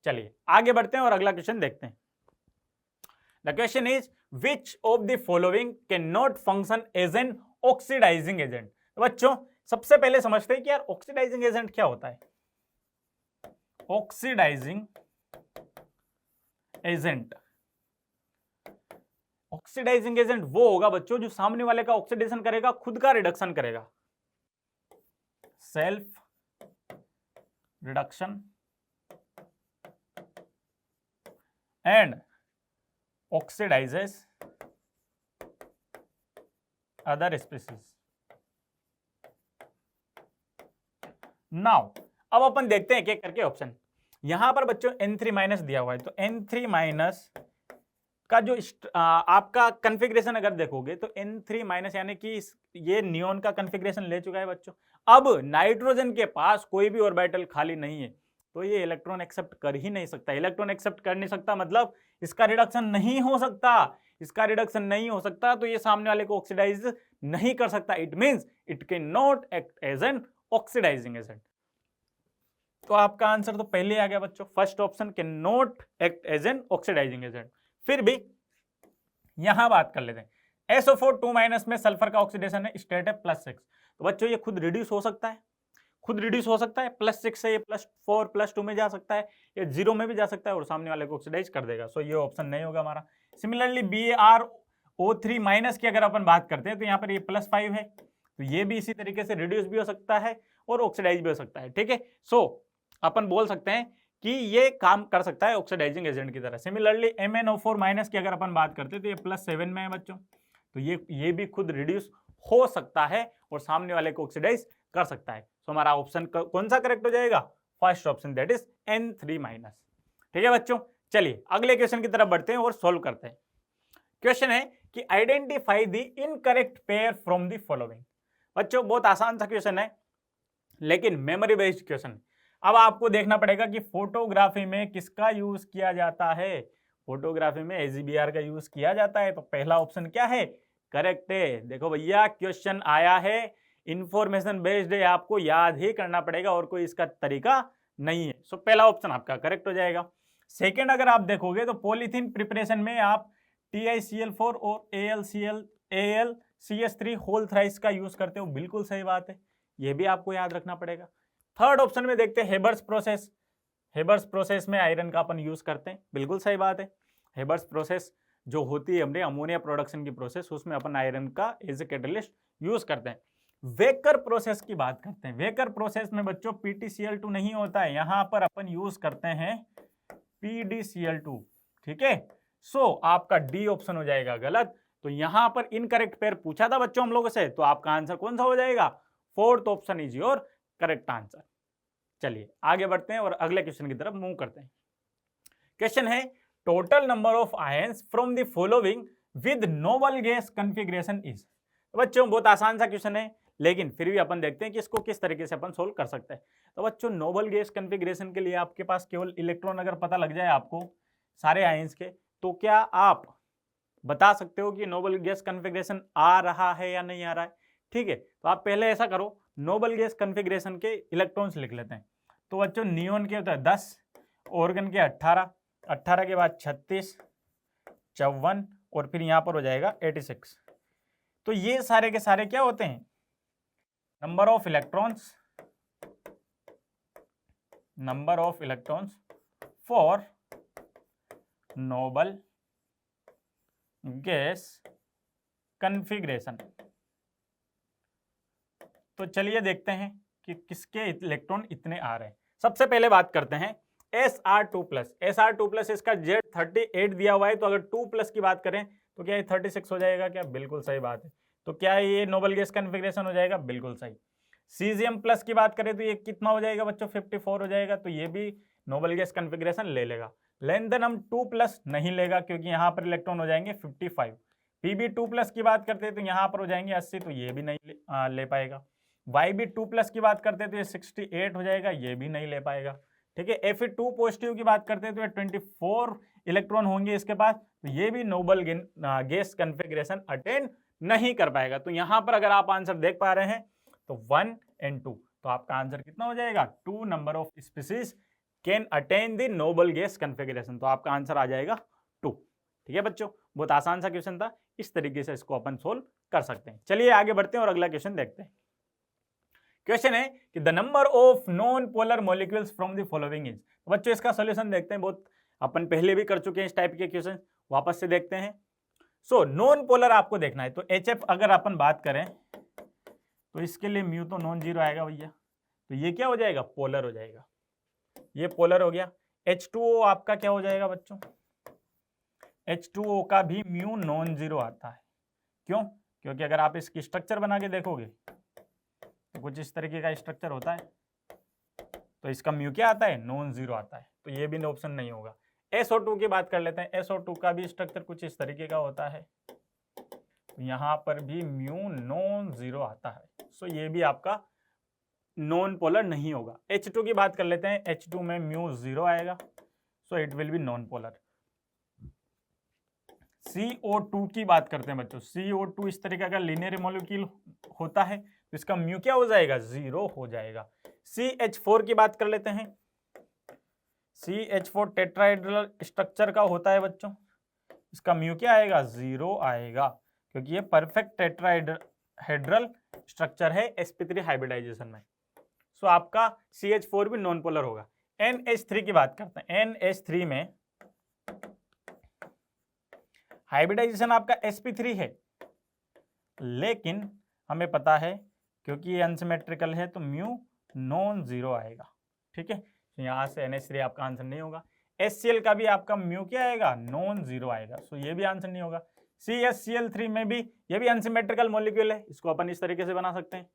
चलिए आगे बढ़ते हैं और अगला क्वेश्चन देखते हैं। The question is which of the following can not function as an oxidizing agent. तो बच्चों सबसे पहले समझते हैं कि यार ऑक्सीडाइजिंग एजेंट क्या होता है। ऑक्सीडाइजिंग एजेंट, ऑक्सीडाइजिंग एजेंट वो होगा बच्चों जो सामने वाले का ऑक्सीडेशन करेगा, खुद का रिडक्शन करेगा, self reduction and oxidises other species. Now अब अपन देखते हैं एक करके ऑप्शन। यहां पर बच्चों N3- दिया हुआ है, तो N3- का जो आपका कॉन्फ़िगरेशन अगर देखोगे तो N3- यानी कि ये नियोन का कॉन्फ़िगरेशन ले चुका है बच्चों। अब नाइट्रोजन के पास कोई भी ऑर्बिटल खाली नहीं है, तो ये इलेक्ट्रॉन एक्सेप्ट कर ही नहीं सकता। इलेक्ट्रॉन एक्सेप्ट कर नहीं सकता मतलब इसका रिडक्शन नहीं हो सकता, इसका रिडक्शन नहीं हो सकता, तो ये सामने वाले को ऑक्सीडाइज नहीं कर सकता। It means it can not act as an oxidizing agent. तो आपका आंसर तो पहले आ गया बच्चों, first option can not act as an oxidizing agent. फिर भी यहां बात कर लेते हैं। SO4 2- में सल्फर का ऑक्सीडेशन है, स्टेट है +6, तो बच्चों ये खुद रिड्यूस हो सकता है, खुद रिड्यूस हो सकता है। +6 से ये +4 +2 में जा सकता है, या 0 में भी जा सकता है और सामने वाले को ऑक्सीडाइज कर देगा। सो ये ऑप्शन नहीं होगा हमारा। सिमिलरली BaRO3- की अगर अपन बात करते हैं तो यहाँ पर ये +5 है, तो ये भी इसी तरीके से रिड्यूस भी हो सकता है और ऑक्सीडाइज भी हो सकता है, ठीक है। सो अपन बोल सकते हैं कि ये काम कर सकता है ऑक्सीडाइजिंग एजेंट की तरह। सिमिलरली MnO4- की अगर अपन बात करते हैं तो ये +7 में है बच्चों, तो ये भी खुद रिड्यूस हो सकता है और सामने वाले को ऑक्सीडाइज कर सकता है। तो हमारा ऑप्शन कौन सा करेक्ट हो जाएगा, first option, that is N3-। ठीक है बच्चों, चलिए अगले क्वेश्चन की तरफ बढ़ते हैं और सोल्व करते हैं। क्वेश्चन है कि identify the incorrect pair from the following. बच्चों बहुत आसान सा क्वेश्चन है, लेकिन मेमोरी बेस्ड क्वेश्चन। अब आपको देखना पड़ेगा कि फोटोग्राफी में किसका यूज किया जाता है। फोटोग्राफी में AGBR का यूज किया जाता है, तो पहला ऑप्शन क्या है, करेक्ट है। देखो भैया क्वेश्चन आया है, इंफॉर्मेशन बेस्ड है, आपको याद ही करना पड़ेगा और कोई इसका तरीका नहीं है। सो पहला ऑप्शन आपका करेक्ट हो जाएगा। सेकेंड अगर आप देखोगे तो पॉलीथीन प्रिपरेशन में आप TiCl4 और AlCH3 होल थ्राइस का यूज करते हो, बिल्कुल सही बात है, यह भी आपको याद रखना पड़ेगा। थर्ड ऑप्शन में देखते हैं हेबर्स प्रोसेस, हेबर्स प्रोसेस में आयरन का अपन यूज करते हैं, बिल्कुल सही बात है। हेबर्स प्रोसेस जो होती है हमने अमोनिया प्रोडक्शन की प्रोसेस, उसमें अपन आयरन का एज ए कैटलिस्ट यूज करते हैं। वेकर प्रोसेस की बात करते हैं। वेकर प्रोसेस में बच्चों PtCl2 नहीं होता है, यहां पर अपन यूज करते हैं PdCl2। ठीक है, सो आपका डी ऑप्शन हो जाएगा गलत। तो यहां पर इनकरेक्ट पेयर पूछा था बच्चों हम लोगों से, तो आपका आंसर कौन सा हो जाएगा? Fourth option is your correct answer. चलिए आगे बढ़ते हैं और अगले क्वेश्चन की तरफ मूव करते हैं। क्वेश्चन है total number of ions from the following with noble gas configuration is. बच्चों बहुत आसान सा क्वेश्चन है, लेकिन फिर भी अपन देखते हैं कि इसको किस तरीके से अपन सोल्व कर सकते हैं। तो बच्चों नोबल गैस कॉन्फ़िगरेशन के लिए आपके पास केवल इलेक्ट्रॉन अगर पता लग जाए आपको सारे आयंस के, तो क्या आप बता सकते हो कि नोबल गैस कॉन्फ़िगरेशन आ रहा है या नहीं आ रहा है? ठीक है, तो आप पहले ऐसा करो, नोबल गैस कॉन्फ़िगरेशन के इलेक्ट्रॉन्स लिख लेते हैं। तो बच्चों नियोन के होता है 10, ऑर्गन के 18, 18 के बाद 36, 54 और फिर यहां पर हो जाएगा 86। तो ये सारे के सारे क्या होते हैं? Number of electrons for noble gas configuration. तो चलिए देखते हैं कि किसके इलेक्ट्रॉन इतने आ रहे हैं। सबसे पहले बात करते हैं Sr2+। इसका Z38 दिया हुआ है, तो अगर 2+ की बात करें तो क्या ये 36 हो जाएगा क्या? बिल्कुल सही बात है। तो क्या ये नोबल गैस कॉन्फ़िगरेशन हो जाएगा? बिल्कुल सही। Cesium+ की बात करें तो ये कितना हो जाएगा बच्चों? 54 हो जाएगा, तो ये भी नोबल गैस कॉन्फ़िगरेशन ले लेगा। लेकिन देन हम 2+ नहीं लेगा, क्योंकि यहाँ पर इलेक्ट्रॉन हो जाएंगे 55। Pb2+ की बात करते हैं तो यहाँ पर हो जाएंगे 80, तो ये भी नहीं ले पाएगा। Yb2+ की बात करते हैं तो ये 68 हो जाएगा, ये भी नहीं ले पाएगा। ठीक है, Fe2 पॉजिटिव की बात करते हैं तो ये 24 इलेक्ट्रॉन होंगे इसके पास, तो ये भी नोबल गैस कॉन्फ़िगरेशन अटेन नहीं कर पाएगा। तो यहाँ पर अगर आप आंसर देख पा रहे हैं तो 1 and 2, तो आपका आंसर कितना हो जाएगा? 2 number of species can attain the noble gas configuration, तो आपका आंसर आ जाएगा 2। ठीक है बच्चों, बहुत आसान सा क्वेश्चन था, इस तरीके से इसको अपन सोल्व कर सकते हैं। चलिए आगे बढ़ते हैं और अगला क्वेश्चन देखते हैं। क्वेश्चन है कि the number of non polar molecules from the following is. बच्चों इसका सॉल्यूशन देखते हैं, बहुत अपन पहले भी कर चुके हैं इस टाइप के क्वेश्चन, वापस से देखते हैं। सो नॉन पोलर आपको देखना है, तो HF अगर अपन बात करें तो इसके लिए म्यू तो नॉन जीरो आएगा भैया, तो ये क्या हो जाएगा? पोलर हो जाएगा। ये पोलर हो गया। H2O आपका क्या हो जाएगा बच्चों? H2O का भी म्यू नॉन जीरो आता है। क्यों? क्योंकि अगर आप इसकी स्ट्रक्चर बना के देखोगे तो कुछ इस तरीके का स्ट्रक्चर होता है, तो इसका म्यू क्या आता है? नॉन जीरो आता है, तो ये भी ऑप्शन नहीं होगा। SO2 की बात कर लेते हैं। SO2 का भी स्ट्रक्चर कुछ इस तरीके का होता है, तो यहाँ पर भी म्यू नॉन जीरो आता है, सो ये भी आपका नॉन पोलर नहीं होगा। H2 की बात कर लेते हैं। H2 में म्यू जीरो आएगा, सो it will be non polar. CO2 की बात करते हैं बच्चों। CO2 इस तरीके का लीनियर मॉलिक्यूल होता है, तो इसका म्यू क्या हो जाएगा? जीरो हो जाएगा। CH4 की बात कर लेते हैं। CH4 टेट्राहेड्रल स्ट्रक्चर का होता है बच्चों, इसका म्यू क्या आएगा? जीरो आएगा, क्योंकि ये परफेक्ट टेट्राहेड्रल स्ट्रक्चर है sp3 हाइब्रिडाइजेशन में। सो आपका CH4 भी नॉन पोलर होगा। NH3 की बात करते हैं। NH3 में हाइब्रिडाइजेशन आपका sp3 है, लेकिन हमें पता है क्योंकि ये अनसिमेट्रिकल है तो म्यू नॉन जीरो आएगा। ठीक है, तो यहाँ से NH3 आपका आंसर नहीं होगा। HCl का भी आपका म्यू क्या आएगा? नॉन जीरो आएगा, सो ये भी आंसर नहीं होगा। CSCl3 में भी ये भी अनसिमेट्रिकल मॉलिक्यूल है, इसको अपन इस तरीके से बना सकते हैं।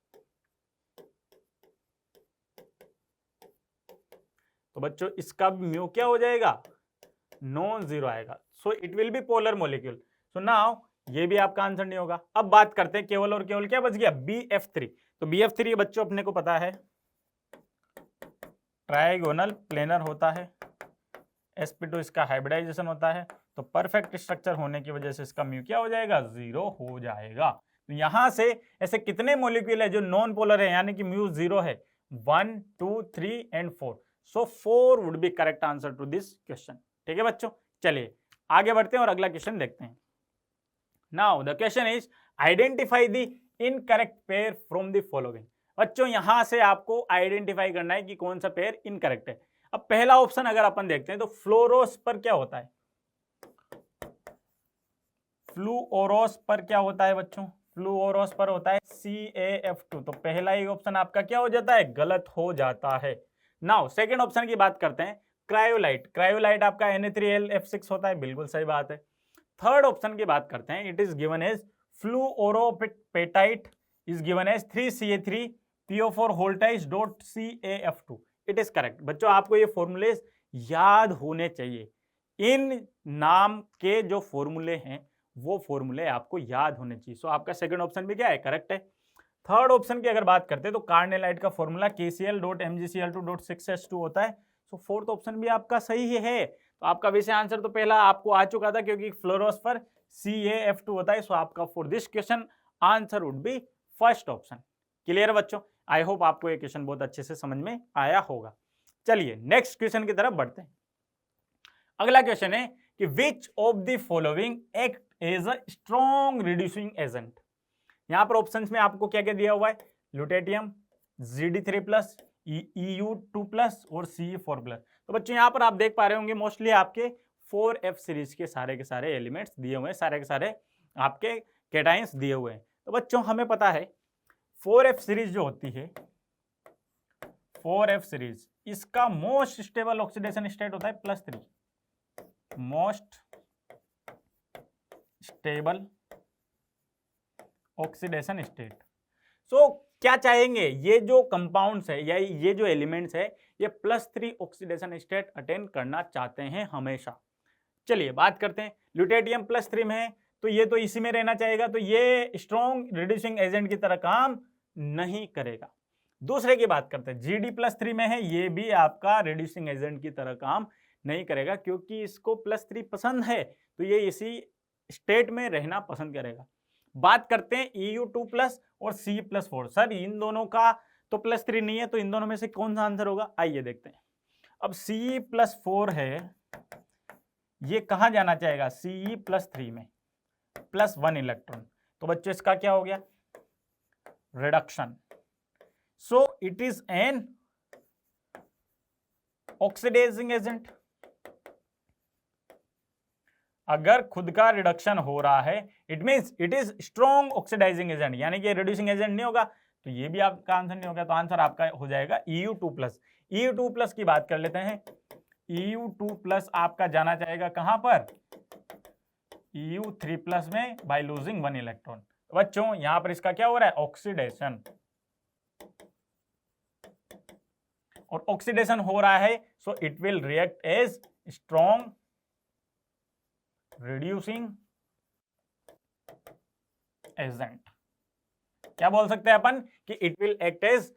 तो बच्चों इसका म्यू क्या हो जाएगा? नॉन जीरो आएगा, सो it will be polar molecule. So now ये भी आपका आंसर नहीं होगा। अब बात करते हैं केवल और केवल क्या बच गया? BF3। तो BF3 बच्चों अपने को पता है ट्राइगोनल प्लेनर होता है, sp2 इसका हाइब्रिडाइजेशन होता है, तो परफेक्ट स्ट्रक्चर होने की वजह से इसका म्यू क्या हो जाएगा? जीरो हो जाएगा। तो यहां से ऐसे कितने मॉलिक्यूल है जो नॉन पोलर है, यानी कि म्यू जीरो है? 1, 2, 3 and 4। So 4 would be correct answer to this question. ठीक है बच्चों, चलिए आगे बढ़ते हैं और अगला क्वेश्चन देखते हैं। Now the question is identify the incorrect pair from the following. बच्चों यहां से आपको आइडेंटिफाई करना है कि कौन सा पेयर इनकरेक्ट है। अब पहला ऑप्शन अगर अपन देखते हैं तो फ्लोरोस पर क्या होता है? फ्लूओरोस पर क्या होता है बच्चों? फ्लूओरोस पर होता है CaF2। तो पहला ही ऑप्शन आपका क्या हो जाता है? गलत हो जाता है। नाउ सेकंड ऑप्शन की बात करते हैं, क्रायोलाइट। क्रायोलाइट आपका Na3LF6 होता है, बिल्कुल सही बात है। थर्ड ऑप्शन की बात करते हैं, it is given as fluoroapatite is given as 3Ca3PO4 whole twice dot CaF2। It is correct. बच्चों आपको ये फॉर्मूले याद होने चाहिए। इन नाम के जो फॉर्मूले हैं वो फॉर्मूले आपको याद होने चाहिए। सो आपका सेकंड ऑप्शन भी क्या है? करेक्ट है। थर्ड ऑप्शन की अगर बात करते हैं तो कार्नेलाइट का फॉर्मूला KCl.MgCl2.6H2 होता है। सो फोर्थ ऑप्शन भी आपका सही है। तो आपका वैसे आंसर तो पहला आपको आ चुका था क्योंकि फ्लोरोस्फर CaF2 होता है। सो आपका for this question answer would B first option. Clear है बच्चों? आई होप आपको ये क्वेश्चन बहुत अच्छे से समझ में आया होगा। चलिए नेक्स्ट क्वेश्चन की तरफ बढ़ते हैं। अगला क्वेश्चन है कि which of the following act as a strong reducing agent. यहां पर ऑप्शंस में आपको क्या क्या दिया हुआ है? ल्यूटेटियम, Zd3+, Eu2+ और Ce4+। तो बच्चों यहां पर आप देख पा रहे होंगे मोस्टली आपके 4F सीरीज के सारे एलिमेंट्स दिए हुए हैं, सारे के सारे आपके कैटाइंस दिए हुए हैं। तो बच्चों हमें पता है 4F सीरीज जो होती है, 4F सीरीज, इसका मोस्ट स्टेबल ऑक्सीडेशन स्टेट होता है +3, मोस्ट स्टेबल ऑक्सीडेशन स्टेट। सो क्या चाहेंगे? ये जो कंपाउंड्स है या ये जो एलिमेंट्स है ये +3 ऑक्सीडेशन स्टेट अटेन करना चाहते हैं हमेशा। चलिए बात करते हैं, ल्यूटेटियम +3 में है तो ये तो इसी में रहना चाहेगा, तो ये स्ट्रॉन्ग रिड्यूसिंग एजेंट की तरह काम नहीं करेगा। दूसरे की बात करते हैं, Gd+3 में है, ये भी आपका रिड्यूसिंग एजेंट की तरह काम नहीं करेगा क्योंकि इसको +3 पसंद है, तो ये इसी स्टेट में रहना पसंद करेगा। बात करते हैं Eu2+ और C+4। सर इन दोनों का तो +3 नहीं है, तो इन दोनों में से कौन सा आंसर होगा? आइए देखते हैं। अब Ce+4 है, ये कहां जाना चाहेगा? Ce+3 में, +1 इलेक्ट्रॉन। तो बच्चों इसका क्या हो गया? Reduction. So it is an oxidizing agent. अगर खुद का रिडक्शन हो रहा है it means it is strong oxidizing agent, यानी कि रिड्यूसिंग एजेंट नहीं होगा, तो ये भी आपका आंसर नहीं होगा। तो आंसर आपका हो जाएगा Eu2+। Eu2+ की बात कर लेते हैं। Eu2+ आपका जाना चाहेगा कहां पर? Eu3+ में बाय लूजिंग 1 इलेक्ट्रॉन। तो बच्चों यहां पर इसका क्या हो रहा है? ऑक्सीडेशन। और ऑक्सीडेशन हो रहा है so it will react as strong reducing agent. क्या बोल सकते हैं अपन कि it will act as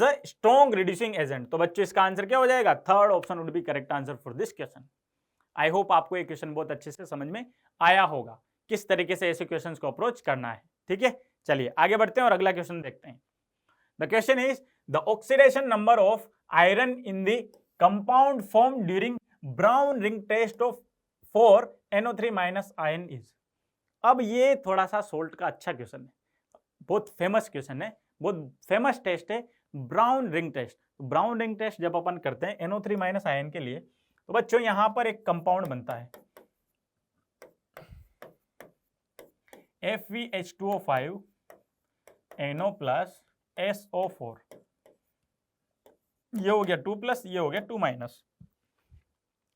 a strong reducing agent. तो बच्चों इसका आंसर क्या हो जाएगा? Third option would be correct answer for this question. I hope आपको ये क्वेश्चन बहुत अच्छे से समझ में आया होगा किस तरीके से ऐसे क्वेश्चंस को अप्रोच करना है। ठीक है, चलिए आगे बढ़ते हैं और अगला क्वेश्चन देखते हैं। The question is the oxidation number of iron in the compound form during brown ring test of 4 NO3- ion is. अब ये थोड़ा सा सोल्ट का अच्छा क्वेश्चन है, बहुत फेमस क्वेश्चन है, बहुत फेमस टेस्ट है brown ring test. Brown ring test जब अपन करते हैं NO3- आयन के लिए, तो बच्चों यहां पर एक कंपाउंड बनता है FeH2O5 NO+SO4। ये हो गया 2+, ये हो गया 2-।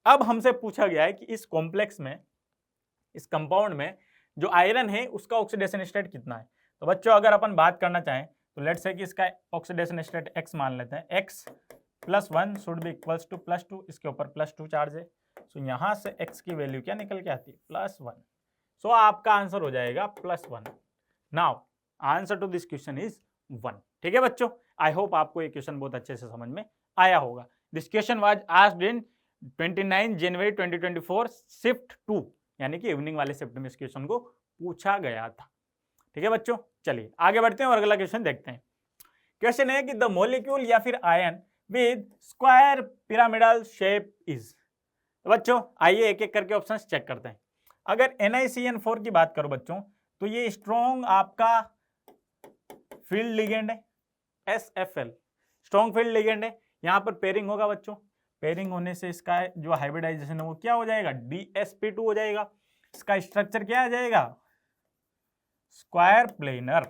अब हमसे पूछा गया है कि इस कॉम्प्लेक्स में, इस कंपाउंड में जो आयरन है उसका ऑक्सीडेशन स्टेट कितना है। तो बच्चों अगर अपन बात करना चाहें तो लेट्स से कि इसका ऑक्सीडेशन स्टेट x मान लेते हैं। x +1 should be equals to +2, इसके ऊपर +2 चार्ज है। सो यहां से x की वैल्यू क्या निकल के आती है? +1। सो आपका आंसर हो जाएगा +1। Now answer to this question is 1। ठीक है बच्चों, आई होप आपको ये क्वेश्चन बहुत अच्छे से समझ में आया होगा। This question was asked in 29 January 2024 shift 2, यानी कि इवनिंग वाले शिफ्ट में इस क्वेश्चन को पूछा गया था। ठीक है बच्चों, चलिए आगे बढ़ते हैं और अगला क्वेश्चन देखते हैं। क्वेश्चन है कि द मॉलिक्यूल या फिर ion with square pyramidal shape is. तो बच्चों आइए एक एक करके ऑप्शंस चेक करते हैं। अगर NiCN4 की बात करो बच्चों, तो ये स्ट्रॉन्ग आपका फील्ड लिगेंड है, SFL स्ट्रॉन्ग फील्ड लिगेंड है। यहां पर पेयरिंग होगा बच्चों, पेयरिंग होने से इसका जो हाइब्रिडाइजेशन है वो क्या हो जाएगा? DsP2 हो जाएगा। इसका स्ट्रक्चर क्या आ जाएगा, स्क्वायर प्लेनर।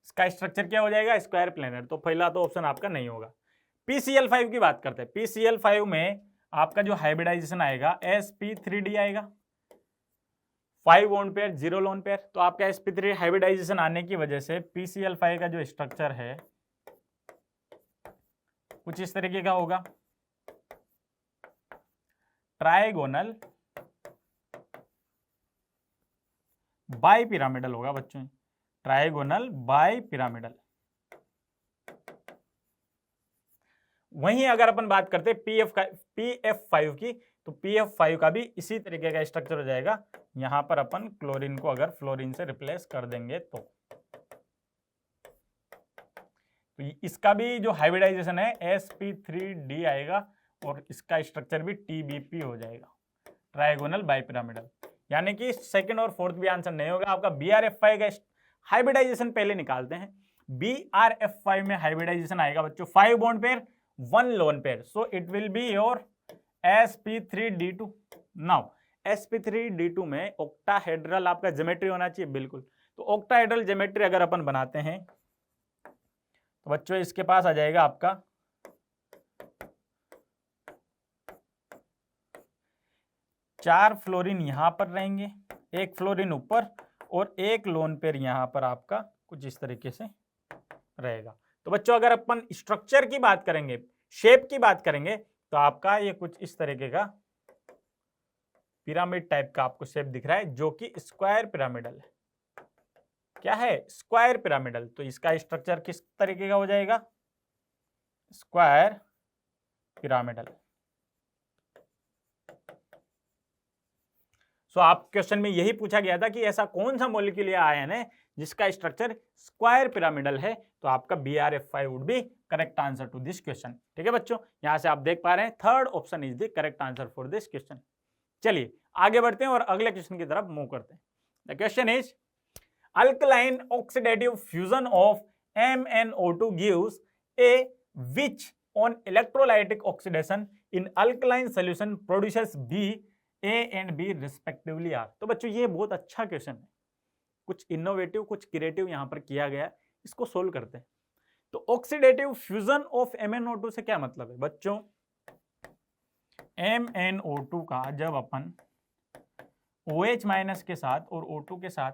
इसका स्ट्रक्चर क्या हो जाएगा, स्क्वायर प्लेनर। तो पहला तो ऑप्शन आपका नहीं होगा। PCl5 की बात करते हैं। PCl5 में आपका जो हाइब्रिडाइजेशन आएगा sp3d आएगा, 5 लोन पेयर 0 लोन पेयर। तो आपका sp3 हाइब्रिडाइजेशन आने की वजह से PCl5 का जो स्ट्रक्चर है कुछ इस तरीके का होगा, ट्राइगोनल बाई पिरामिडल होगा बच्चों, ट्राइगोनल बाई पिरामिडल। वहीं अगर अपन बात करते हैं PF5 की, तो PF5 का भी इसी तरीके का स्ट्रक्चर हो जाएगा। यहां पर अपन क्लोरीन को अगर फ्लोरीन से रिप्लेस कर देंगे तो इसका भी जो हाइब्रिडाइजेशन है sp3d आएगा और इसका स्ट्रक्चर भी TBP हो जाएगा, ट्राइगोनल बाई पिरामिडल। यानी कि सेकंड और फोर्थ भी आंसर नहीं होगा आपका। BRF5 का हाइब्रिडाइजेशन पहले निकालते हैं। BRF5 में हाइब्रिडाइजेशन आएगा बच्चों 5 bond pair 1 lone pair, so it will be your sp3d2। Now sp3d2 में ऑक्टाहेड्रल आपका ज्योमेट्री होना चाहिए, बिल्कुल। तो ऑक्टाहेड्रल ज्योमेट्री अगर अपन बनाते हैं तो बच्चों इसके पास आ जाएगा आपका 4 फ्लोरीन यहां पर रहेंगे, 1 फ्लोरीन ऊपर और 1 लोन पेयर यहां पर आपका कुछ इस तरीके से रहेगा। तो बच्चों अगर अपन स्ट्रक्चर की बात करेंगे, शेप की बात करेंगे, तो आपका ये कुछ इस तरीके का पिरामिड टाइप का आपको शेप दिख रहा है, जो कि स्क्वायर पिरामिडल है। क्या है, स्क्वायर पिरामिडल। तो इसका स्ट्रक्चर किस तरीके का हो जाएगा, स्क्वायर पिरामिडल। सो आप क्वेश्चन में यही पूछा गया था कि ऐसा कौन सा मॉलिक्यूल या आयन है जिसका स्ट्रक्चर स्क्वायर पिरामिडल है। तो आपका BRF5 would be correct answer to this question. ठीक है बच्चों, यहां से आप देख पा रहे हैं third option is the correct answer for this question. चलिए आगे बढ़ते हैं और अगले क्वेश्चन की तरफ मूव करते हैं। The question is alkaline oxidative fusion of MnO2 gives a which on electrolytic oxidation in alkaline solution produces B, A and B respectively are। तो बच्चों ये बहुत अच्छा क्वेश्चन है, कुछ इनोवेटिव कुछ क्रिएटिव यहां पर किया गया है, इसको सोल्व करते हैं। तो ऑक्सीडेटिव फ्यूजन ऑफ MnO2 से क्या मतलब है बच्चों, MnO2 का जब अपन OH माइनस के साथ और O2 के साथ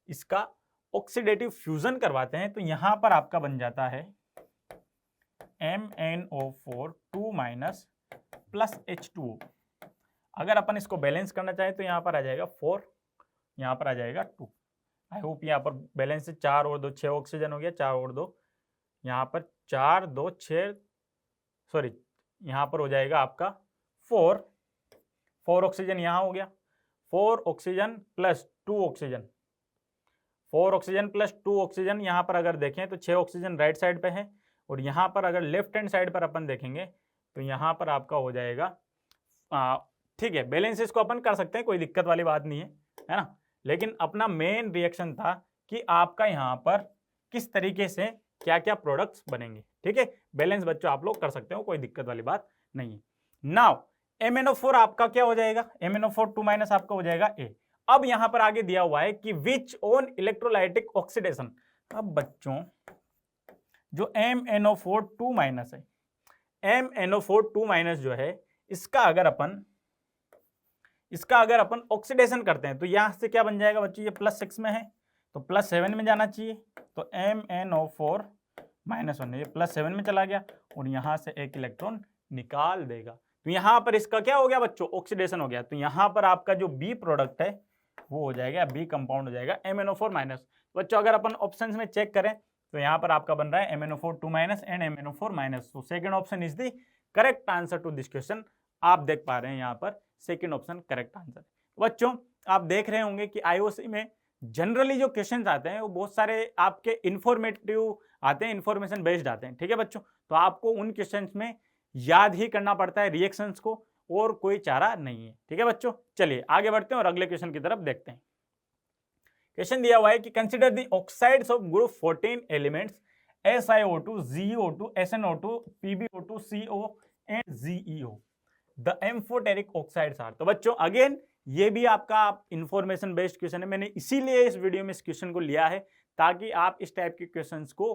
इसका ऑक्सीडेटिव फ्यूजन करवाते हैं तो यहां पर आपका बन जाता है MnO4 2 माइनस प्लस H2O। अगर अपन इसको बैलेंस करना चाहें तो यहां पर आ जाएगा 4, यहां पर आ जाएगा 2। आई होप यहां पर बैलेंस से 4 और 2 6 ऑक्सीजन हो गया, 4 और 2 यहां पर 4 2 6 सॉरी यहां पर हो जाएगा आपका 4 ऑक्सीजन यहां हो गया, 4 oxygen plus 2 oxygen, 4 oxygen plus 2 oxygen. यहां पर अगर देखें तो 6 ऑक्सीजन राइट साइड पे है और यहां पर अगर लेफ्ट हैंड साइड पर अपन देखेंगे तो यहां पर आपका हो जाएगा ठीक है, बैलेंस इसको अपन कर सकते हैं, कोई दिक्कत वाली बात नहीं है ना। लेकिन अपना मेन रिएक्शन था कि आपका यहां पर किस तरीके से क्या क्या प्रोडक्ट्स बनेंगे। ठीक है, बैलेंस बच्चों आप लोग कर सकते हो, कोई दिक्कत वाली बात नहीं है। नाउ MnO4 आपका क्या हो जाएगा, MnO4 2 माइनस आपका हो जाएगा A। अब यहां पर आगे दिया हुआ है कि विच ऑन इलेक्ट्रोलाइटिक ऑक्सीडेशन। अब बच्चों जो MnO4 2 माइनस है, MnO4 2 माइनस जो है इसका अगर अपन ऑक्सीडेशन करते हैं तो यहां से क्या बन जाएगा बच्चों, ये +6 में है तो +7 में जाना चाहिए। तो MnO4 -1 ये +7 में चला गया और यहां से एक इलेक्ट्रॉन निकाल देगा। तो यहां पर इसका क्या हो गया बच्चों, ऑक्सीडेशन हो गया। तो यहां पर आपका जो B प्रोडक्ट है वो हो जाएगा, B कंपाउंड हो जाएगा MnO4 माइनस। बच्चों अगर अपन ऑप्शंस में चेक करें तो यहां पर आपका बन रहा है MnO4 2 minus and MnO4 minus. तो second option is the correct answer to this question. आप देख पा रहे हैं यहां पर सेकंड ऑप्शन करेक्ट आंसर। बच्चों आप देख रहे होंगे कि IOC में जनरली जो क्वेश्चंस आते हैं वो बहुत सारे आपके इंफॉर्मेटिव आते हैं, इंफॉर्मेशन बेस्ड आते हैं। ठीक है बच्चों, तो आपको उन क्वेश्चंस में याद ही करना पड़ता है रिएक्शंस को, और कोई चारा नहीं है। ठीक है बच्चों, चलिए आगे बढ़ते हैं और अगले क्वेश्चन की तरफ देखते हैं। क्वेश्चन दिया हुआ है कि consider the oxides of group 14 elements SiO2 ZeO2 SnO2 PbO2 CO and ZeO the amphoteric oxides are. तो बच्चों अगेन ये भी आपका इंफॉर्मेशन बेस्ड क्वेश्चन है। मैंने इसीलिए इस वीडियो में इस क्वेश्चन को लिया है ताकि आप इस टाइप के क्वेश्चंस को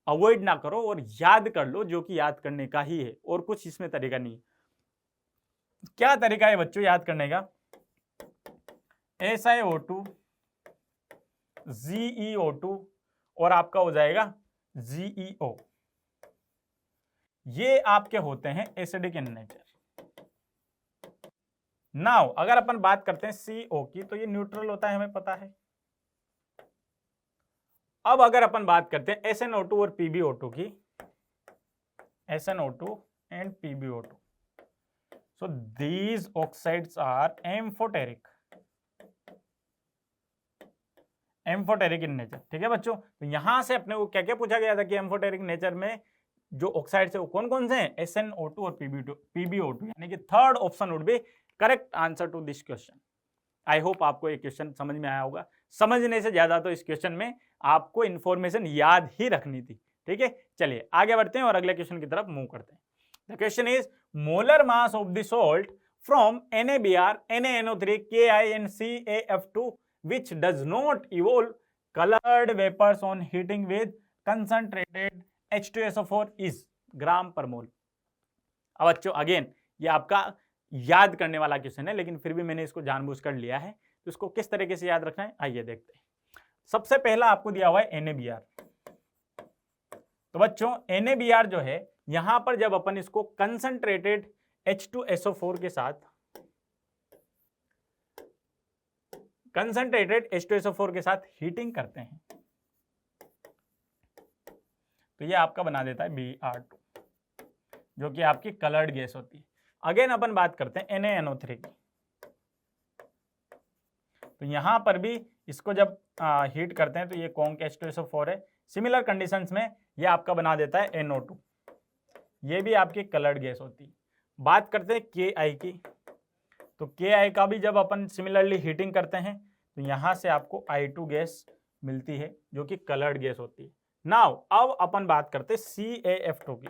अवॉइड ना करो और याद कर लो, जो कि याद करने का ही है और कुछ इसमें तरीका नहीं है। क्या तरीका है बच्चों याद करने का? SiO2 ZeO2 और आपका हो जाएगा ZeO, ये आपके होते हैं एसिडिक इन नेचर। नाउ अगर अपन बात करते हैं CO की, तो ये न्यूट्रल होता है, हमें पता है। अब अगर अपन बात करते हैं SnO2 और PbO2 की, SnO2 and PbO2, so these oxides are amphoteric in nature. ठीक है बच्चों, तो यहां से अपने को क्या क्या पूछा गया था कि एम्फोटेरिक नेचर में जो ऑक्साइड्स है वो कौन कौन से हैं? SnO2 और PbO2, यानी कि third option would be correct answer to this question. I hope आपको ये क्वेश्चन समझ में आया होगा। समझने से ज्यादा तो इस क्वेश्चन में आपको इंफॉर्मेशन याद ही रखनी थी। ठीक है, चलिए आगे बढ़ते हैं और अगले क्वेश्चन की तरफ मूव करते हैं। The question is molar mass of the salt from NaBr, NaNO3, Ki and CaF2 which does not evolve colored vapors on heating with concentrated H2SO4 is gram per मोल। अब बच्चों अगेन ये आपका याद करने वाला क्वेश्चन है, लेकिन फिर भी मैंने इसको जानबूझकर लिया है, तो इसको किस तरीके से याद रखना है आइए देखते हैं। सबसे पहला आपको दिया हुआ है NaBr। तो बच्चों NaBr जो है, यहां पर जब अपन इसको कंसंट्रेटेड H2SO4 के साथ हीटिंग करते हैं, तो ये आपका बना देता है Br2, जो कि आपकी कलर्ड गैस होती है। अगेन अपन बात करते हैं NaNO3 की, तो यहां पर भी इसको जब हीट करते हैं तो ये कॉन्क H2SO4 है। सिमिलर कंडीशंस में ये आपका बना देता है NO2, ये भी आपकी कलर्ड गैस होती है। बात करते हैं Ki की, तो Ki का भी जब अपन सिमिलरली हीटिंग करते हैं तो यहां से आपको I2 गैस मिलती है, जो कि कलर्ड गैस होती है। नाउ अब अपन बात करते हैं CaF2 की,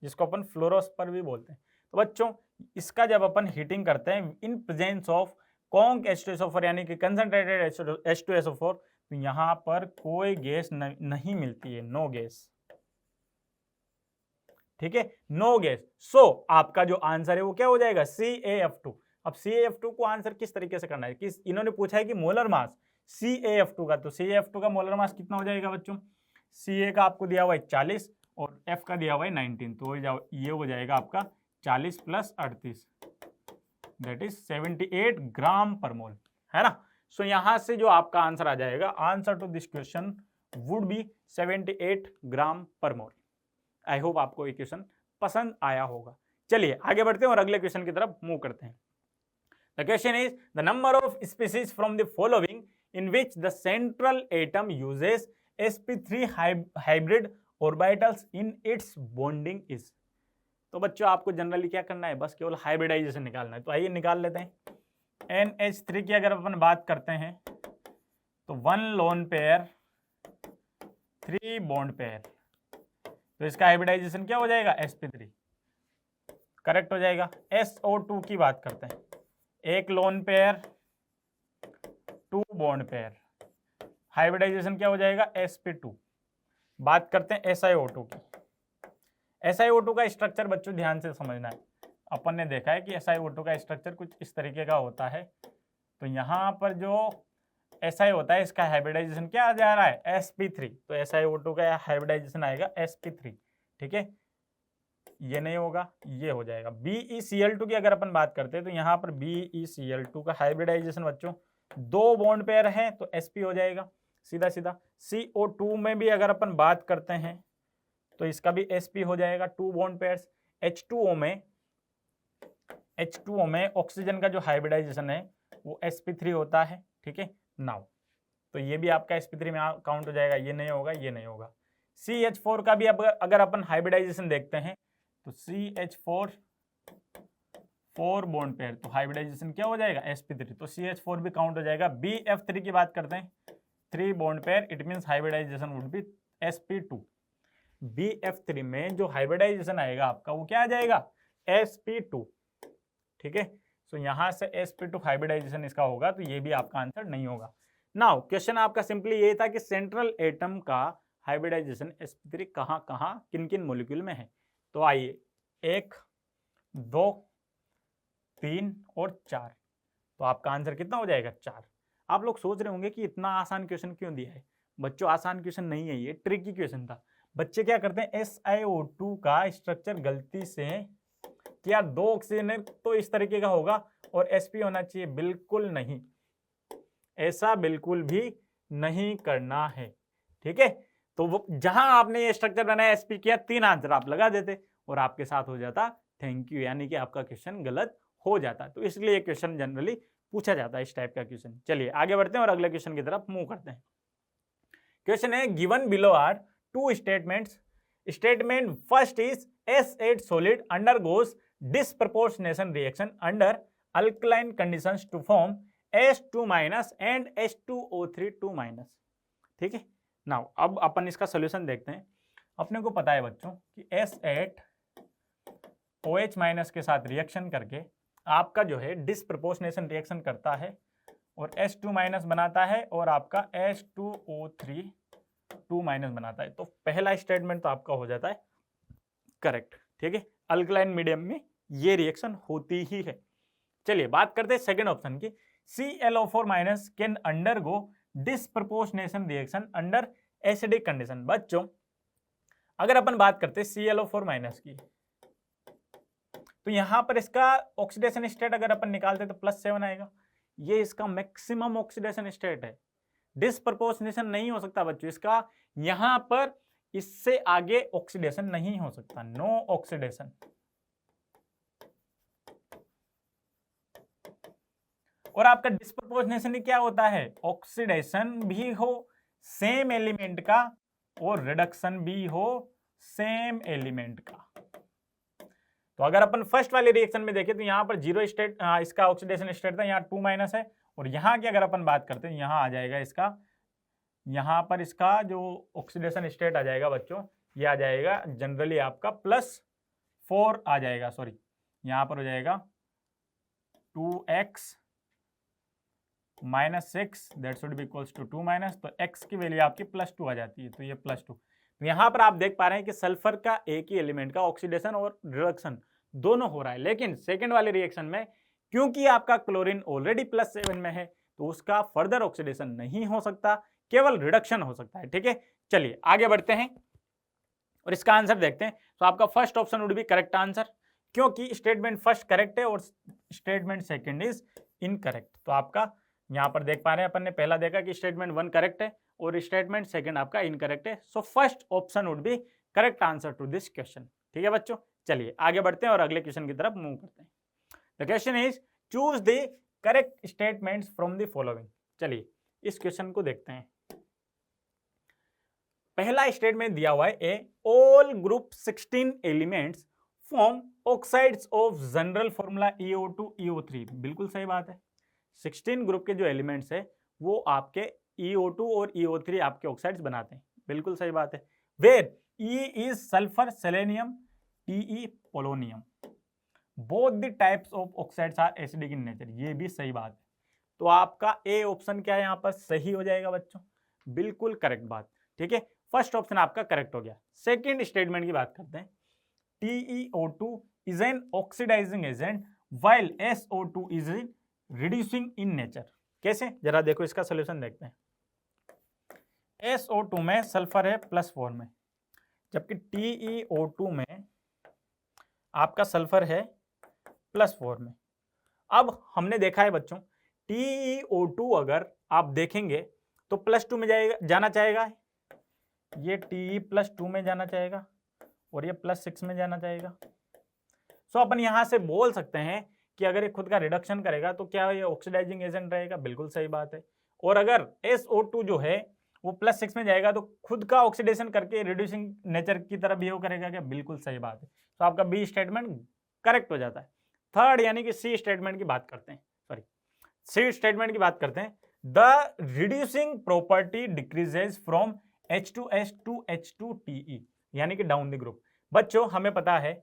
जिसको अपन फ्लोरोस्पर भी बोलते हैं। तो बच्चों इसका जब अपन हीटिंग करते हैं in presence of conc H2SO4 यानी कि कंसंट्रेटेड H2SO4, तो यहां पर कोई गैस नहीं मिलती है, नो गैस। ठीक है, नो गैस। सो आपका जो आंसर है वो क्या हो जाएगा? CaF2। अब CaF2 को आंसर किस तरीके से करना है? किस इन्होंने पूछा है कि मोलर मास CaF2 का, तो CaF2 का मोलर मास कितना हो जाएगा बच्चों? Ca का आपको दिया हुआ है 40 और F का दिया हुआ है 19, तो ये हो जाएगा आपका 40 + 38, दैट इज 78 ग्राम पर मोल, है ना। सो यहां से जो आपका आंसर आ जाएगा, answer to this question would be 78 gram per mole. I hope आपको ये क्वेश्चन पसंद आया होगा। चलिए आगे बढ़ते हैं और अगले क्वेश्चन की तरफ मूव करते हैं। The question is the number of species from the following in which the central atom uses sp3 hybrid orbitals in its bonding is. तो बच्चों आपको जनरली क्या करना है? बस केवल हाइब्रिडाइजेशन निकालना है। तो आइए निकाल लेते हैं। NH3 की अगर अपन बात करते हैं तो 1 लोन पेयर 3 बॉन्ड पेयर, तो इसका हाइब्रिडाइजेशन क्या हो जाएगा? sp3 करेक्ट हो जाएगा। SO2 की बात करते हैं, 1 lone pair 2 bond pair, hybridization क्या हो जाएगा? sp2। बात करते हैं SiO2 की। SiO2 का स्ट्रक्चर बच्चों ध्यान से समझना है। अपन ने देखा है कि SiO2 का स्ट्रक्चर कुछ इस तरीके का होता है। तो यहाँ पर जो Si होता है, इसका हाइब्रिडाइजेशन क्या आ जा रहा है? sp3। तो SiO2 का हाइब्रिडाइजेशन आएगा sp3। ठीक है, ये नहीं होगा, ये हो जाएगा। BeCl2 की अगर अपन बात करते हैं तो यहाँ पर BeCl2 का हाइब्रिडाइजेशन बच्चों 2 बॉन्ड पेयर है, तो sp हो जाएगा सीधा सीधा। CO2 में भी अगर अपन बात करते हैं तो इसका भी sp हो जाएगा, 2 बॉन्ड पेयर्स। H2O में ऑक्सीजन का जो हाइब्रिडाइजेशन है वो sp3 होता है। ठीक है, नाउ तो ये भी आपका sp3 में काउंट हो जाएगा, ये नहीं होगा, ये नहीं होगा। CH4 का भी अगर अपन हाइब्रिडाइजेशन देखते हैं तो CH4 4 बॉन्ड पेयर, तो हाइब्रिडाइजेशन क्या हो जाएगा? sp3, तो CH4 भी काउंट हो जाएगा। BF3 की बात करते हैं, 3 bond pair, it means hybridization would be sp2। BF3 में जो हाइब्रिडाइजेशन आएगा आपका वो क्या आ जाएगा? sp2। ठीक है, सो यहाँ से sp2 हाइब्रिडाइजेशन इसका होगा, तो ये भी आपका आंसर नहीं होगा। नाउ क्वेश्चन आपका सिंपली ये था कि सेंट्रल एटम का हाइब्रिडाइजेशन sp3 कहाँ कहाँ किन किन मॉलिक्यूल में है। तो आइए 1, 2, 3 और 4, तो आपका आंसर कितना हो जाएगा 4। आप लोग सोच रहे होंगे कि इतना आसान क्वेश्चन क्यों दिया है। बच्चों आसान क्वेश्चन नहीं है, ये ट्रिकी क्वेश्चन था। बच्चे क्या करते हैं, SiO2 का स्ट्रक्चर गलती से क्या 2 ऑक्सीजन है तो इस तरीके का होगा और sp होना चाहिए, बिल्कुल नहीं, ऐसा बिल्कुल भी नहीं करना है। ठीक है, तो वो जहां आपने ये स्ट्रक्चर बनाया sp किया, 3 आंसर आप लगा देते और आपके साथ हो जाता थैंक यू, यानी कि आपका क्वेश्चन गलत हो जाता। तो इसलिए क्वेश्चन जनरली पूछा जाता है इस टाइप का क्वेश्चन। चलिए आगे बढ़ते हैं और अगले क्वेश्चन की तरफ मूव करते हैं। क्वेश्चन है given below are 2 statements. Statement first is S8 solid undergoes disproportionation reaction under alkaline conditions to form H2- and H2O3 -। ठीक है, नाउ अब अपन इसका सोल्यूशन देखते हैं। अपने को पता है बच्चों कि S8 OH- के साथ रिएक्शन करके आपका जो है डिसप्रपोर्शनेशन रिएक्शन करता है और H2- बनाता है और आपका H2O3 बनाता है। तो पहला स्टेटमेंट तो आपका हो जाता है करेक्ट। ठीक है, अल्कलाइन मीडियम में ये रिएक्शन होती ही है। चलिए बात करते हैं सेकंड ऑप्शन की। ClO4- can undergo disproportionation reaction under acidic condition. बच्चों अगर अपन बात करते हैं ClO4- की, तो यहां पर इसका ऑक्सीडेशन स्टेट अगर अपन निकालते तो +7 आएगा। ये इसका मैक्सिमम ऑक्सीडेशन स्टेट है, डिसप्रपोर्शनेशन नहीं हो सकता बच्चों इसका। यहां पर इससे आगे ऑक्सीडेशन नहीं हो सकता, नो ऑक्सीडेशन। और आपका डिसप्रपोर्शनेशन क्या होता है, ऑक्सीडेशन भी हो सेम एलिमेंट का और रिडक्शन भी हो सेम एलिमेंट का। तो अगर अपन फर्स्ट वाले रिएक्शन में देखें तो यहां पर 0 स्टेट इसका ऑक्सीडेशन स्टेट था, यहाँ 2- है। और यहां की अगर अपन बात करते हैं, यहां आ जाएगा इसका, यहां पर इसका जो ऑक्सीडेशन स्टेट आ जाएगा बच्चों, ये आ जाएगा जनरली आपका +4 आ जाएगा, सॉरी यहां पर हो जाएगा 2x -6 that should be equals to 2-, तो x की वैल्यू आपकी +2 आ जाती है, तो ये +2। तो यहां पर आप देख पा रहे हैं कि सल्फर का एक ही एलिमेंट का ऑक्सीडेशन और रिडक्शन दोनों हो रहा है, लेकिन सेकेंड वाले रिएक्शन में क्योंकि आपका क्लोरीन ऑलरेडी +7 में है तो उसका फर्दर ऑक्सीडेशन नहीं हो सकता, केवल रिडक्शन हो सकता है। ठीक है, चलिए आगे बढ़ते हैं और इसका आंसर देखते हैं। तो आपका first option would be correct answer, क्योंकि स्टेटमेंट फर्स्ट करेक्ट है और स्टेटमेंट सेकंड इज इनकरेक्ट। तो आपका यहां पर देख पा रहे हैं अपन ने पहला देखा कि स्टेटमेंट 1 करेक्ट है और स्टेटमेंट सेकंड आपका इनकरेक्ट है। So first option would be correct answer to this question. ठीक है बच्चों, चलिए आगे बढ़ते हैं और अगले क्वेश्चन की तरफ मूव करते हैं। The question is choose the correct statements from the following. चलिए इस क्वेश्चन को देखते हैं। पहला स्टेटमेंट दिया हुआ है A all group 16 elements form oxides of general formula EO2 EO3। बिल्कुल सही बात है, 16 ग्रुप के जो एलिमेंट्स है वो आपके EO2 और EO3 आपके ऑक्साइड्स बनाते हैं, बिल्कुल सही बात है। Where E is sulphur selenium, TE polonium, both the types of oxides are acidic in nature, ये भी सही बात है। तो आपका ए ऑप्शन क्या है यहाँ पर सही हो जाएगा बच्चों, बिल्कुल करेक्ट बात। ठीक है, फर्स्ट ऑप्शन आपका करेक्ट हो गया। सेकेंड स्टेटमेंट की बात करते हैं। TeO2 is an oxidizing agent while SO2 is reducing in nature. कैसे, जरा देखो इसका सोल्यूशन देखते हैं। SO2 में सल्फर है +4 में, जबकि TeO2 में आपका सल्फर है +4 में। अब हमने देखा है बच्चों TeO2 अगर आप देखेंगे तो +2 में जाना चाहेगा, ये Te+2 में जाना चाहेगा और ये +6 में जाना चाहेगा। सो अपन यहां से बोल सकते हैं कि अगर ये खुद का रिडक्शन करेगा तो क्या ये ऑक्सीडाइजिंग एजेंट रहेगा, बिल्कुल सही बात है। और अगर SO2 जो है वो +6 में जाएगा तो खुद का ऑक्सीडेशन करके रिड्यूसिंग नेचर की तरफ बिहेव करेगा क्या, बिल्कुल सही बात है। तो आपका बी स्टेटमेंट करेक्ट हो जाता है। थर्ड यानी कि सी स्टेटमेंट की बात करते हैं, सॉरी सी स्टेटमेंट की बात करते हैं। The reducing property decreases from H2S to H2TE, यानी कि डाउन द ग्रुप। बच्चों हमें पता है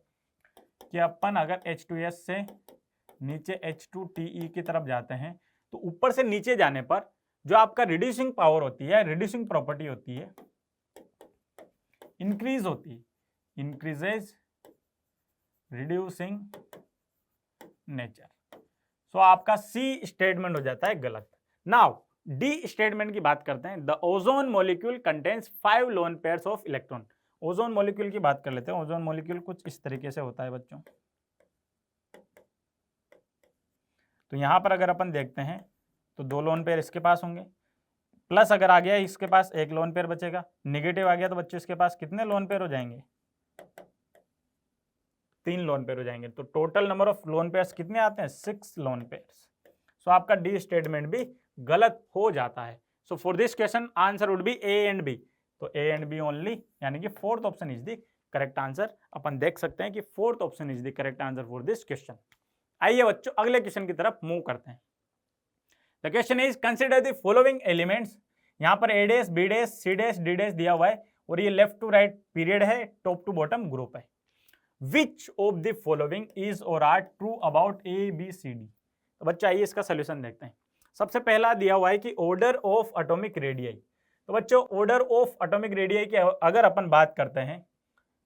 कि अपन अगर H2S से नीचे H2TE की तरफ जाते हैं तो ऊपर से नीचे जाने पर जो आपका रिड्यूसिंग पावर होती है, रिड्यूसिंग प्रॉपर्टी होती है, इंक्रीज होती है, इंक्रीजेज रिड्यूसिंग नेचर। सो आपका सी स्टेटमेंट हो जाता है गलत। नाउ डी स्टेटमेंट की बात करते हैं। The ozone molecule contains 5 lone pairs of electron. Ozone molecule की बात कर लेते हैं। ओजोन मॉलिक्यूल कुछ इस तरीके से होता है बच्चों। तो यहां पर अगर अपन देखते हैं तो 2 लोन पेयर इसके पास होंगे, प्लस अगर आ गया इसके पास 1 लोन पेयर बचेगा, निगेटिव आ गया तो बच्चों इसके पास कितने लोन पेयर हो जाएंगे? 3 लोन पेयर हो जाएंगे। तो total number of lone pairs कितने आते हैं? 6 लोन पेयर्स। सो आपका डी स्टेटमेंट भी गलत हो जाता है। So for this question answer would be A and B. तो ए एंड बी ओनली, यानी कि fourth option is the correct answer. अपन देख सकते हैं कि fourth option is the correct answer for this question. आइए बच्चों अगले क्वेश्चन की तरफ मूव करते हैं। The question is consider the following elements. यहाँ पर A dash, B dash, C dash, D dash दिया हुआ है और ये लेफ्ट टू राइट पीरियड है, टॉप टू बॉटम ग्रुप है। Which of the following is or are true about A B C D. तो बच्चा आइए इसका सोल्यूशन देखते हैं। सबसे पहला दिया हुआ है कि ऑर्डर ऑफ एटॉमिक रेडियाई। तो बच्चों ऑर्डर ऑफ एटॉमिक रेडियाई की अगर अपन बात करते हैं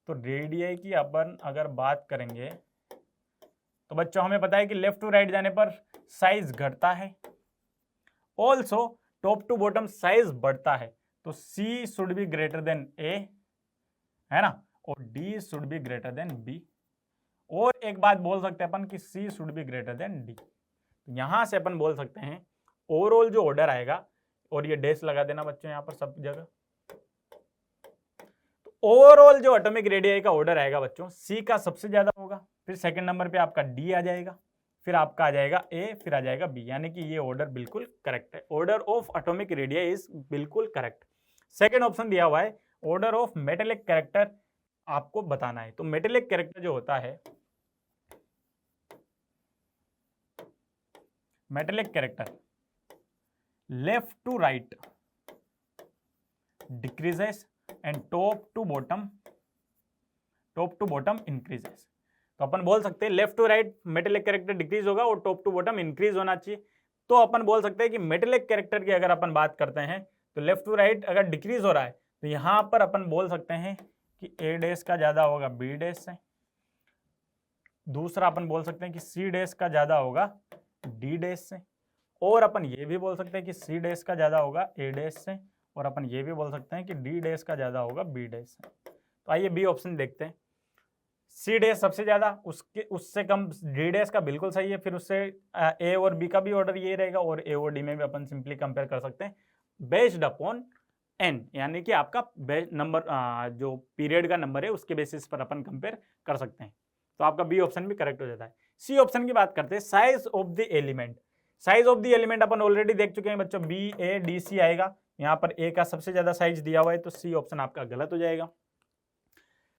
तो रेडियाई की अपन अगर बात करेंगे तो बच्चों हमें पता है कि लेफ्ट टू राइट जाने पर साइज घटता है, also top to bottom size बढ़ता है। तो C should be greater than A, है ना, और D should be greater than B. और एक बात बोल सकते हैं अपन कि C should be greater than D. यहां से अपन बोल सकते हैं ओवरऑल जो ऑर्डर आएगा, और ये डैश लगा देना बच्चों यहां पर सब जगह। तो ओवरऑल जो एटॉमिक रेडियाई का ऑर्डर आएगा बच्चों सी का सबसे ज्यादा होगा, फिर सेकंड नंबर पे आपका डी आ जाएगा, फिर आपका आ जाएगा ए, फिर आ जाएगा बी। यानी कि ये ऑर्डर बिल्कुल करेक्ट है। Order of atomic radii is बिल्कुल करेक्ट। सेकंड ऑप्शन दिया हुआ है ऑर्डर ऑफ मेटेलिक कैरेक्टर आपको बताना है। तो मेटेलिक कैरेक्टर जो होता है, metallic character left to right decreases and top to bottom increases. तो अपन बोल सकते हैं left to right metallic character decrease होगा और टॉप टू बॉटम इंक्रीज होना चाहिए। तो अपन बोल सकते हैं कि मेटेलिक कैरेक्टर की अगर अपन बात करते हैं तो लेफ्ट टू राइट अगर डिक्रीज हो रहा है तो यहां पर अपन बोल सकते हैं कि ए डैश का ज्यादा होगा बी डैश से, दूसरा अपन बोल सकते हैं कि सी डैश का ज्यादा होगा डी डैश से, और अपन ये भी बोल सकते हैं कि सी डैश का ज्यादा होगा ए डैश से, और अपन ये भी बोल सकते हैं कि डी डैश का ज्यादा होगा बी डैश से। तो आइए बी ऑप्शन देखते हैं। सी डैश सबसे ज्यादा, उससे कम डी डैश का बिल्कुल सही है, फिर उससे ए और बी का भी ऑर्डर ये रहेगा, और ए और डी में भी अपन सिंपली कंपेयर कर सकते हैं बेस्ड अपॉन एन, यानी कि आपका नंबर जो पीरियड का नंबर है उसके बेसिस पर अपन कंपेयर कर सकते हैं। तो आपका बी ऑप्शन भी करेक्ट हो जाता है। सी ऑप्शन की बात करते हैं, size of the element. Size of the element upon already देख चुके हैं बच्चों, बी ए डी सी आएगा। यहाँ पर ए का सबसे ज्यादा साइज दिया हुआ है तो सी ऑप्शन आपका गलत हो जाएगा।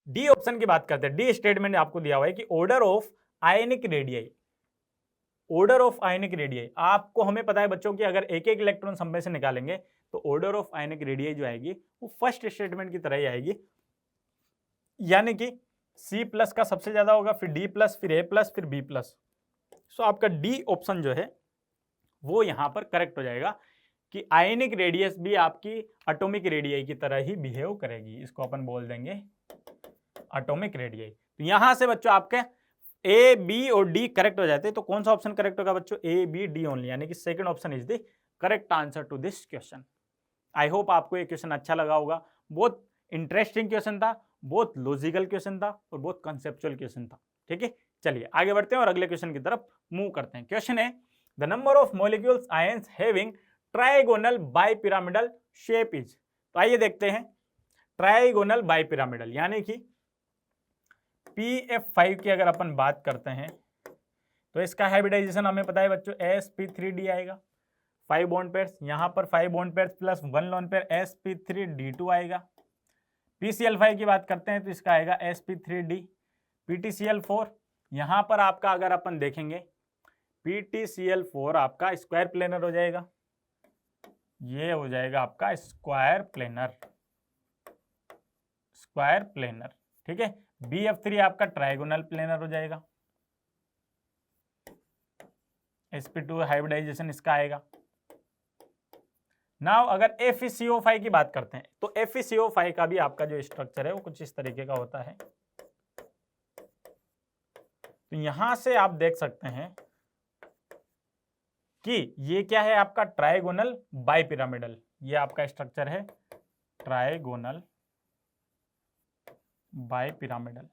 डी ऑप्शन की बात करते हैं। डी स्टेटमेंट आपको दिया हुआ है कि order of ionic radii, order of ionic radii आपको हमें पता है बच्चों कि अगर एक एक इलेक्ट्रॉन सब में से निकालेंगे तो ऑर्डर ऑफ आयनिक रेडियाई जो आएगी वो फर्स्ट स्टेटमेंट की तरह ही आएगी, यानी कि सी प्लस का सबसे ज्यादा होगा, फिर डी प्लस, फिर ए प्लस, फिर बी प्लस। सो आपका डी ऑप्शन जो है वो यहां पर करेक्ट हो जाएगा कि आयनिक रेडियस भी आपकी एटॉमिक रेडियाई की तरह ही बिहेव करेगी। इसको अपन बोल देंगे एटॉमिक रेडियाई। तो यहां से बच्चों आपके ए बी और डी करेक्ट हो जाते हैं। तो कौन सा ऑप्शन करेक्ट होगा बच्चों? ए बी डी ओनली, यानी कि second option is the correct answer to this question. I hope आपको ये क्वेश्चन अच्छा लगा होगा। बहुत इंटरेस्टिंग क्वेश्चन था, बहुत लॉजिकल क्वेश्चन था और बहुत कंसेप्चुअल क्वेश्चन था। ठीक है, चलिए आगे बढ़ते हैं और अगले क्वेश्चन की तरफ मूव करते हैं। क्वेश्चन है the number of molecules ions having trigonal bipyramidal shape is. तो आइए देखते हैं ट्राइगोनल बाइपिरामिडल, यानी कि PF5 की अगर अपन बात करते हैं तो इसका हाइब्रिडाइजेशन हमें पता है बच्चों sp3d आएगा। 5 बॉन्ड पेयर्स, यहां पर 5 bond pairs plus 1 lone pair sp3d2 आएगा। PCl5 की बात करते हैं तो इसका आएगा sp3d। PTCl4 यहां पर आपका अगर अपन देखेंगे PTCl4 आपका स्क्वायर प्लेनर हो जाएगा, ये हो जाएगा आपका स्क्वायर प्लेनर, स्क्वायर प्लेनर। ठीक है, BF3 आपका ट्राइगोनल प्लेनर हो जाएगा। sp2 हाइब्रिडाइजेशन इसका आएगा। नाउ अगर FeCO5 की बात करते हैं तो FeCO5 का भी आपका जो स्ट्रक्चर है वो कुछ इस तरीके का होता है। तो यहां से आप देख सकते हैं कि ये क्या है आपका ट्राइगोनल बाइपिरामिडल, ये आपका स्ट्रक्चर है ट्राइगोनल बाइपिरामिडल।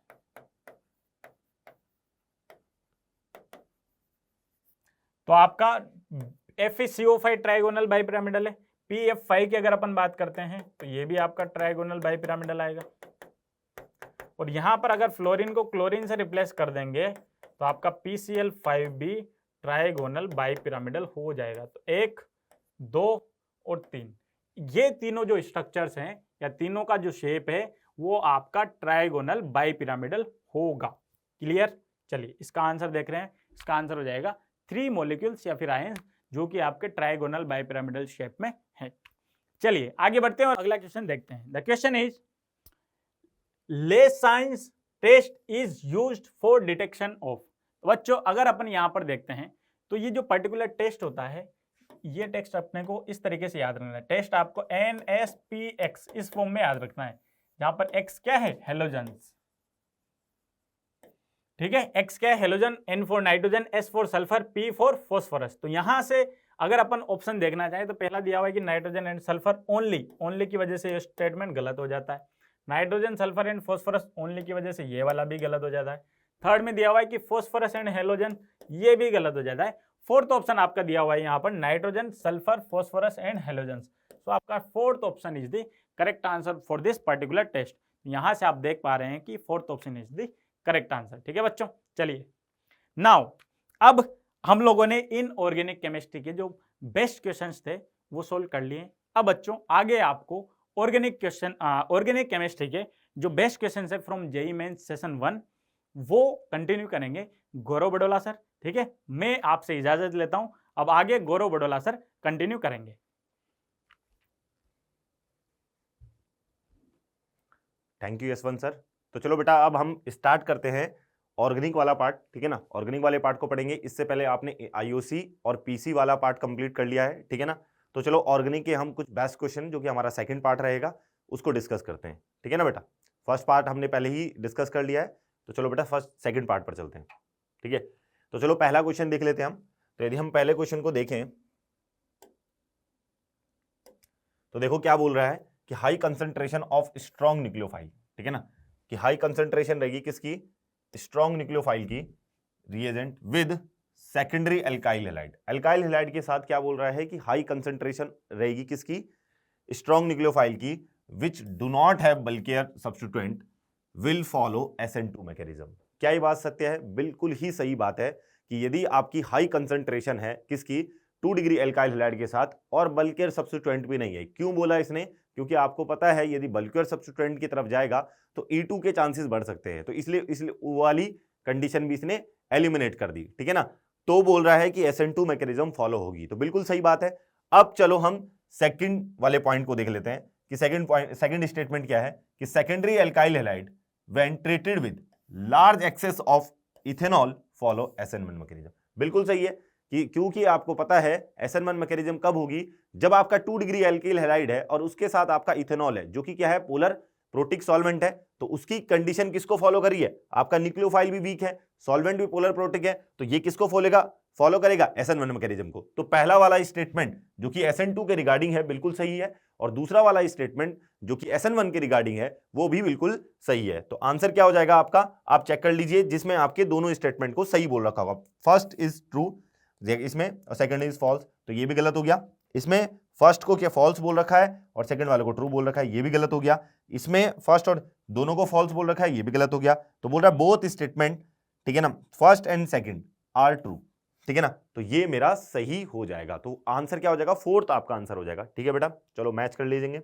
तो आपका FeCO5 ट्राइगोनल बाइपिरामिडल है। PF5 की अगर अपन बात करते हैं तो ये भी आपका ट्राइगोनल बाइपिरामिडल आएगा। और यहां पर अगर फ्लोरीन को क्लोरीन से रिप्लेस कर देंगे तो आपका PCl5 भी ट्राइगोनल बाइपिरामिडल हो जाएगा। तो 1, 2 और 3, ये तीनों जो स्ट्रक्चर्स हैं या तीनों का जो शेप है वो आपका ट्राइगोनल बाइपिरामिडल होगा। क्लियर? चलिए इसका आंसर देख रहे हैं, इसका आंसर हो जाएगा 3 मॉलिक्यूल्स या फिर आयंस जो कि आपके ट्राइगोनल बाइपिरामिडल शेप में है। चलिए आगे बढ़ते हैं और अगला क्वेश्चन देखते हैं। The question is Lassaigne's test is used for detection of. बच्चों अगर अपन यहां पर देखते हैं तो ये जो पर्टिकुलर टेस्ट होता है, ये टेस्ट अपने को इस तरीके से याद रखना है। टेस्ट आपको NSPX इस फॉर्म में याद रखना है, जहां पर X क्या है, हेलोजेंस। ठीक है, X क्या है, halogen, N for nitrogen, S for sulphur, P for phosphorus. तो यहां से अगर अपन ऑप्शन देखना चाहें तो पहला दिया हुआ है कि नाइट्रोजन एंड सल्फर ओनली की वजह से ये स्टेटमेंट गलत हो जाता है। Nitrogen sulphur and phosphorus only की वजह से ये वाला भी गलत हो जाता है। थर्ड में दिया हुआ है कि फॉस्फोरस एंड हेलोजन, ये भी गलत हो जाता है। फोर्थ ऑप्शन आपका दिया हुआ है यहाँ पर nitrogen sulphur phosphorus and halogen. तो आपका fourth option is the correct answer for this particular test. यहां से आप देख पा रहे हैं कि fourth option is the correct answer. ठीक है बच्चों, चलिए नाउ अब हम लोगों ने इनऑर्गेनिक केमिस्ट्री के जो बेस्ट क्वेश्चंस थे वो सोल्व कर लिए। अब बच्चों आगे आपको ऑर्गेनिक केमिस्ट्री के जो बेस्ट क्वेश्चन है फ्रॉम जेईई मेंस सेशन 1 वो कंटिन्यू करेंगे गौरव बडोला सर। ठीक है, मैं आपसे इजाजत लेता हूं, अब आगे गौरव बडोला सर कंटिन्यू करेंगे। Thank you Yashwant sir. तो चलो बेटा अब हम स्टार्ट करते हैं ऑर्गेनिक वाला पार्ट। ठीक है ना, ऑर्गेनिक वाले पार्ट को पढ़ेंगे। इससे पहले आपने आईओसी और पीसी वाला पार्ट कंप्लीट कर लिया है। ठीक है ना, तो चलो ऑर्गेनिक के हम कुछ बेस्ट क्वेश्चन जो कि हमारा सेकंड पार्ट रहेगा उसको डिस्कस करते हैं। ठीक है ना बेटा, फर्स्ट पार्ट हमने पहले ही डिस्कस कर लिया है, तो चलो बेटा फर्स्ट सेकंड पार्ट पर चलते हैं। ठीक है, तो चलो पहला क्वेश्चन देख लेते हैं हम। तो यदि हम पहले क्वेश्चन को देखें तो देखो क्या बोल रहा है कि high concentration of strong nucleophile. ठीक है ना, कि हाई कंसंट्रेशन रहेगी किसकी, स्ट्रॉन्ग न्यूक्लियोफाइल की, reagent with secondary alkyl halide. Alkyl halide के साथ क्या बोल रहा है कि हाई कंसंट्रेशन रहेगी किसकी, स्ट्रॉन्ग न्यूक्लियोफाइल की, which do not have bulkier substituent will follow SN2 mechanism. क्या ये बात सत्य है? बिल्कुल ही सही बात है कि यदि आपकी हाई कंसंट्रेशन है किसकी, 2 डिग्री एल्काइल हैलाइड के साथ और बल्कियर सब्स्टिट्यूएंट भी नहीं है। क्यों बोला इसने? क्योंकि आपको पता है यदि बल्कियर सब्स्टिट्यूएंट की तरफ जाएगा तो E2 के चांसेस बढ़ सकते हैं, तो इसलिए वो वाली कंडीशन भी इसने एलिमिनेट कर दी। ठीक है ना, तो बोल रहा है कि SN2 मैकेनिज्म फॉलो होगी, तो बिल्कुल सही बात है। अब चलो हम सेकंड वाले पॉइंट को देख लेते हैं कि सेकंड स्टेटमेंट क्या है कि secondary alkyl halide when treated with large access of ethanol follow SN1 mechanism. बिल्कुल सही है कि क्योंकि आपको पता है SN1 मैकेनिज्म कब होगी, जब आपका 2 डिग्री एल्काइल हैलाइड है और उसके साथ आपका इथेनॉल है जो कि क्या है, पोलर प्रोटिक सॉल्वेंट है। तो उसकी कंडीशन किसको फॉलो करी है, आपका न्यूक्लियोफाइल भी वीक है, सॉल्वेंट भी पोलर प्रोटिक है, तो ये किसको फॉलो करेगा, SN1 मैकेनिज्म को। तो पहला वाला स्टेटमेंट जो कि SN2 के रिगार्डिंग है बिल्कुल सही है, और दूसरा वाला स्टेटमेंट जो कि SN1 के रिगार्डिंग है वो भी बिल्कुल सही है। तो आंसर क्या हो जाएगा आपका, आप चेक कर लीजिए जिसमें आपके दोनों स्टेटमेंट को सही बोल रखा होगा। फर्स्ट इज ट्रू इसमें और सेकंड इज फॉल्स, तो ये भी गलत हो गया। इसमें फर्स्ट को क्या फॉल्स बोल रखा है और सेकंड वाले को ट्रू बोल रखा है, ये भी गलत हो गया। इसमें फर्स्ट और दोनों को फॉल्स बोल रखा है, ये भी गलत हो गया। तो बोल रहा है बोथ स्टेटमेंट, ठीक है ना, first and second are true. ठीक है ना, तो ये मेरा सही हो जाएगा। तो आंसर क्या हो जाएगा, फोर्थ आपका आंसर हो जाएगा। ठीक है बेटा, चलो मैच कर लीजिए।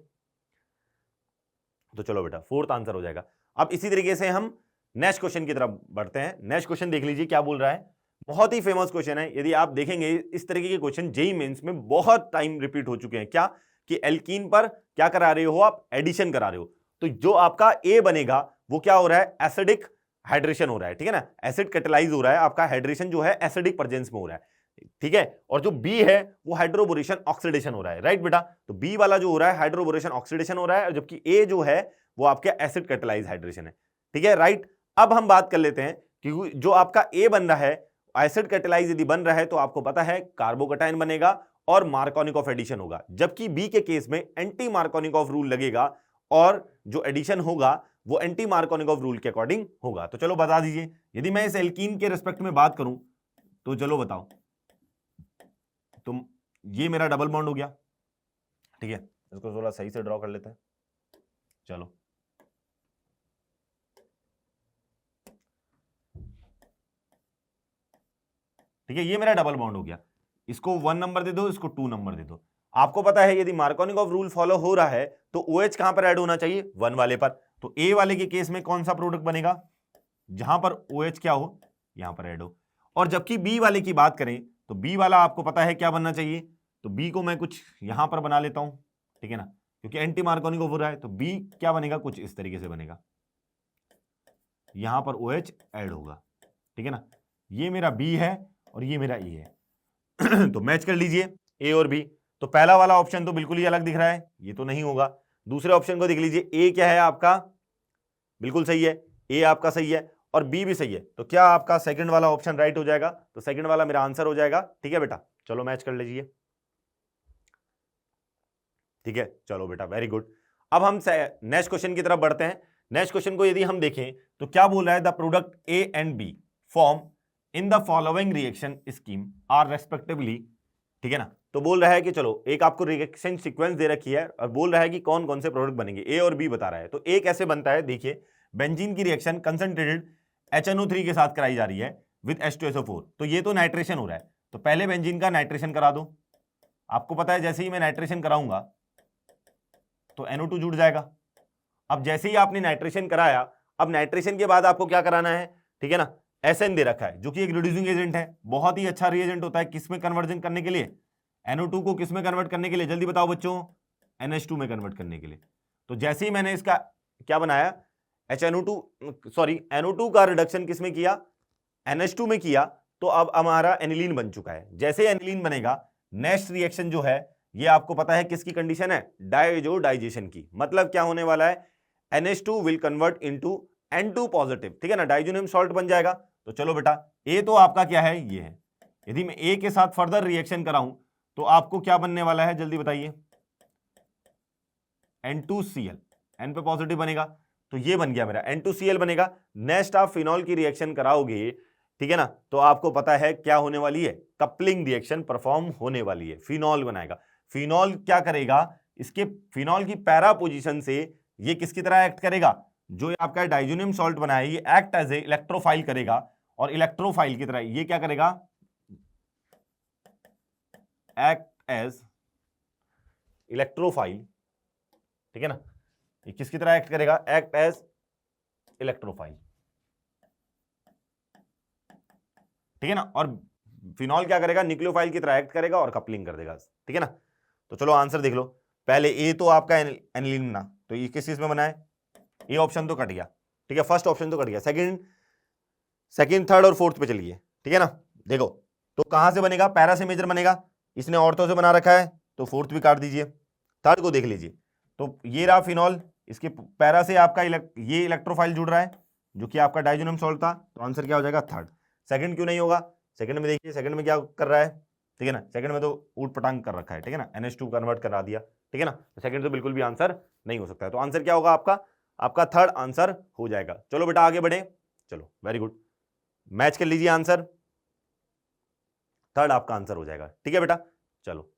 तो चलो बेटा फोर्थ आंसर हो जाएगा। अब इसी तरीके से हम नेक्स्ट क्वेश्चन की तरफ बढ़ते हैं। नेक्स्ट क्वेश्चन देख लीजिए क्या बोल रहा है, बहुत ही फेमस क्वेश्चन है। यदि आप देखेंगे इस तरीके के क्वेश्चन जेईई मेंस में बहुत टाइम रिपीट हो चुके हैं। क्या कि एल्कीन पर क्या करा रहे हो आप, एडिशन करा रहे हो, तो जो आपका ए बनेगा वो क्या हो रहा है, एसिडिक हाइड्रेशन हो रहा है। ठीक है ना, एसिड कैटेलाइज हो रहा है, आपका हाइड्रेशन जो है एसिडिक प्रेजेंस में हो रहा है। ठीक है, और जो बी है वो हाइड्रोबोरेशन ऑक्सीडेशन हो रहा है, राइट बेटा। तो बी वाला जो हो रहा है हाइड्रोबोरेशन ऑक्सीडेशन हो रहा है, और जबकि ए जो है वो आपका एसिड कैटालाइज हाइड्रेशन है, ठीक है, राइट। अब हम बात कर लेते हैं कि जो आपका ए बन रहा है, एसिड कैटालाइज यदि बन रहा है तो आपको पता है कार्बोकैटायन बनेगा और मार्कोनिक एडिशन होगा, जबकि बी के केस में एंटी मार्कोनिक रूल लगेगा और जो एडिशन होगा वो एंटी मार्कोनिक रूल के अकॉर्डिंग होगा। तो चलो बता दीजिए, यदि मैं इस एल्कीन के रिस्पेक्ट में बात करूं तो चलो बताओ, तो ये मेरा डबल बॉन्ड हो गया, ठीक है, इसको थोड़ा सही से ड्रॉ कर लेते हैं। चलो ठीक है, ये मेरा डबल बॉन्ड हो गया, इसको 1 नंबर दे दो, इसको 2 नंबर दे दो। आपको पता है यदि मार्कोनिक रूल फॉलो हो रहा है तो OH कहां पर ऐड होना चाहिए, 1 वाले पर। तो ए वाले के केस में कौन सा प्रोडक्ट बनेगा, जहां पर OH क्या हो, यहां पर ऐड हो। और जबकि बी वाले की बात करें तो बी वाला आपको पता है क्या बनना चाहिए, तो बी को मैं कुछ यहां पर बना लेता हूं, ठीक है ना, क्योंकि एंटी मार्कोनिक हो रहा है, तो बी क्या बनेगा, कुछ इस तरीके से बनेगा, यहां पर OH ऐड होगा, ठीक है ना। ये मेरा बी है और ये मेरा ए है तो मैच कर लीजिए ए और बी। तो पहला वाला ऑप्शन तो बिल्कुल ही अलग दिख रहा है, ये तो नहीं होगा। दूसरे ऑप्शन को देख लीजिए, ए क्या है आपका, बिल्कुल सही है, ए आपका सही है और बी भी सही है, तो क्या आपका सेकंड वाला ऑप्शन राइट हो जाएगा, तो सेकंड वाला मेरा आंसर हो जाएगा, ठीक है बेटा। चलो मैच कर लीजिए, ठीक है, चलो बेटा वेरी गुड। अब हम नेक्स्ट क्वेश्चन की तरफ बढ़ते हैं। नेक्स्ट क्वेश्चन को यदि हम देखें तो क्या बोल रहा है, the product A and B form in the following reaction scheme are respectively, ठीक है ना। तो बोल रहा है कि चलो एक आपको रिएक्शन सीक्वेंस दे रखी है और बोल रहा है कि कौन कौन से प्रोडक्ट बनेंगे, ए और बी बता रहा है। तो ए कैसे बनता है, देखिए, बेंजीन की रिएक्शन कंसंट्रेटेड HNO3 के साथ कराई जा रही है विद H2SO4, तो ये तो नाइट्रेशन हो रहा है, तो पहले बेंजीन का नाइट्रेशन करा दो। आपको पता है जैसे ही मैं नाइट्रेशन कराऊंगा तो NO2 जुड़ जाएगा। अब जैसे ही आपने नाइट्रेशन कराया, अब नाइट्रेशन के बाद आपको क्या कराना है, ठीक है ना, SN दे रखा है जो कि एक रिड्यूसिंग एजेंट है, बहुत ही अच्छा रिएजेंट होता है किसमें कन्वर्जन करने के लिए, NO2 को किसमें कन्वर्ट करने के लिए, जल्दी बताओ बच्चों, NH2 में कन्वर्ट करने के लिए। तो जैसे ही मैंने इसका क्या बनाया, NO2 का रिडक्शन किसमें किया, NH2 में किया, तो अब हमारा एनिलीन बन चुका है। जैसे एनिलीन बनेगा, नेक्स्ट रिएक्शन जो है ये आपको पता है किसकी कंडीशन है, डाइजोडाइजेशन की। मतलब क्या होने वाला है, NH2 will convert into N2 positive, ठीक है ना, डाइजोनियम सॉल्ट बन जाएगा। तो चलो बेटा, ए तो आपका क्या है, ये है। यदि मैं ए के साथ फर्दर रिएक्शन कराऊं तो आपको क्या बनने वाला है, जल्दी बताइए, N2Cl, N पे पॉजिटिव बनेगा, तो ये बन गया मेरा N2Cl बनेगा। नेक्स्ट आप फिनॉल की रिएक्शन कराओगे, ठीक है ना, तो आपको पता है क्या होने वाली है, कपलिंग रिएक्शन परफॉर्म होने वाली है, फिनॉल बनाएगा। फिनॉल क्या करेगा, इसके फिनॉल की पैरा पोजीशन से ये किसकी तरह एक्ट करेगा, जो आपका डाइजोनियम सॉल्ट बना है ये एक्ट एज ए इलेक्ट्रोफाइल करेगा, और इलेक्ट्रोफाइल की तरह ये क्या करेगा, एक्ट एज इलेक्ट्रोफाइल, ठीक है ना, ये किसकी तरह एक्ट करेगा, एक्ट एज इलेक्ट्रोफाइल, ठीक है ना। और फिनॉल क्या करेगा, न्यूक्लियोफाइल की तरह एक्ट करेगा और कपलिंग कर देगा, ठीक है ना। तो चलो आंसर देख लो, पहले ए तो आपका एनिलीन बना, तो ये किस चीज में बना है, ए ऑप्शन तो कट गया, ठीक है, फर्स्ट ऑप्शन तो कट गया, सेकंड थर्ड और फोर्थ पे चलिए, ठीक है ना। देखो तो कहां से बनेगा, पैरा से मेजर बनेगा, इसने ऑर्थो से बना रखा है तो फोर्थ भी काट दीजिए। थर्ड को देख लीजिए, तो ये रहा फिनॉल, इसके पैरा से आपका ये इलेक्ट्रोफाइल जुड़ रहा है जो कि आपका डाइजोनियम सॉल्ट था, तो आंसर क्या हो जाएगा, थर्ड। सेकंड क्यों नहीं होगा, सेकंड में देखिए, सेकंड में क्या कर रहा है, ठीक है ना, सेकंड में तो ऊट पटांग कर रखा है, ठीक है ना, NH2 कन्वर्ट करा दिया, ठीक है ना, तो सेकंड तो बिल्कुल भी आंसर नहीं हो सकता है। तो आंसर क्या होगा आपका थर्ड आंसर हो जाएगा। चलो बेटा आगे बढ़े, चलो वेरी गुड, मैच कर लीजिए आंसर, थर्ड आपका आंसर हो जाएगा, ठीक है बेटा। चलो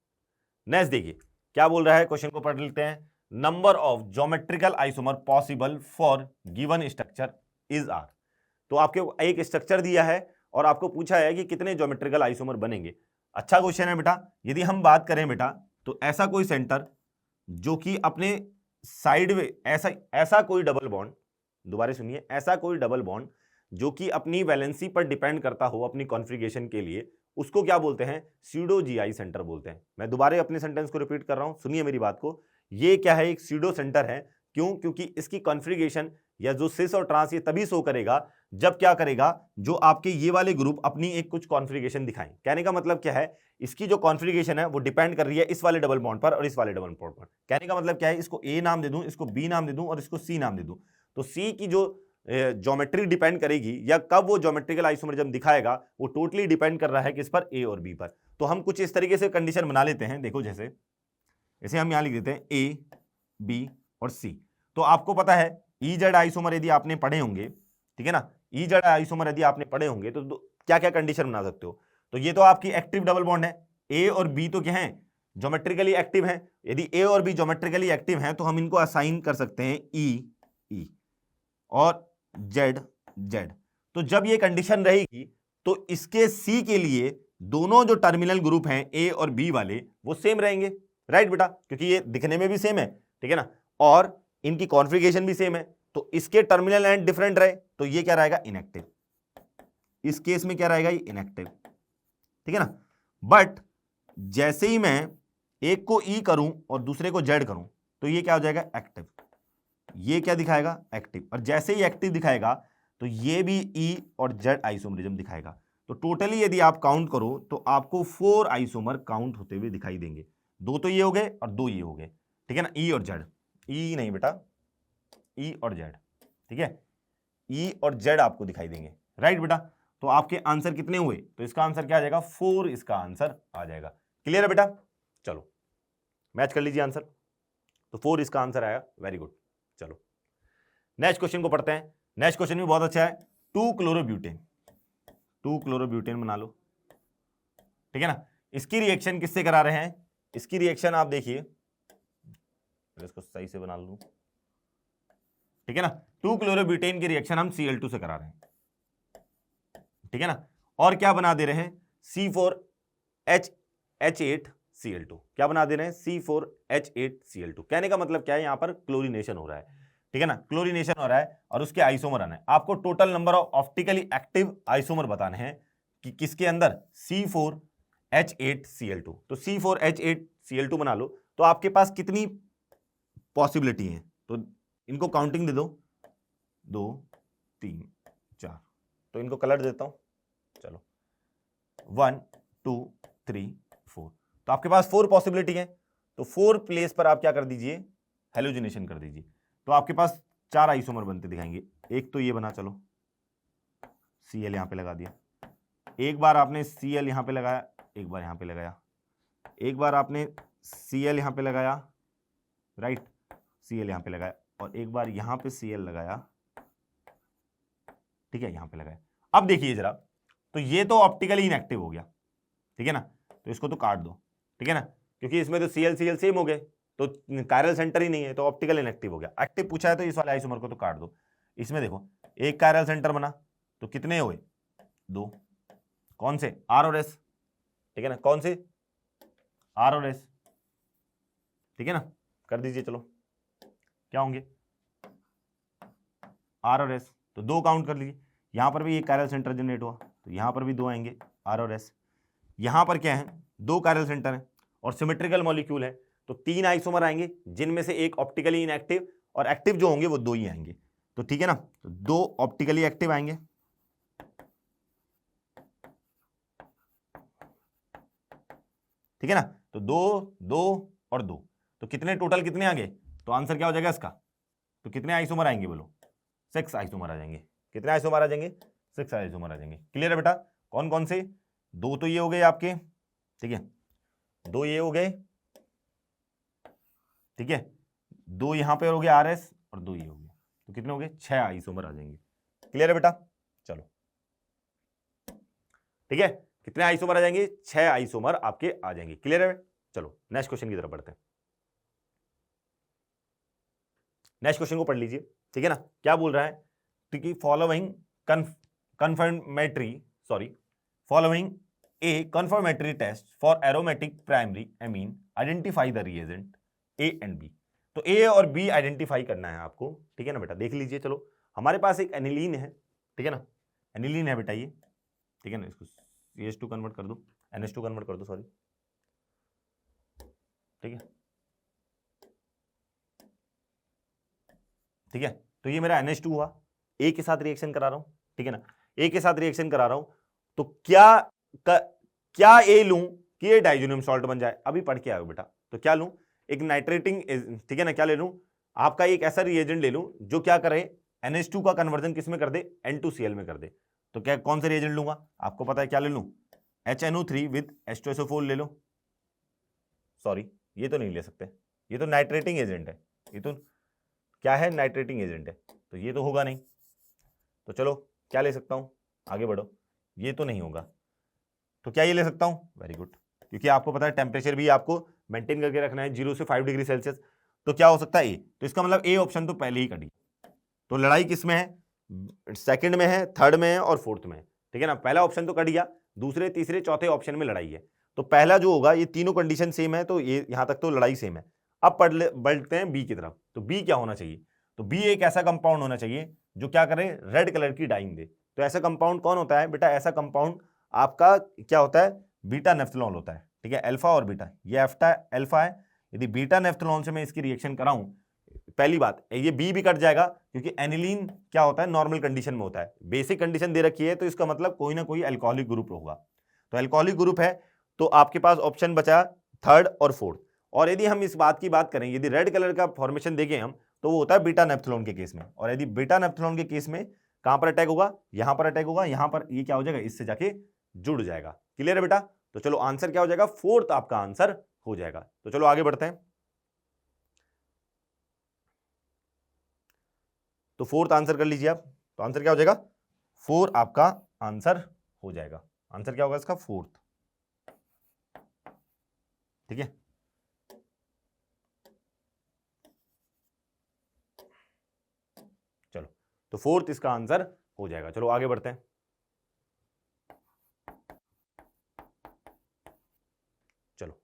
नेक्स्ट देखिए क्या बोल रहा है, क्वेश्चन को पढ़ लेते हैं। Number of geometrical isomer possible for given structure is are. तो आपके एक स्ट्रक्चर दिया है और आपको पूछा है कि कितने ज्योमेट्रिकल आइसोमर बनेंगे। अच्छा क्वेश्चन है बेटा। यदि हम बात करें बेटा तो ऐसा कोई सेंटर जो कि अपने साइड में ऐसा कोई डबल बॉन्ड, दोबारा सुनिए, ऐसा कोई डबल बॉन्ड जो कि अपनी वैलेंसी पर डिपेंड करता हो अपनी कॉन्फ़िगरेशन के लिए, उसको क्या बोलते हैं, स्यूडो जीआई सेंटर बोलते हैं। मैं दोबारा अपने सेंटेंस को रिपीट कर रहा हूं, सुनिए मेरी बात को। ये क्या है, एक स्यूडो सेंटर है। क्यों? क्योंकि इसकी कॉन्फ़िगरेशन या जो सिस और ट्रांस ये तभी शो करेगा जब क्या करेगा, जो आपके ये वाले ग्रुप अपनी एक कुछ कॉन्फ़िगरेशन दिखाएं। कहने का मतलब क्या है, इसकी जो कॉन्फ़िगरेशन है वो डिपेंड कर रही है इस वाले डबल बॉन्ड पर और इस वाले डबल बॉन्ड पर। कहने का मतलब क्या है, इसको ए नाम दे दूं, इसको बी नाम दे दूं और इसको सी नाम दे दूं, तो सी की जो ज्योमेट्री डिपेंड करेगी या कब वो ज्योमेट्रिकल आइसोमरिज्म दिखाएगा वो टोटली डिपेंड कर रहा है किस पर, ए और बी पर। तो हम कुछ इस तरीके से कंडीशन बना लेते हैं, देखो जैसे हम यहां लिख देते हैं ए, बी और सी। तो आपको पता है ई जेड आइसोमर यदि आपने पढ़े होंगे, ठीक है ना, ई जेड आइसोमर यदि आपने पढ़े होंगे तो क्या क्या कंडीशन बना सकते हो। तो ये तो आपकी एक्टिव डबल बॉन्ड है, ए और बी तो क्या है, ज्योमेट्रिकली एक्टिव है। यदि ए और बी ज्योमेट्रिकली एक्टिव हैं तो हम इनको असाइन कर सकते हैं ई और जेड। तो जब ये कंडीशन रहेगी तो इसके सी के लिए दोनों जो टर्मिनल ग्रुप हैं ए और बी वाले वो सेम रहेंगे, राइट बेटा, क्योंकि ये दिखने में भी सेम है, ठीक है ना, और इनकी कॉन्फ़िगरेशन भी सेम है। तो इसके टर्मिनल एंड डिफरेंट रहे तो ये क्या रहेगा, इनएक्टिव। इस केस में क्या रहेगा, ये इनएक्टिव, ठीक है ना। बट जैसे ही मैं एक को ई करूं और दूसरे को जेड करूं तो ये क्या हो जाएगा, एक्टिव। ये क्या दिखाएगा, एक्टिव। और जैसे ही एक्टिव दिखाएगा तो ये भी ई और जेड आइसोमरिज्म दिखाएगा। तो टोटली यदि आप काउंट करो तो आपको 4 आइसोमर काउंट होते हुए दिखाई देंगे। 2 तो ये हो गए और 2 ये हो गए, ठीक है ना, ई और जेड, ई नहीं बेटा, ई और जेड, ठीक है, ई और जेड आपको दिखाई देंगे, राइट बेटा। तो आपके आंसर कितने हुए, तो इसका आंसर क्या आ जाएगा, 4 इसका आंसर आ जाएगा। क्लियर है बेटा, चलो मैच कर लीजिए आंसर। तो 4 इसका आंसर आया, वेरी गुड। चलो नेक्स्ट क्वेश्चन को पढ़ते हैं। नेक्स्ट क्वेश्चन भी बहुत अच्छा है, 2 क्लोरोब्यूटेन बना लो, ठीक है ना। इसकी रिएक्शन किससे करा रहे हैं, इसकी रिएक्शन आप देखिए, इसको सही से बना लूं, ठीक है ना। 2 क्लोरोब्यूटेन की रिएक्शन हम Cl2 से करा रहे हैं, ठीक है ना, और क्या बना दे रहे हैं, C4H8Cl2। क्या बना दे रहे हैं, C4H8Cl2। कहने का मतलब क्या है, यहां पर क्लोरीनेशन हो रहा है, ठीक है ना, क्लोरीनेशन हो रहा है और उसके आइसोमर आना है। आपको total number of optically active isomer बताने हैं कि किसके अंदर, C4H8Cl2। तो C4H8Cl2 बना लो। तो आपके पास कितनी पॉसिबिलिटी है, तो इनको काउंटिंग दे दो, 2 3 4। तो इनको कलर देता हूं, चलो 1 2 3 4। तो आपके पास 4 पॉसिबिलिटी है। तो 4 प्लेस पर आप क्या कर दीजिए, हेलोजिनेशन कर दीजिए। तो आपके पास 4 आइसोमर बनते दिखाएंगे। एक तो ये बना, चलो Cl यहां पे लगा दिया, एक बार आपने Cl यहां पे लगाया, एक बार यहां पे लगाया, एक बार आपने Cl यहां पे लगाया, राइट, Cl यहां पे लगाया, और एक बार यहां पे Cl लगाया, ठीक है, यहां पे लगाया। अब देखिए जरा, तो ये तो ऑप्टिकली इनएक्टिव हो गया, ठीक है ना, तो इसको तो काट दो, ठीक है ना, क्योंकि इसमें तो Cl सेम हो गए, तो कायरल सेंटर ही नहीं है, तो ऑप्टिकल इनएक्टिव हो गया। एक्टिव पूछा है तो इस वाले आइसोमर को तो काट दो। इसमें देखो एक कायरल सेंटर बना, तो कितने हुए, 2। कौन से, R और S, ठीक है ना, कौन से, R और S, ठीक है ना, कर दीजिए। चलो क्या होंगे, R और S, तो 2 काउंट कर लीजिए। यहां पर भी एक कायरल सेंटर जनरेट हुआ, तो यहां पर भी 2 आएंगे, R और S। यहां पर क्या है, 2 कायरल सेंटर है और सिमेट्रिकल मॉलिक्यूल है, तो 3 आइसोमर आएंगे, जिनमें से एक ऑप्टिकली इनएक्टिव, और एक्टिव जो होंगे वो 2 ही आएंगे। तो ठीक है ना, तो 2 ऑप्टिकली एक्टिव आएंगे, ठीक है ना, तो 2 2 और 2, तो कितने टोटल कितने आ गए, तो आंसर क्या हो जाएगा इसका, तो कितने आइसोमर आएंगे बोलो, 6 आइसोमर आ जाएंगे। कितने आइसोमर आ जाएंगे, 6 आइसोमर आ जाएंगे। क्लियर है बेटा, कौन कौन से, 2 तो ये हो गए आपके, ठीक है, 2 ये हो गए, ठीक है, 2 यहां पे हो गए RS और 2 ये हो गए, तो कितने हो गए, 6 आइसोमर आ जाएंगे। क्लियर है बेटा, चलो ठीक है, कितने आइसोमर आ जाएंगे, 6 आइसोमर आपके आ जाएंगे। क्लियर है, चलो नेक्स्ट क्वेश्चन की तरफ बढ़ते हैं। नेक्स्ट क्वेश्चन को पढ़ लीजिए, ठीक है ना, क्या बोल रहा है, कि following following a confirmatory test for aromatic primary amine, identify the reagent A and B. तो ए और बी आइडेंटिफाई करना है आपको, ठीक है ना बेटा। देख लीजिए, चलो हमारे पास एक एनिलीन है, ठीक है ना, एनिलीन है बेटा ये, ठीक है ना, इसको CH2 कन्वर्ट कर दो, NH2 कन्वर्ट कर दो, सॉरी, ठीक है, ठीक है। तो ये मेरा NH2 हुआ, ए के साथ रिएक्शन करा रहा हूं, ठीक है ना, ए के साथ रिएक्शन करा रहा हूं, तो क्या ए लूं कि ये डाइजोनियम सॉल्ट बन जाए? अभी पढ़ के आओ बेटा। तो क्या लूं? एक नाइट्रेटिंग, ठीक है ना, क्या ले लूं? आपका एक ऐसा रिएजेंट ले लूं जो क्या करे, NH2 का कन्वर्जन किस में कर दे, N2Cl में कर दे। तो क्या कौन सा रिएजेंट लूंगा? आपको पता है क्या ले लूं? HNO3 विद H2SO4 ले लो। सॉरी, ये तो नहीं ले सकते, ये तो नाइट्रेटिंग एजेंट है, ये तो क्या है, नाइट्रेटिंग एजेंट है, तो ये तो होगा नहीं। तो चलो क्या ले सकता हूं, आगे बढ़ो, ये तो नहीं होगा, तो क्या ये ले सकता हूं? वेरी गुड, क्योंकि आपको पता है टेम्परेचर भी आपको मेंटेन करके रखना है 0 से 5 डिग्री सेल्सियस। तो क्या हो सकता है? ए। तो इसका मतलब ए ऑप्शन तो पहले ही कट गया। तो लड़ाई किस में है? सेकंड में है, थर्ड में है और फोर्थ में है, ठीक है ना। पहला ऑप्शन तो कट गया, दूसरे तीसरे चौथे ऑप्शन में लड़ाई है। तो पहला जो होगा, ये तीनों कंडीशन सेम है, तो ये यहां तक तो लड़ाई सेम है। अब बढ़ते हैं बी की तरफ। तो बी क्या होना चाहिए? तो बी एक ऐसा कंपाउंड होना चाहिए जो क्या करे, रेड कलर की डाइंग दे। तो ऐसा कंपाउंड कौन होता है बेटा? ऐसा कंपाउंड आपका क्या होता है? बीटा नेफ्थलॉन होता है, ठीक है, अल्फा और बीटा, ये अल्फा है। यदि बीटा नेफ्थलॉन से मैं इसकी रिएक्शन कराऊं, पहली बात ये बी भी कट जाएगा, क्योंकि एनिलीन क्या होता है, नॉर्मल कंडीशन में होता है। बेसिक कंडीशन दे रखी है, तो इसका मतलब कोई ना कोई अल्कोहलिक ग्रुप होगा। तो अल्कोहलिक ग्रुप है, तो आपके पास ऑप्शन बचा थर्ड और फोर्थ। और यदि हम इस बात की बात करें, यदि रेड कलर का फॉर्मेशन देखें हम, तो वो होता है बीटा नेफ्थलॉन के केस में। और यदि बीटा नेफ्थलॉन के केस में कहां पर अटैक होगा? यहां पर अटैक होगा, यहां पर ये क्या हो जाएगा, इससे जाके जुड़ जाएगा। क्लियर है बेटा? तो चलो आंसर क्या हो जाएगा? फोर्थ आपका आंसर हो जाएगा। तो चलो आगे बढ़ते हैं। तो फोर्थ आंसर कर लीजिए आप। तो आंसर क्या हो जाएगा? 4 आपका आंसर हो जाएगा। आंसर क्या होगा इसका? फोर्थ, ठीक है। चलो, तो फोर्थ इसका आंसर हो जाएगा। चलो आगे बढ़ते हैं। चलो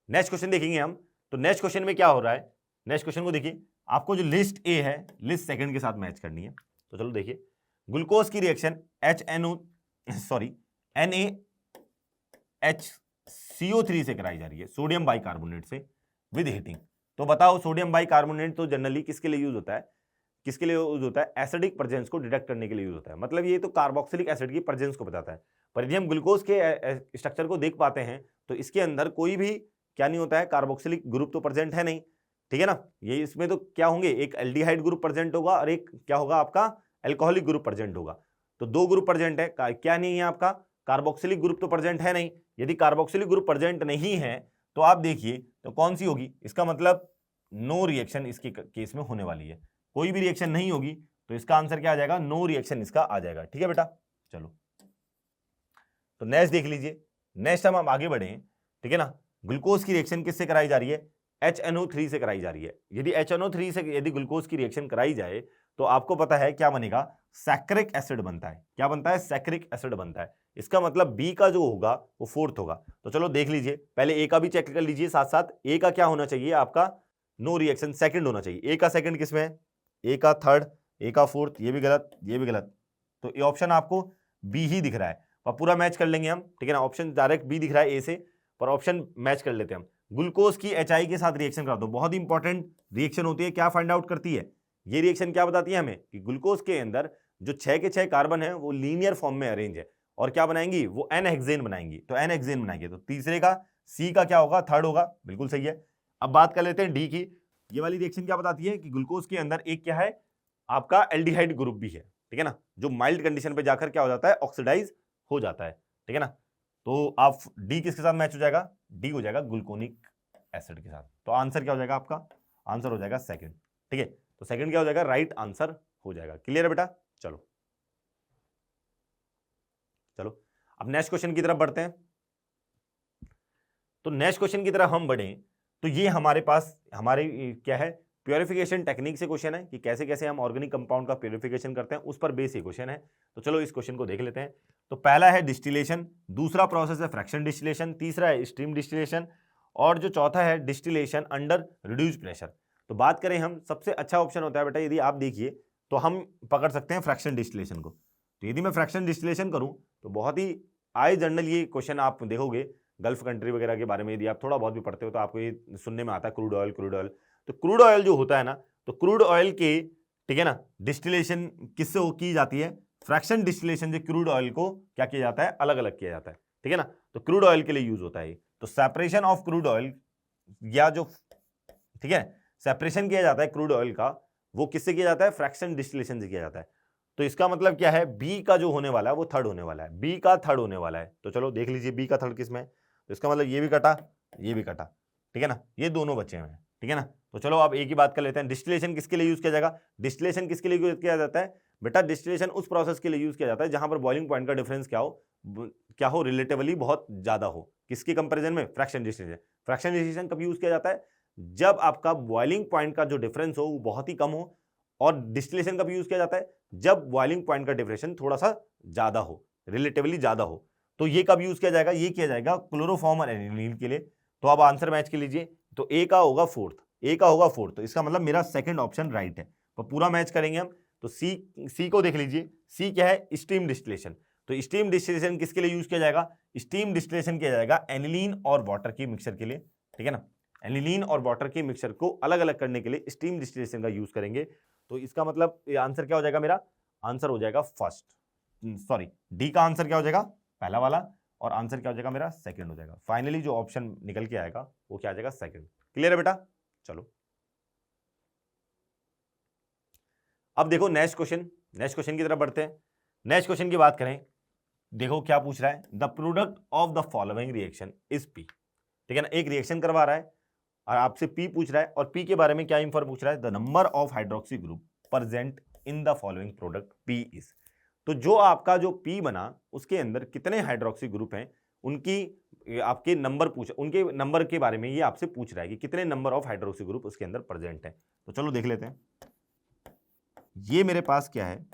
नेक्स्ट क्वेश्चन देखेंगे हम। तो नेक्स्ट क्वेश्चन में क्या हो रहा है? नेक्स्ट क्वेश्चन को देखिए, आपको जो लिस्ट ए है, लिस्ट सेकंड के साथ मैच करनी है। तो चलो देखिए, ग्लूकोज की रिएक्शन NaHCO3 से कराई जा रही है, सोडियम बाइकार्बोनेट से, विद हीटिंग। तो बताओ, सोडियम बाइकार्बोनेट तो जनरली किसके लिए यूज होता है? किसके लिए यूज होता है? एसिडिक प्रेजेंस को डिटेक्ट करने के लिए यूज होता है। मतलब ये तो कार्बोक्सिलिक एसिड की प्रेजेंस को बताता है। पर यदि हम ग्लूकोज के स्ट्रक्चर को देख पाते हैं, तो इसके अंदर कोई भी क्या नहीं होता है, कार्बोक्सिलिक ग्रुप तो प्रेजेंट है नहीं, ठीक है ना। ये इसमें तो क्या होंगे, एक एल्डिहाइड ग्रुप प्रेजेंट होगा और एक क्या होगा आपका, अल्कोहलिक ग्रुप प्रेजेंट होगा। तो दो ग्रुप प्रेजेंट है, क्या नहीं है आपका, कार्बोक्सिलिक ग्रुप तो प्रेजेंट है नहीं। यदि कार्बोक्सिलिक ग्रुप प्रेजेंट नहीं है, तो आप देखिए तो कौन सी होगी, इसका मतलब नो रिएक्शन इसके केस में होने वाली है। कोई भी रिएक्शन नहीं होगी, तो इसका आंसर क्या आ जाएगा? नो रिएक्शन इसका आ जाएगा, ठीक है बेटा। चलो तो नेक्स्ट देख लीजिए। नेक्स्ट हम आगे बढ़े, ठीक है ना। ग्लूकोज की रिएक्शन किससे कराई जा रही है? HNO3 से कराई जा रही है। यदि HNO3 से यदि ग्लूकोज की रिएक्शन कराई जाए, तो आपको पता है क्या बनेगा? सैक्रिक एसिड बनता है। क्या बनता है? सैक्रिक एसिड बनता है। इसका मतलब बी का जो होगा वो फोर्थ होगा। तो चलो देख लीजिए, पहले ए का भी चेक कर लीजिए साथ साथ। ए का क्या होना चाहिए आपका? नो रिएक्शन, सेकंड होना चाहिए। ए का सेकंड किसमें है? ए का थर्ड, ए का फोर्थ, ये भी गलत, ये भी गलत। तो ये ऑप्शन आपको बी ही दिख रहा है, और पूरा मैच कर लेंगे हम, ठीक है ना। ऑप्शन डायरेक्ट बी दिख रहा है ए से, पर ऑप्शन मैच कर लेते हैं हम। ग्लूकोज की HI के साथ रिएक्शन करा दो, बहुत इंपॉर्टेंट रिएक्शन होती है। क्या फाइंड आउट करती है ये रिएक्शन? क्या बताती है हमें कि ग्लूकोज के अंदर जो 6 के 6 कार्बन है वो लीनियर फॉर्म में अरेंज है, और क्या बनाएंगी? वो N हेक्सेन बनाएंगी। तो N हेक्सेन बनाएंगे, तो तीसरे का सी का क्या होगा? थर्ड होगा, बिल्कुल सही है। अब बात कर लेते हैं डी की। ये वाली रिएक्शन क्या बताती है कि ग्लूकोज के अंदर एक क्या है आपका, एल्डिहाइड ग्रुप भी है, ठीक है ना, जो माइल्ड कंडीशन पे जाकर क्या हो जाता है? ऑक्सीडाइज हो जाता है, ठीक है ना। तो आप डी किसके साथ मैच हो जाएगा? डी हो जाएगा ग्लूकोनिक एसिड के साथ। तो आंसर क्या हो जाएगा आपका? आंसर हो जाएगा सेकंड, ठीक है। तो सेकंड क्या हो जाएगा? राइट आंसर हो जाएगा। क्लियर है बेटा? चलो चलो अब नेक्स्ट क्वेश्चन की तरफ बढ़ते हैं। तो नेक्स्ट क्वेश्चन की तरफ हम बढ़े, तो ये हमारे पास हमारे क्या है, प्योरिफिकेशन टेक्निक से क्वेश्चन है कि कैसे कैसे हम ऑर्गेनिक कंपाउंड का प्योरिफिकेशन करते हैं, उस पर बेस ये क्वेश्चन है। तो चलो इस क्वेश्चन को देख लेते हैं। तो पहला है डिस्टिलेशन, दूसरा प्रोसेस है फ्रैक्शन डिस्टिलेशन, तीसरा है स्टीम डिस्टिलेशन, और जो चौथा है डिस्टिलेशन अंडर रिड्यूस प्रेशर। तो बात करें हम, सबसे अच्छा ऑप्शन होता है बेटा, यदि आप देखिए तो हम पकड़ सकते हैं फ्रैक्शन डिस्टिलेशन को। तो यदि मैं फ्रैक्शन डिस्टिलेशन करूं, तो बहुत ही आए जनरल ये क्वेश्चन आप देखोगे गल्फ कंट्री वगैरह के बारे में, यदि आप थोड़ा बहुत भी पढ़ते हो तो आपको ये सुनने में आता है क्रूड ऑयल। तो क्रूड ऑयल जो होता है ना, तो क्रूड ऑयल के ठीक है ना। डिस्टिलेशन किससे की जाती है, फ्रैक्शन डिस्टिलेशन से क्रूड ऑयल को क्या किया जाता है, अलग अलग किया जाता है, ठीक है ना। तो क्रूड ऑयल के लिए यूज होता है ये। तो सेपरेशन ऑफ क्रूड ऑयल या जो, ठीक है, सेपरेशन किया जाता है क्रूड ऑयल का, वो किससे किया जाता है, फ्रैक्शन डिस्टिलेशन से किया जाता है। तो इसका मतलब क्या है, बी का जो होने वाला है वो थर्ड होने वाला है, बी का थर्ड होने वाला है। तो चलो देख लीजिए बी का थर्ड किसमें है। तो इसका मतलब ये भी कटा, ये भी कटा, ठीक है ना, ये दोनों बचे हुए हैं, ठीक है ना। तो चलो अब एक ही बात कर लेते हैं, डिस्टिलेशन किसके लिए यूज किया जाएगा। डिस्टिलेशन किसके लिए यूज किया जाता है बेटा, डिस्टिलेशन उस प्रोसेस के लिए यूज किया जाता है जहां पर बॉइलिंग पॉइंट का डिफरेंस क्या हो, रिलेटिवली बहुत ज्यादा हो। किसके कंपेरिजन में, फ्रैक्शन डिस्टिलेशन। फ्रैक्शन डिस्टिलेशन कब यूज किया जाता है, जब आपका बॉइलिंग पॉइंट का जो डिफरेंस हो वो बहुत ही कम हो। और डिस्टिलेशन कब यूज किया जाता है, जब बॉइलिंग पॉइंट का डिफरेंस थोड़ा सा ज्यादा हो, रिलेटिवली ज्यादा हो। तो ये कब यूज किया जाएगा, ये किया जाएगा क्लोरोफॉर्म और एनिलीन के लिए। तो अब आंसर मैच कर लीजिए, तो ए का होगा फोर्थ, ए का होगा फोर्थ। तो इसका मतलब मेरा सेकंड ऑप्शन राइट है। तो पूरा मैच करेंगे हम। तो सी को देख लीजिए, सी क्या है, स्टीम डिस्टिलेशन। तो स्टीम डिस्टिलेशन किसके लिए यूज किया जाएगा, स्टीम डिस्टिलेशन किया जाएगा एनिलीन और वाटर की मिक्सचर के लिए, ठीक है ना। एनिलीन और वाटर के मिक्सचर को अलग अलग करने के लिए स्टीम डिस्टिलेशन का यूज करेंगे। तो इसका मतलब आंसर क्या हो जाएगा, मेरा आंसर हो जाएगा फर्स्ट, सॉरी डी का आंसर क्या हो जाएगा, पहला वाला, और आंसर क्या हो जाएगा मेरा, सेकंड हो जाएगा। फाइनली जो ऑप्शन निकल के आएगा वो क्या आ जाएगा, सेकंड। क्लियर है बेटा। चलो अब देखो नेक्स्ट क्वेश्चन, नेक्स्ट क्वेश्चन की तरफ बढ़ते हैं। नेक्स्ट क्वेश्चन की बात करें, देखो क्या पूछ रहा है, the product of the following reaction is P, ठीक है ना। एक रिएक्शन करवा रहा है और आपसे पी पूछ रहा है, और पी के बारे में क्या इंफॉर्म पूछ रहा है, the number of hydroxy group present in the following product P is. तो जो आपका जो पी बना उसके अंदर कितने हाइड्रोक्सी ग्रुप हैं, उनकी आपके नंबर पूछ, उनके नंबर के बारे में ये आपसे पूछ रहा है कि कितने नंबर ऑफ हाइड्रोक्सी ग्रुप उसके अंदर प्रेजेंट है। तो चलो देख लेते हैं। ये मेरे पास क्या है,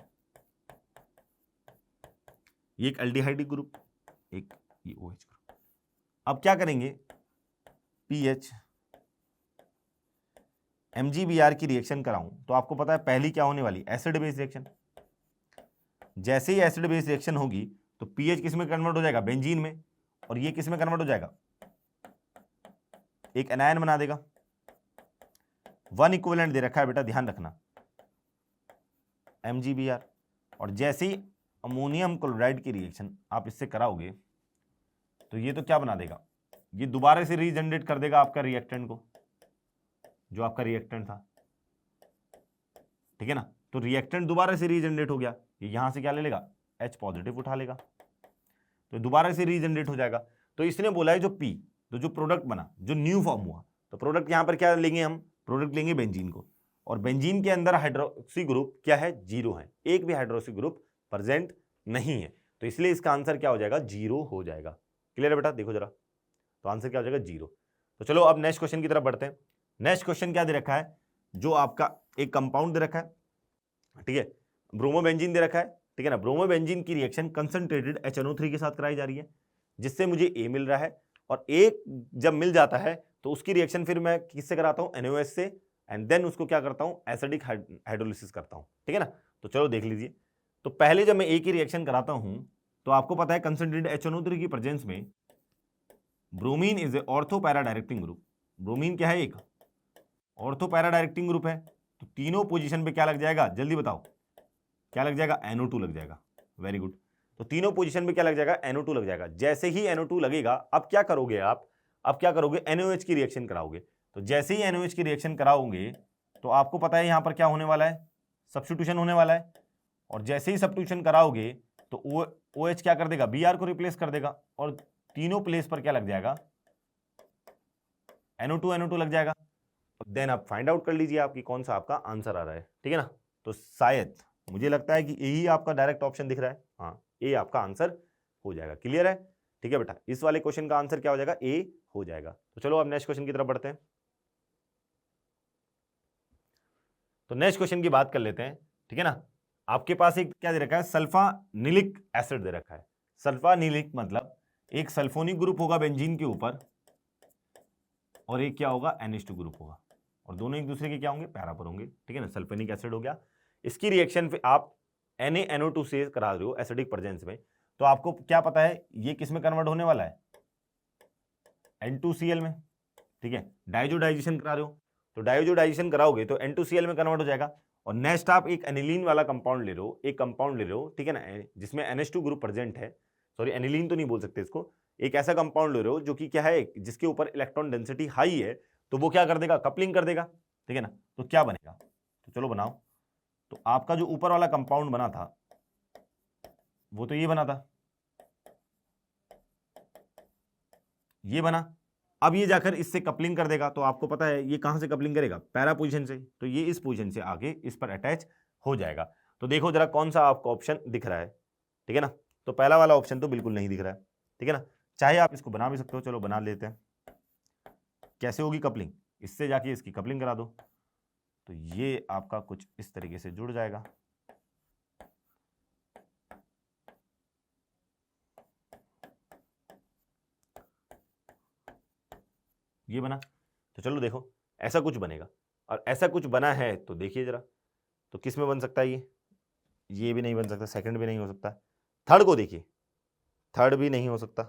ये एक एल्डिहाइड ग्रुप, एक ये OH ग्रुप। अब क्या करेंगे, पीएच MgBr की रिएक्शन कराऊं तो आपको पता है पहली क्या होने वाली, एसिड बेस रिएक्शन। जैसे ही एसिड बेस रिएक्शन होगी तो पीएच किस में कन्वर्ट हो जाएगा, बेंजीन में, और ये किस में कन्वर्ट हो जाएगा, एक एनायन बना देगा। वन इक्विवेलेंट दे रखा है बेटा, ध्यान रखना, MgBr। और जैसे ही अमोनियम क्लोराइड की रिएक्शन आप इससे कराओगे तो ये तो क्या बना देगा, ये दोबारा से रीजनरेट कर देगा आपका रिएक्टेंट को, जो आपका रिएक्टेंट था, ठीक है ना। तो रिएक्टेंट दोबारा से रीजनरेट हो गया, ये यहां से क्या ले लेगा, H पॉजिटिव उठा लेगा, तो दोबारा से रीजनरेट हो जाएगा। तो इसने बोला है जो पी, तो जो प्रोडक्ट बना, जो न्यू फॉर्म हुआ, तो प्रोडक्ट यहां पर क्या लेंगे हम, प्रोडक्ट लेंगे बेंजीन को, और बेंजीन के अंदर हाइड्रोक्सी ग्रुप क्या है, जीरो है, एक भी हाइड्रोक्सी ग्रुप प्रेजेंट नहीं है। तो इसलिए इसका आंसर क्या हो जाएगा, जीरो हो जाएगा। क्लियर है बेटा, देखो जरा, तो आंसर क्या हो जाएगा, जीरो। तो चलो अब नेक्स्ट क्वेश्चन की तरफ बढ़ते हैं। नेक्स्ट क्वेश्चन क्या दे रखा है, जो आपका एक कंपाउंड दे रखा है, ठीक है, ब्रोमोबेंजीन दे रखा है, ठीक है ना। ब्रोमोबेंजीन की रिएक्शन कंसंट्रेटेड HNO3 के साथ कराई जा रही है, जिससे मुझे ए मिल रहा है, और एक जब मिल जाता है तो उसकी रिएक्शन फिर मैं किससे कराता हूं, NaOH से, एंड देन उसको क्या करता हूं, एसिडिक हाइड्रोलिसिस करता हूं, ठीक है ना। तो चलो देख लीजिए। तो पहले जब मैं ए की रिएक्शन कराता हूं तो आपको पता है कंसंट्रेटेड HNO3 की प्रेजेंस में bromine is a ortho para directing group. Bromine क्या है, एक ऑर्थो पैरा डायरेक्टिंग ग्रुप है। तो तीनों पोजीशन पे क्या लग जाएगा, जल्दी बताओ, क्या लग जाएगा, NO2 लग जाएगा। Very good. तो तीनों पोजीशन पे क्या लग जाएगा, NO2 लग जाएगा। जैसे ही NO2 लगेगा, अब क्या करोगे आप, अब क्या करोगे, NaOH की रिएक्शन कराओगे। तो जैसे ही NaOH की रिएक्शन कराओगे तो आपको पता है यहां पर क्या होने वाला है, सब्स्टिट्यूशन होने वाला है। और जैसे ही सब्स्टिट्यूशन कराओगे तो OH क्या कर देगा, Br को रिप्लेस कर देगा, और तीनों प्लेस पर क्या लग जाएगा, NO2 लग जाएगा। देन आप फाइंड आउट कर लीजिए आपकी कौन सा आपका आंसर आ रहा है, ठीक है ना। तो शायद मुझे लगता है कि यही आपका डायरेक्ट ऑप्शन दिख रहा है, हाँ, ए आपका आंसर हो जाएगा। क्लियर है, ठीक है बेटा, इस वाले क्वेश्चन का आंसर क्या हो जाएगा, ए हो जाएगा। तो चलो अब नेक्स्ट क्वेश्चन की तरफ बढ़ते हैं। तो नेक्स्ट क्वेश्चन की बात कर लेते हैं, ठीक है ना। आपके पास एक क्या दे रखा है, सल्फानिलिक एसिड दे रखा है। सल्फानिलिक मतलब एक सल्फोनिक ग्रुप होगा बेंजीन के ऊपर, और एक क्या होगा, NH2 ग्रुप होगा, और दोनों एक दूसरे के क्या होंगे, पैरा पर होंगे, ठीक है ना। सल्फोनिक एसिड हो गया, इसकी रिएक्शन पे आप NaNO2 से करा रहे हो एसिडिक प्रेजेंस में, तो आपको क्या पता है ये किस में कन्वर्ट होने वाला है, N2Cl में, ठीक है। डाइजोडाइजेशन करा रहे हो, तो डाइजोडाइजेशन कराओगे तो N2Cl में कन्वर्ट हो जाएगा, और नेक्स्ट आप एक एनिलीन वाला कंपाउंड ले रहे हो, एक कंपाउंड ले रहे हो, ठीक है ना, जिसमें NH2 ग्रुप प्रेजेंट है, सॉरी एनिलीन तो नहीं बोल सकते इसको, एक ऐसा कंपाउंड ले रहे हो जो कि क्या है, जिसके ऊपर इलेक्ट्रॉन डेंसिटी हाई है, तो वो क्या कर देगा, कपलिंग कर देगा, ठीक है ना। तो क्या बनेगा, तो चलो बनाओ। तो आपका जो ऊपर वाला कंपाउंड बना था वो तो ये बना था, ये बना। अब ये जाकर इससे कपलिंग कर देगा, तो आपको पता है ये कहां से कपलिंग करेगा, पैरा पोजीशन से, तो ये इस पोजीशन से आके इस पर अटैच हो जाएगा। तो देखो जरा कौन सा आपको ऑप्शन दिख रहा है, ठीक है ना। तो पहला वाला ऑप्शन तो बिल्कुल नहीं दिख रहा है, ठीक है ना। चाहे आप इसको बना भी सकते हो, चलो बना लेते हैं। कैसे होगी कपलिंग, इससे जाके इसकी कपलिंग करा दो, तो ये आपका कुछ इस तरीके से जुड़ जाएगा। ये बना, तो चलो देखो ऐसा कुछ बनेगा, और ऐसा कुछ बना है तो देखिए जरा, तो किस में बन सकता है ये भी नहीं बन सकता, सेकंड भी नहीं हो सकता, थर्ड को देखिए, थर्ड भी नहीं हो सकता,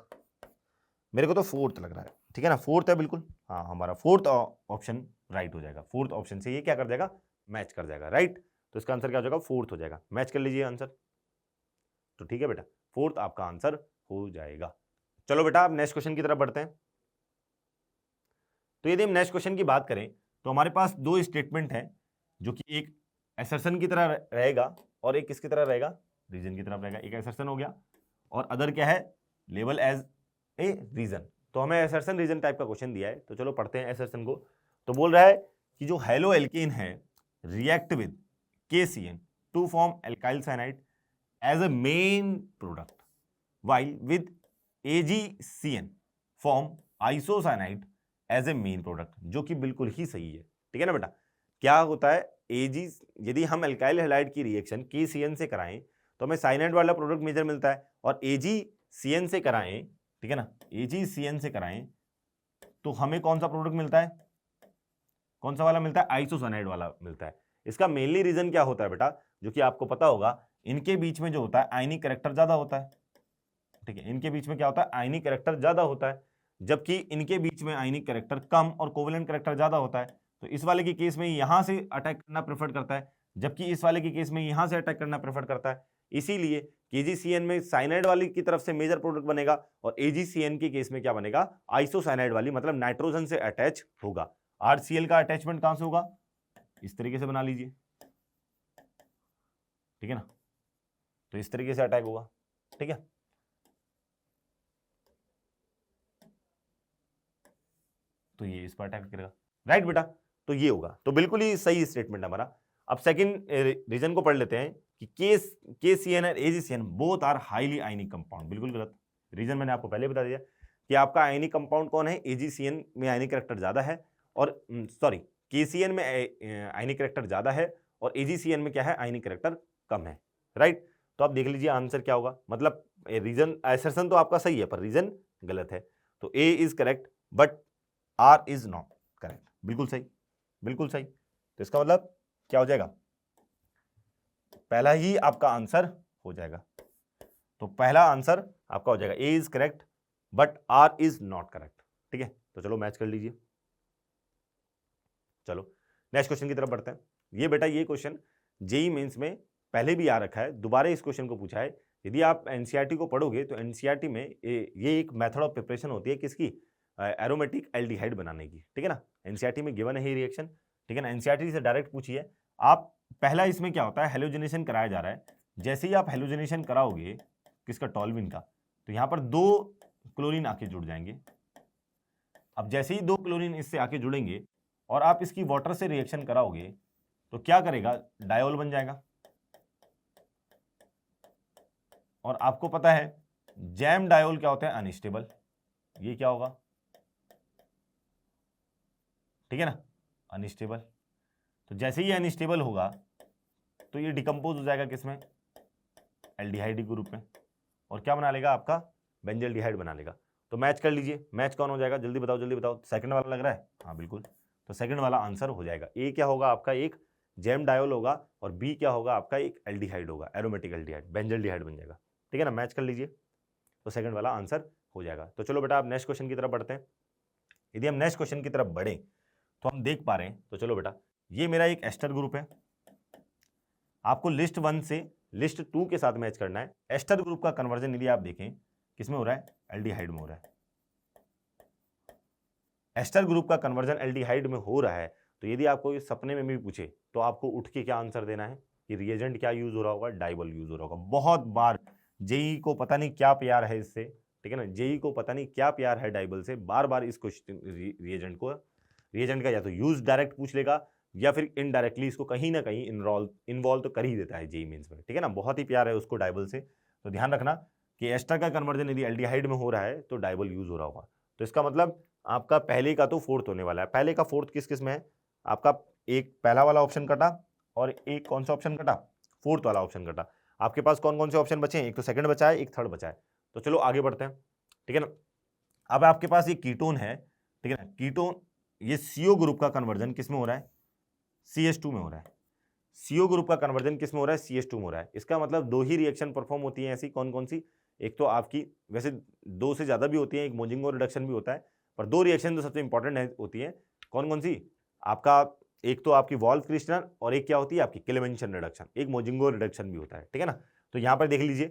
मेरे को तो फोर्थ लग रहा है, ठीक है ना, फोर्थ है बिल्कुल, हाँ हमारा फोर्थ ऑप्शन राइट हो जाएगा। फोर्थ ऑप्शन से ये क्या कर जाएगा, मैच कर जाएगा, राइट। तो इसका आंसर क्या हो जाएगा, फोर्थ हो जाएगा। मैच कर लीजिए आंसर, तो ठीक है बेटा, फोर्थ आपका आंसर हो जाएगा। चलो बेटा आप नेक्स्ट क्वेश्चन की तरफ बढ़ते हैं। तो यदि हम नेक्स्ट क्वेश्चन की बात करें तो हमारे पास दो स्टेटमेंट हैं, जो कि एक असर्शन की तरह रहेगा और एक किसकी तरह रहेगा, रीजन की तरफ रहेगा। एक असर्शन हो गया और अदर क्या है, लेबल एज ए रीजन। तो हमें असर्शन रीजन टाइप का क्वेश्चन दिया है, तो चलो पढ़ते हैं असर्शन को। तो बोल रहा है कि जो हेलो एल्केन है react with KCN to form alkyl cyanide as a main product, while with AgCN form isocyanide as a main product, जो कि बिल्कुल ही सही है, ठीक है ना बेटा। क्या होता है, यदि हम एल्काइल हैलाइड की रिएक्शन KCN से कराएं तो हमें साइनाइड वाला प्रोडक्ट मेजर मिलता है, और AgCN से कराएं, ठीक है ना, AgCN से कराएं तो हमें कौन सा प्रोडक्ट मिलता है, कौन सा वाला मिलता है, आइसोसाइनाइड वाला मिलता है। इसका मेनली रीजन क्या होता है बेटा, जो कि आपको पता होगा, इनके बीच में जो होता है आयनिक कैरेक्टर ज्यादा होता है, ठीक है, इनके बीच में क्या होता है, आयनिक कैरेक्टर ज्यादा होता है, जबकि इनके बीच में आयनिक कैरेक्टर कम और कोवेलेंट कैरेक्टर ज्यादा होता है। तो इस वाले के केस में यहां से अटैक करना प्रेफर करता है, जबकि इस वाले के केस में यहां से अटैक करना प्रेफर करता है। इसीलिए KGCN में साइनाइड वाली की तरफ से मेजर प्रोडक्ट बनेगा, और AgCN के केस में क्या बनेगा, आइसोसाइनाइड वाली, मतलब नाइट्रोजन से अटैच होगा। RCl का अटैचमेंट कहां से होगा, इस तरीके से बना लीजिए, ठीक है ना, तो इस तरीके से अटैक होगा, ठीक है। तो ये इस पर अटैक करेगा, राइट बेटा, तो ये होगा, तो बिल्कुल ही सही स्टेटमेंट हमारा। अब सेकंड रीजन को पढ़ लेते हैं कि KCN और AgCN both are highly ionic compound. बिल्कुल गलत, रीजन मैंने आपको पहले बता दिया कि आपका आयनिक कंपाउंड कौन है, AgCN में आयनिक कैरेक्टर ज्यादा है, और सॉरी KCN में आयनिक कैरेक्टर ज्यादा है और AgCN में क्या है, आयनिक कैरेक्टर कम है, राइट। तो आप देख लीजिए आंसर क्या होगा, मतलब रीजन असर्शन तो आपका सही है पर रीजन गलत है। तो A is correct but R is not correct, बिल्कुल सही, बिल्कुल सही। तो इसका मतलब क्या हो जाएगा, पहला ही आपका आंसर हो जाएगा। तो पहला आंसर आपका हो जाएगा A is correct but R is not correct, ठीक है। तो चलो मैच कर लीजिए। चलो नेक्स्ट क्वेश्चन की तरफ बढ़ते हैं। ये बेटा ये क्वेश्चन जेई मेंस में पहले भी आ रखा है, दोबारा इस क्वेश्चन को पूछा है। यदि आप एनसीईआरटी को पढ़ोगे तो एनसीईआरटी में ये एक मेथड ऑफ प्रिपरेशन होती है किसकी, एरोमेटिक एल्डिहाइड बनाने की, ठीक है ना। एनसीईआरटी में गिवन है ये रिएक्शन, ठीक है ना, एनसीईआरटी से डायरेक्ट पूछी है। आप पहला इसमें क्या होता है, हेलोजिनेशन कराया जा रहा है। जैसे ही आप हेलोजिनेशन कराओगे किसका, टॉल्विन का, तो यहाँ पर 2 क्लोरीन आके जुड़ जाएंगे। अब जैसे ही 2 क्लोरीन इससे आके जुड़ेंगे और आप इसकी वाटर से रिएक्शन कराओगे तो क्या करेगा, डायोल बन जाएगा। और आपको पता है जैम डायोल क्या होता है, अनस्टेबल, ये क्या होगा, ठीक है ना, अनस्टेबल। तो जैसे ही अनस्टेबल होगा तो ये डिकम्पोज हो जाएगा किसमें, एल्डिहाइड ग्रुप में, और क्या बना लेगा, आपका बेंजल्डिहाइड बना लेगा। तो मैच कर लीजिए, मैच कौन हो जाएगा, जल्दी बताओ जल्दी बताओ। सेकंड वाला लग रहा है, हाँ बिल्कुल, तो सेकंड वाला आंसर हो जाएगा। ए क्या होगा आपका, एक जैम डायोल होगा, और बी क्या होगा आपका, एक एल्डिहाइड होगा, एरोमेटिक एल्डिहाइड, बेंजल्डिहाइड बन जाएगा, ठीक है ना। मैच कर लीजिए, तो सेकंड वाला आंसर हो जाएगा। तो चलो बेटा आप नेक्स्ट क्वेश्चन की तरफ बढ़ते हैं। यदि हम नेक्स्ट क्वेश्चन की तरफ बढ़े तो हम देख पा रहे हैं, तो चलो बेटा ये मेरा एक एस्टर ग्रुप है, आपको लिस्ट 1 से लिस्ट 2 के साथ मैच करना है। एस्टर ग्रुप का कन्वर्जन यदि आप देखें किसमें हो रहा है, एल्डिहाइड में हो रहा है। एस्टर ग्रुप का कन्वर्जन एल्डिहाइड में हो रहा है, तो यदि आपको इस सपने में भी पूछे तो आपको उठ के क्या आंसर देना है कि रिएजेंट क्या यूज हो रहा होगा, डाइबल यूज हो रहा होगा। बहुत बार जेई को पता नहीं क्या प्यार है इससे, ठीक है ना, जेई को पता नहीं क्या प्यार है डाइबल से, बार बार इस क्वेश्चन रिएजेंट का या तो यूज डायरेक्ट पूछ लेगा या फिर इनडायरेक्टली इसको कहीं ना कहीं इन्वॉल्व तो कर ही देता है जेई मेंस में, ठीक है ना। बहुत ही प्यार है उसको डाइबल से, तो ध्यान रखना कि एस्टर का कन्वर्जन यदि एल्डिहाइड में हो रहा है तो डाइबल यूज हो रहा होगा। तो इसका मतलब आपका पहले का तो फोर्थ होने वाला है। पहले का फोर्थ किस किस में है, आपका एक पहला वाला ऑप्शन कटा और एक कौन सा ऑप्शन कटा, फोर्थ वाला ऑप्शन कटा। आपके पास कौन कौन से ऑप्शन बचे हैं, एक तो सेकंड बचा है, एक थर्ड बचा है। तो चलो आगे बढ़ते हैं, ठीक है ना। अब आपके पास ये कीटोन है, ठीक है ना, कीटोन, ये सीओ ग्रुप का कन्वर्जन किस में हो रहा है, CH2 में हो रहा है। सीओ ग्रुप का कन्वर्जन किस में हो रहा है, CH2 में हो रहा है। इसका मतलब दो ही रिएक्शन परफॉर्म होती है ऐसी, कौन कौन सी, एक तो आपकी, वैसे दो से ज्यादा भी होती है, एक मोजिंगो रिडक्शन भी होता है, पर दो रिएक्शन तो सबसे इंपॉर्टेंट होती है। कौन कौन सी, आपका एक तो आपकी वॉल्फ क्रिस्टल और एक क्या होती है आपकी क्लेमेंशन रिडक्शन, एक मोजिंगो रिडक्शन भी होता है, ठीक है ना। तो यहां पर देख लीजिए,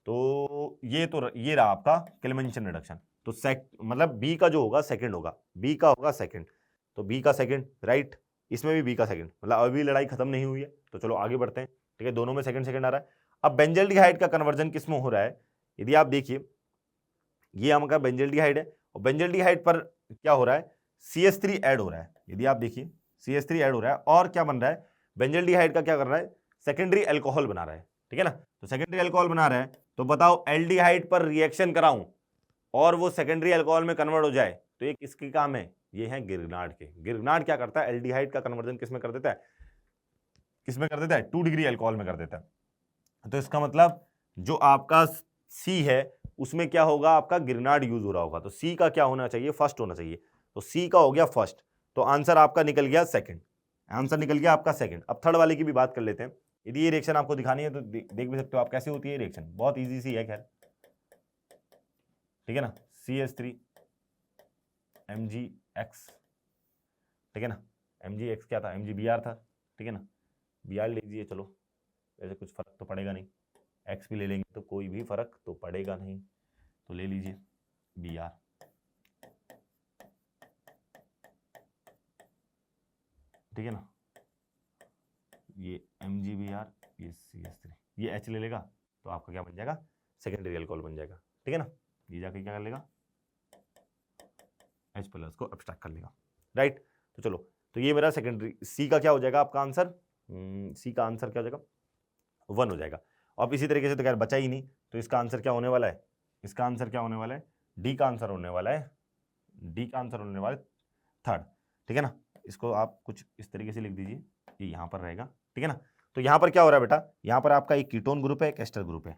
तो ये रहा आपका क्लेमेंशन रिडक्शन। तो मतलब बी का जो होगा सेकंड होगा, बी का होगा सेकंड, तो बी का सेकंड, राइट। इसमें भी बी का सेकंड, मतलब अभी लड़ाई खत्म नहीं हुई है। तो चलो आगे बढ़ते हैं, ठीक है, दोनों में सेकंड सेकंड आ रहा है। अब बेंजल्डिहाइड का कन्वर्जन किस में हो रहा है, यदि आप देखिए ये हमारा बेंजल्डिहाइड है और बेंजल्डिहाइड पर क्या हो रहा है, CH3 ऐड हो रहा है। यदि आप देखिए CH3 ऐड हो रहा है और क्या बन रहा है, बेंजल्डिहाइड का क्या कर रहा है, सेकेंडरी अल्कोहल बना रहा है, ठीक है ना। तो सेकेंडरी अल्कोहल बना रहा है, तो बताओ एल्डिहाइड पर रिएक्शन कराऊं और वो सेकेंडरी अल्कोहल में कन्वर्ट हो जाए तो ये किसके काम है, ये है गिरनार्ड के। गिरनार्ड क्या करता है, एल्डिहाइड का कन्वर्जन किसमें कर देता है, किसमें कर देता है, 2 डिग्री अल्कोहल में कर देता है। तो इसका मतलब जो आपका सी है उसमें क्या होगा, आपका गिरनार्ड यूज हो रहा होगा। तो सी का क्या होना चाहिए, फर्स्ट होना चाहिए। तो सी का हो गया फर्स्ट, तो आंसर आपका निकल गया सेकंड, आंसर निकल गया आपका सेकंड। अब थर्ड वाले की भी बात कर लेते हैं। यदि ये रिएक्शन आपको दिखानी है तो देख भी सकते हो आप कैसे होती है रिएक्शन, बहुत इजी सी है खैर, ठीक है ना। CH3 MgX, ठीक है ना, MgX क्या था, MgBr था, ठीक है ना, Br ले लीजिए, चलो वैसे कुछ फर्क तो पड़ेगा नहीं, X भी ले लेंगे तो कोई भी फर्क तो पड़ेगा नहीं, तो ले लीजिए Br, ठीक है ना। ये MgBr, ये CH3, ये H ले लेगा तो आपका क्या बन जाएगा, सेकेंडरी अल्कोहल बन जाएगा, ठीक है ना। ये जाके क्या कर लेगा, H प्लस को अब्स्ट्रैक्ट कर लेगा, राइट। तो चलो, तो ये मेरा सेकेंडरी, सी का क्या हो जाएगा आपका आंसर, सी का आंसर क्या हो जाएगा, 1 हो जाएगा। अब इसी तरीके से तो खैर बचा ही नहीं, तो इसका आंसर क्या होने वाला है, इसका आंसर क्या होने वाला है, डी का आंसर होने वाला है, डी का आंसर होने वाला है थर्ड, ठीक है ना। इसको आप कुछ इस तरीके से लिख दीजिए, ये यहाँ पर रहेगा, ठीक है ना। तो यहाँ पर क्या हो रहा है बेटा, यहाँ पर आपका एक कीटोन ग्रुप है, एक एस्टर ग्रुप है,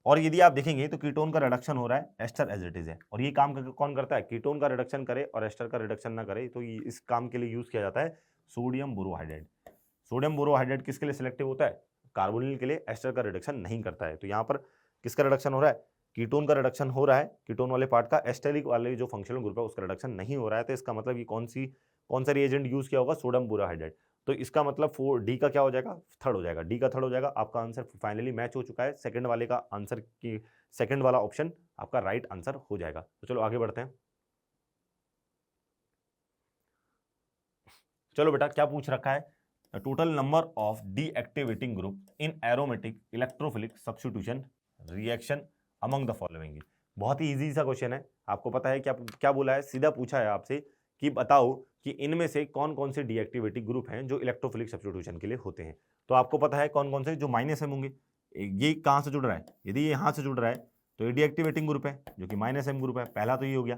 और यदि आप देखेंगे तो कीटोन का रिडक्शन हो रहा है, एस्टर एज इट इज है। और ये काम कौन करता है, कीटोन का रिडक्शन करे और एस्टर का रिडक्शन ना करे, तो इस काम के लिए यूज किया जाता है सोडियम बोरोहाइड्रेट। सोडियम बोरोहाइड्रेट किसके लिए सिलेक्टिव होता है, कार्बोनिल के लिए, एस्टर का रिडक्शन नहीं करता है। तो यहाँ पर किसका रिडक्शन हो रहा है, कीटोन का रिडक्शन हो रहा है, कीटोन वाले पार्ट का, एस्टरिक वाले जो फंक्शनल ग्रुप है उसका रिडक्शन नहीं हो रहा है। तो इसका मतलब ये कौन सा रिएजेंट यूज किया होगा, सोडियम बोरोहाइड्रेट। तो इसका मतलब 4D का क्या हो जाएगा, थर्ड हो जाएगा, डी का थर्ड हो जाएगा। आपका आंसर फाइनली मैच हो चुका है, सेकंड वाले का आंसर की सेकंड वाला ऑप्शन आपका राइट आंसर हो जाएगा। तो चलो आगे बढ़ते हैं। चलो बेटा क्या पूछ रखा है, total number of deactivating group in aromatic electrophilic substitution reaction among the following. बहुत ही इजी सा क्वेश्चन है, आपको पता है क्या बोला है, सीधा पूछा है आपसे कि बताओ कि इनमें से कौन कौन से डीएक्टिवेटिंग ग्रुप हैं जो इलेक्ट्रोफिलिक सब्स्टिट्यूशन के लिए होते हैं। तो आपको पता है कौन कौन से, जो माइनस एम होंगे। ये कहाँ से जुड़ रहा है, यदि ये यहाँ से जुड़ रहा है तो ये डीएक्टिवेटिंग ग्रुप है, जो कि माइनस एम ग्रुप है, पहला तो ये हो गया,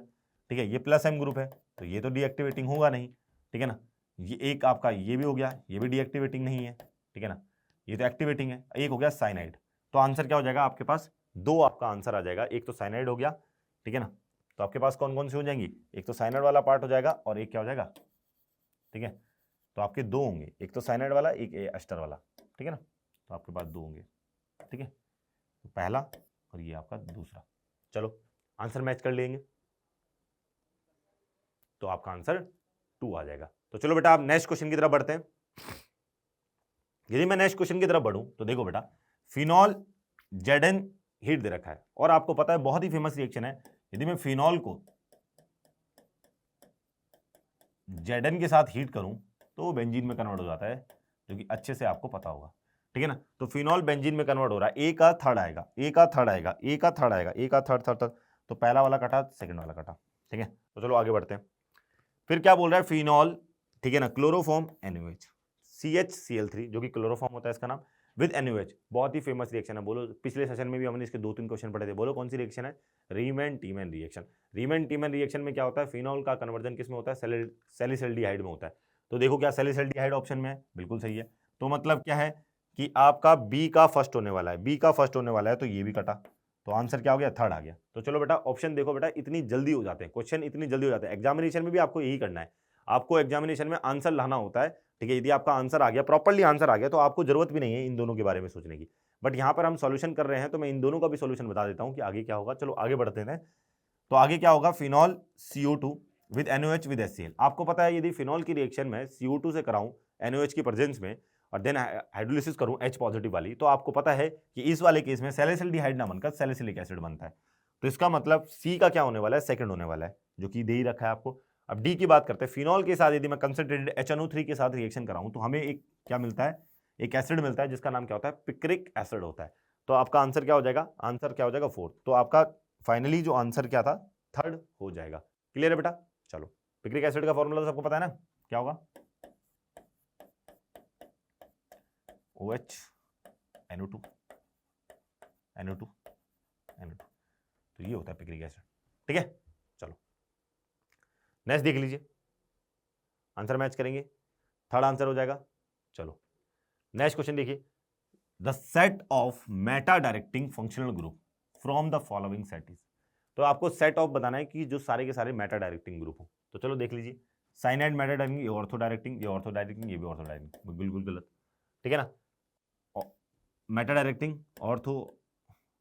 ठीक है। ये प्लस एम ग्रुप है तो ये तो डीएक्टिवेटिंग होगा नहीं, ठीक है ना। ये एक आपका ये भी हो गया, ये भी डीएक्टिवेटिंग नहीं है, ठीक है ना, ये तो एक्टिवेटिंग है। एक हो गया साइनाइड, तो आंसर क्या हो जाएगा आपके पास, दो आपका आंसर आ जाएगा, एक तो साइनाइड हो गया, ठीक है ना। तो आपके पास कौन कौन सी हो जाएंगी, एक तो साइनाइड वाला पार्ट हो जाएगा और एक क्या हो जाएगा, ठीक है। तो आपके दो होंगे, एक तो साइनाइड वाला, एक एस्टर वाला, ठीक है ना। तो आपके पास दो होंगे, ठीक है, तो पहला और ये आपका दूसरा। चलो आंसर मैच कर लेंगे तो आपका आंसर 2 आ जाएगा। तो चलो बेटा आप नेक्स्ट क्वेश्चन की तरफ बढ़ते हैं। यदि मैं नेक्स्ट क्वेश्चन की तरफ बढ़ूं तो देखो बेटा, फिनॉल Zn हीट दे रखा है और आपको पता है बहुत ही फेमस रिएक्शन है, यदि मैं फिनॉल को Zn के साथ हीट करूं तो वो बेंजीन में कन्वर्ट हो जाता है, जो कि अच्छे से आपको पता होगा, ठीक है ना। तो फिनॉल बेंजीन में कन्वर्ट हो रहा है, ए का थर्ड आएगा, ए का थर्ड आएगा, ए का थर्ड आएगा, ए का थर्ड थर्ड थर्ड, तो पहला वाला कटा, सेकंड वाला कटा, ठीक है। तो चलो आगे बढ़ते हैं। फिर क्या बोल रहा है, फिनॉल, ठीक है ना, क्लोरोफॉर्म NaOH, CHCl3 जो कि क्लोरोफॉर्म होता है इसका नाम, विद NaOH, बहुत ही फेमस रिएक्शन है। बोलो, पिछले सेशन में भी हमने इसके 2-3 क्वेश्चन पढ़े थे, बोलो कौन सी रिएक्शन है, रीमैन टीमैन रिएक्शन। रीमैन टीमैन रिएक्शन में क्या होता है, फिनॉल का कन्वर्जन किस में होता है, सैलिसिल्डिहाइड में होता है। तो देखो क्या सैलिसिल्डिहाइड ऑप्शन में है, बिल्कुल सही है। तो मतलब क्या है कि आपका बी का फर्स्ट होने वाला है, बी का फर्स्ट होने वाला है, तो ये भी कटा, तो आंसर क्या हो गया, थर्ड आ गया। तो चलो बेटा ऑप्शन देखो बेटा, इतनी जल्दी हो जाते हैं क्वेश्चन, इतनी जल्दी हो जाते हैं। एग्जामिनेशन में भी आपको यही करना है, आपको एग्जामिनेशन में आंसर लाना होता है, ठीक है। यदि आपका आंसर आ गया, प्रॉपर्ली आंसर आ गया, तो आपको जरूरत भी नहीं है इन दोनों के बारे में सोचने की, बट यहाँ पर हम सॉल्यूशन कर रहे हैं तो मैं इन दोनों का भी सॉल्यूशन बता देता हूँ कि आगे क्या होगा। चलो आगे बढ़ते हैं। तो आगे क्या होगा, phenol CO2 with NaOH with HCl। आपको पता है यदि फिनॉल की रिएक्शन में CO2 से कराऊं NaOH की प्रेजेंस में और देन हाइड्रोलिसिस करूं H पॉजिटिव वाली, तो आपको पता है कि इस वाले केस में सैलिसिल्डिहाइड ना बनकर सैलिसिलिक एसिड बनता है। तो इसका मतलब C का क्या होने वाला है, सेकंड होने वाला है, जो कि दे ही रखा है आपको। अब D की बात करते हैं, फिनॉल के साथ यदि मैं कंसंट्रेटेड HNO3 के साथ रिएक्शन कराऊं तो हमें एक क्या मिलता है, एक एसिड मिलता है जिसका नाम क्या होता है, पिक्रिक एसिड होता है। तो आपका आंसर क्या हो जाएगा, आंसर क्या हो जाएगा, फोर्थ। तो आपका फाइनली जो आंसर क्या था, थर्ड हो जाएगा। क्लियर है बेटा। चलो पिक्रिक एसिड का फॉर्मूला तो सबको पता है ना, क्या होगा, OH NO2 NO2 NO2, तो ये होता है पिक्रिक एसिड, ठीक है। चलो नेक्स्ट देख लीजिए, आंसर मैच करेंगे, थर्ड आंसर हो जाएगा। चलो नेक्स्ट क्वेश्चन देखिए, the set of Meta directing functional group from the following set is. तो आपको सेट ऑफ बताना है कि जो सारे के सारे मेटा डायरेक्टिंग ग्रुप हो। तो चलो देख लीजिए, साइनाइड मेटा डायरेक्टिंग, ये ऑर्थो डायरेक्टिंग, ये ऑर्थो डायरेक्टिंग, ये भी ऑर्थो डायरेक्टिंग, बिल्कुल गलत, ठीक है ना। Meta directing, ortho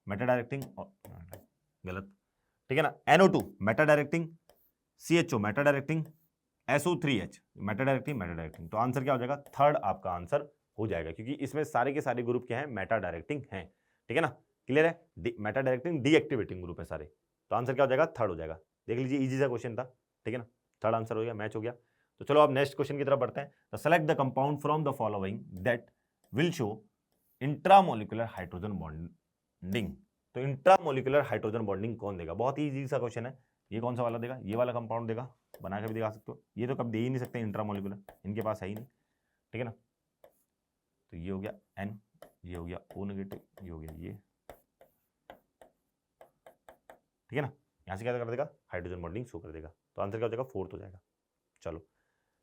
Meta directing, गलत, ठीक है ना। NO2 Meta directing, CHO Meta directing, SO3H Meta directing, तो आंसर क्या हो जाएगा, थर्ड आपका आंसर हो जाएगा, क्योंकि इसमें सारे के सारे ग्रुप क्या हैं, मेटा डायरेक्टिंग हैं, ठीक है ना। क्लियर है, मेटा डायरेक्टिंग डीएक्टिवेटिंग ग्रुप है सारे, तो आंसर क्या हो जाएगा, थर्ड हो जाएगा। देख लीजिए इजी सा क्वेश्चन था, ठीक है ना, थर्ड आंसर हो गया, मैच हो गया। तो चलो अब नेक्स्ट क्वेश्चन की तरफ बढ़ते हैं। तो select the compound from the following that will show intramolecular hydrogen bonding. तो इंट्रामोलिकुलर हाइड्रोजन बॉन्डिंग कौन देगा, बहुत ही इजी सा क्वेश्चन है। ये कौन सा वाला देगा, ये वाला कंपाउंड देगा, बना के भी दिखा सकते हो, ये तो कब दे ही नहीं सकते इंट्रामोलिकुलर, इनके पास है ही नहीं, ठीक है ना। तो ये हो गया N, ये हो गया O नेगेटिव, ये हो गया ये, ठीक है ना। यहाँ से क्या कर देगा, हाइड्रोजन बॉन्डिंग शो कर देगा, तो आंसर क्या हो जाएगा, फोर्थ हो जाएगा। चलो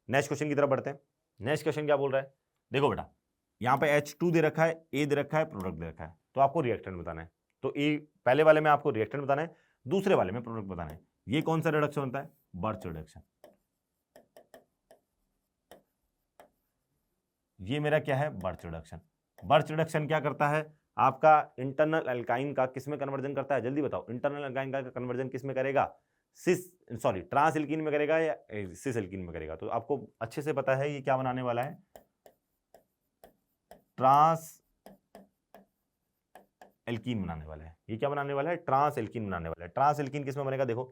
नेक्स्ट क्वेश्चन की तरफ बढ़ते हैं। नेक्स्ट क्वेश्चन क्या बोल रहा है, देखो बेटा यहाँ पे H2 दे रखा है, A दे रखा है, प्रोडक्ट दे रखा है, तो आपको रिएक्टेंट बताना है। तो ए पहले वाले में आपको रिएक्टेंट बताना है, दूसरे वाले में प्रोडक्ट बताना है। ये कौन सा रिडक्शन होता है, बर्च रिडक्शन। ये मेरा क्या है, बर्च रिडक्शन। बर्च रिडक्शन क्या करता है, आपका इंटरनल एल्काइन का किस में कन्वर्जन करता है, जल्दी बताओ, इंटरनल एल्काइन का कन्वर्जन किस में करेगा, ट्रांस एल्कीन में करेगा या सिस एल्कीन में करेगा। तो आपको अच्छे से पता है ये क्या बनाने वाला है, ट्रांस एल्कीन बनाने वाला है। ये क्या बनाने वाला है, ट्रांस एल्कीन बनाने वाला है। ट्रांस एल्कीन किस में बनेगा, देखो,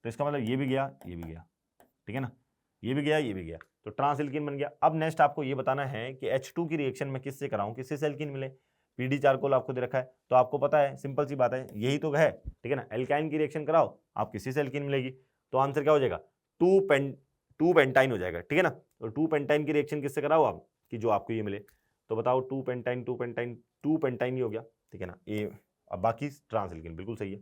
तो इसका मतलब ये भी गया, ये भी गया, ठीक है ना, ये भी गया, ये भी गया, तो ट्रांस एल्कीन बन गया। अब नेक्स्ट आपको ये बताना है कि H2 की रिएक्शन में किससे कराऊं कि सिस एल्कीन मिले। PD चारकोल आपको दे रखा है, तो आपको पता है, सिंपल सी बात है, यही तो है, ठीक है ना। एल्काइन की रिएक्शन कराओ, आपकी सिस एल्कीन मिलेगी, तो आंसर क्या हो जाएगा, 2 पेंटाइन हो जाएगा, ठीक है ना। तो 2 पेंटाइन की रिएक्शन किससे कराओ आप कि जो आपको ये मिले, तो बताओ 2 पेंटाइन ही हो गया, ठीक है ना। ए अब बाकी ट्रांस एल्कीन बिल्कुल सही है,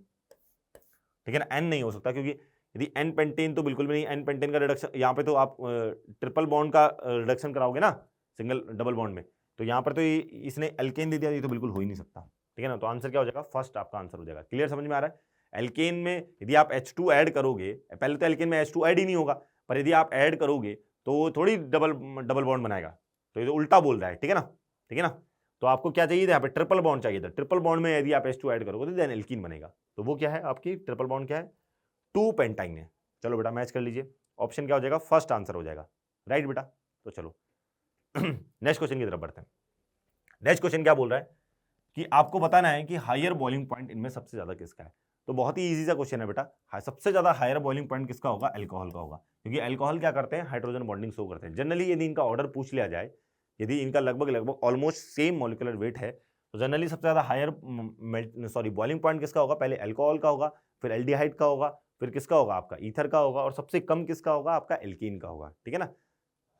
ठीक है ना। N नहीं हो सकता, क्योंकि यदि N पेंटेन तो बिल्कुल भी नहीं, N पेंटेन का रिडक्शन यहाँ पे तो आप ट्रिपल बॉन्ड का रिडक्शन कराओगे ना सिंगल डबल बॉन्ड में, तो यहाँ पर तो इसने एल्केन दे दिया, ये तो बिल्कुल हो ही नहीं सकता, ठीक है ना। तो आंसर क्या हो जाएगा, फर्स्ट आपका आंसर हो जाएगा। क्लियर, समझ में आ रहा है। एल्केन में यदि आप H2 ऐड करोगे, पहले तो एल्केन में H2 ऐड ही नहीं होगा, पर यदि आप ऐड करोगे तो थोड़ी डबल बॉन्ड बनाएगा, तो ये तो उल्टा बोल रहा है, ठीक है ना, ठीक है ना। तो आपको क्या चाहिए था, यहाँ पे ट्रिपल बॉन्ड चाहिए था, ट्रिपल बॉन्ड में यदि आप H2 ऐड करोगे तो देन एल्कीन बनेगा। तो वो क्या है आपकी ट्रिपल बॉन्ड, क्या है, 2 पेंटाइन है। चलो बेटा मैच कर लीजिए, ऑप्शन क्या हो जाएगा, फर्स्ट आंसर हो जाएगा, राइट बेटा। तो चलो नेक्स्ट क्वेश्चन की तरफ बढ़ते हैं। नेक्स्ट क्वेश्चन क्या बोल रहा है कि आपको बताना है कि हायर बॉइलिंग पॉइंट इनमें सबसे ज्यादा किसका है। तो बहुत ही इजी सा क्वेश्चन है बेटा, सबसे ज्यादा हायर बॉइलिंग पॉइंट किसका होगा, अल्कोहल का होगा, क्योंकि अल्कोहल क्या करते हैं, हाइड्रोजन बॉन्डिंग शो करते हैं। जनरली यदि इनका ऑर्डर पूछ लिया जाए, यदि इनका लगभग ऑलमोस्ट सेम मॉलिक्यूलर वेट है, तो जनरली सबसे ज्यादा हायर बॉइलिंग पॉइंट किसका होगा, पहले अल्कोहल का होगा, फिर एल्डिहाइड का होगा, फिर किसका होगा, आपका ईथर का होगा, और सबसे कम किसका होगा, आपका एल्कीन का होगा। ठीक है ना,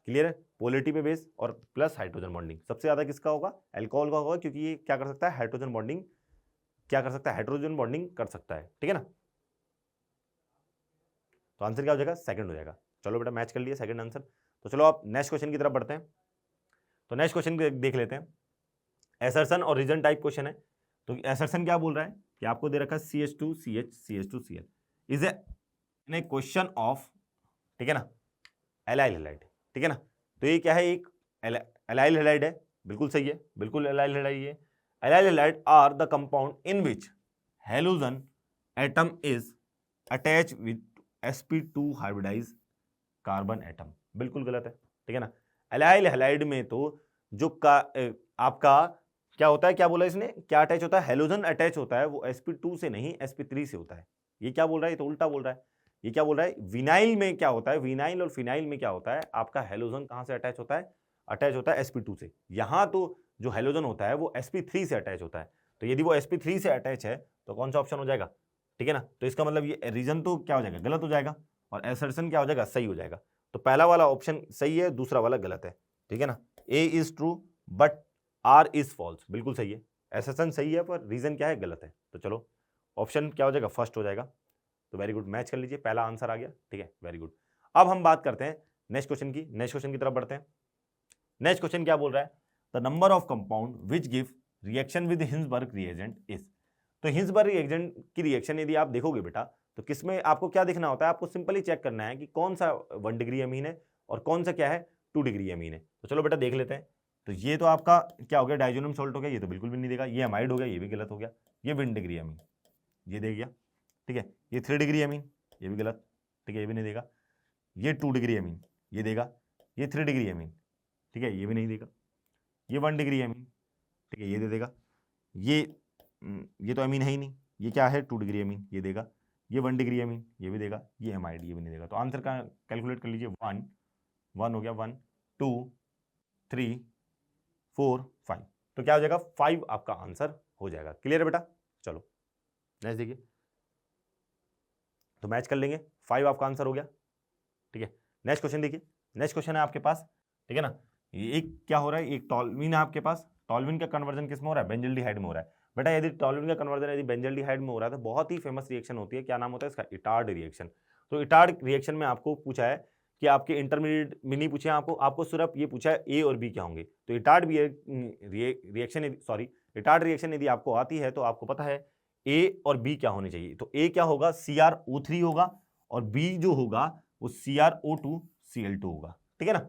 क्लियर है, पोलैरिटी पे बेस और प्लस हाइड्रोजन बॉन्डिंग सबसे ज्यादा किसका होगा, अल्कोहल का होगा, क्योंकि ये क्या कर सकता है, हाइड्रोजन बॉन्डिंग क्या कर सकता है, हाइड्रोजन बॉन्डिंग कर सकता है। ठीक है ना, तो आंसर क्या हो जाएगा, सेकंड हो जाएगा। चलो बेटा मैच कर लिया सेकंड आंसर। तो चलो आप नेक्स्ट क्वेश्चन की तरफ बढ़ते हैं। तो नेक्स्ट क्वेश्चन देख लेते हैं, एसर्शन और रीजन टाइप क्वेश्चन है। तो एसर्शन क्या बोल रहा है कि आपको दे रखा है CH2CH is a question of, ठीक है ना, एलाइल हैलाइड। ठीक है ना, तो ये क्या है, एक एलाइल हैलाइड है, बिल्कुल सही है, बिल्कुल एलाइल हैलाइड है। Allyl halide are the compound in which halogen atom is attach with sp2 hybridize carbon atom, बिल्कुल गलत है। ठीक है ना, एलाइल हैलाइड में तो जो आपका क्या होता है, क्या बोला इसने, क्या अटैच होता है, हैलोजन अटैच होता है, वो sp2 से नहीं sp3 से होता है। ये क्या बोल रहा है, ये तो उल्टा बोल रहा है। ये क्या बोल रहा है, विनाइल में क्या होता है, विनाइल और फिनाइल में क्या होता है, आपका हैलोजन कहां से अटैच होता है, अटैच होता है sp2 से। यहां तो जो हैलोजन होता है वो sp3 से अटैच होता है। तो यदि वो sp3 से अटैच है तो कौन सा ऑप्शन हो जाएगा, ठीक है ना, तो इसका मतलब ये रीजन तो क्या हो जाएगा, गलत हो जाएगा, और एसर्शन क्या हो जाएगा, सही हो जाएगा। तो पहला वाला ऑप्शन सही है, दूसरा वाला गलत है। ठीक है ना, A is true but R is false, बिल्कुल सही है, एसर्शन सही है पर रीजन क्या है, गलत है। तो चलो ऑप्शन क्या हो जाएगा, फर्स्ट हो जाएगा। तो वेरी गुड, मैच कर लीजिए, पहला आंसर आ गया। ठीक है, वेरी गुड। अब हम बात करते हैं नेक्स्ट क्वेश्चन की, नेक्स्ट क्वेश्चन की तरफ बढ़ते हैं। नेक्स्ट क्वेश्चन क्या बोल रहा है, the number of compound which give reaction with Hinsberg reagent is. तो हिंसबर्ग रिएजेंट की रिएक्शन यदि आप देखोगे बेटा, तो किसमें आपको क्या देखना होता है, आपको सिंपली चेक करना है कि कौन सा 1 डिग्री अमीन है और कौन सा क्या है 2 डिग्री अमीन है। तो चलो बेटा देख लेते हैं। तो ये तो आपका क्या हो गया, डाइजोनियम सॉल्ट हो गया, ये तो बिल्कुल भी नहीं देगा। ये अमाइड हो गया, ये भी गलत हो गया। ये 1 डिग्री अमीन, ये दे गया। ठीक है, ये 3 डिग्री अमीन, ये भी गलत। ठीक है, ये भी नहीं देगा। ये 2 डिग्री अमीन, ये देगा। ये 3 डिग्री अमीन, ठीक है, ये भी नहीं देगा। ये 1 डिग्री अमीन, ठीक है, ये दे देगा। ये तो अमीन है ही नहीं, ये क्या है 2 डिग्री अमीन, ये देगा। ये 1 डिग्री अमीन, ये भी देगा। ये एमाइड, ये भी नहीं देगा। तो आंसर का कैलकुलेट कर लीजिए, 1 हो गया, 1 2 3 4 5। तो क्या हो जाएगा, 5 आपका आंसर हो जाएगा। क्लियर है बेटा, चलो नेक्स्ट देखिए। तो मैच कर लेंगे, 5 आपका आंसर हो गया। ठीक है, नेक्स्ट क्वेश्चन देखिए। नेक्स्ट क्वेश्चन है आपके पास, ठीक है ना, ये एक क्या हो रहा है, एक टॉल्विन है आपके पास। टॉल्विन का कन्वर्जन किस में हो रहा है, बेंजल्डिहाइड में हो रहा है। बेटा यदि टॉल्विन का कन्वर्जन यदि बेंजल्डिहाइड में हो रहा है तो बहुत ही फेमस रिएक्शन होती है, क्या नाम होता है इसका, इटार्ड रिएक्शन। तो इटार्ड रिएक्शन में आपको पूछा है कि आपके इंटरमीडिएट में नहीं पूछे, आपको सिर्फ ये पूछा है ए और बी क्या होंगे। तो Etard reaction sorry Etard reaction यदि आपको आती है तो आपको पता है ए और बी क्या होने चाहिए। तो ए क्या होगा, CrO3 होगा, और बी जो होगा वो CrO2Cl2 होगा। ठीक है ना,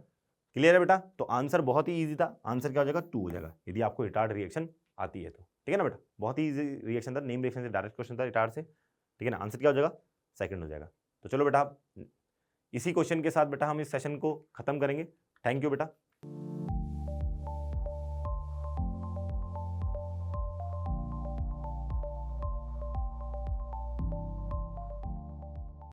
क्लियर है बेटा। तो आंसर बहुत ही इजी था, आंसर क्या हो जाएगा, 2 हो जाएगा यदि आपको इटार्ड रिएक्शन आती है तो। ठीक है ना बेटा, बहुत ही इजी रिएक्शन था, नेम रिएक्शन से डायरेक्ट क्वेश्चन था इटार्ड से। ठीक है ना, आंसर क्या हो जाएगा, सेकंड हो जाएगा। तो चलो बेटा इसी क्वेश्चन के साथ बेटा हम इस सेशन को खत्म करेंगे। थैंक यू बेटा।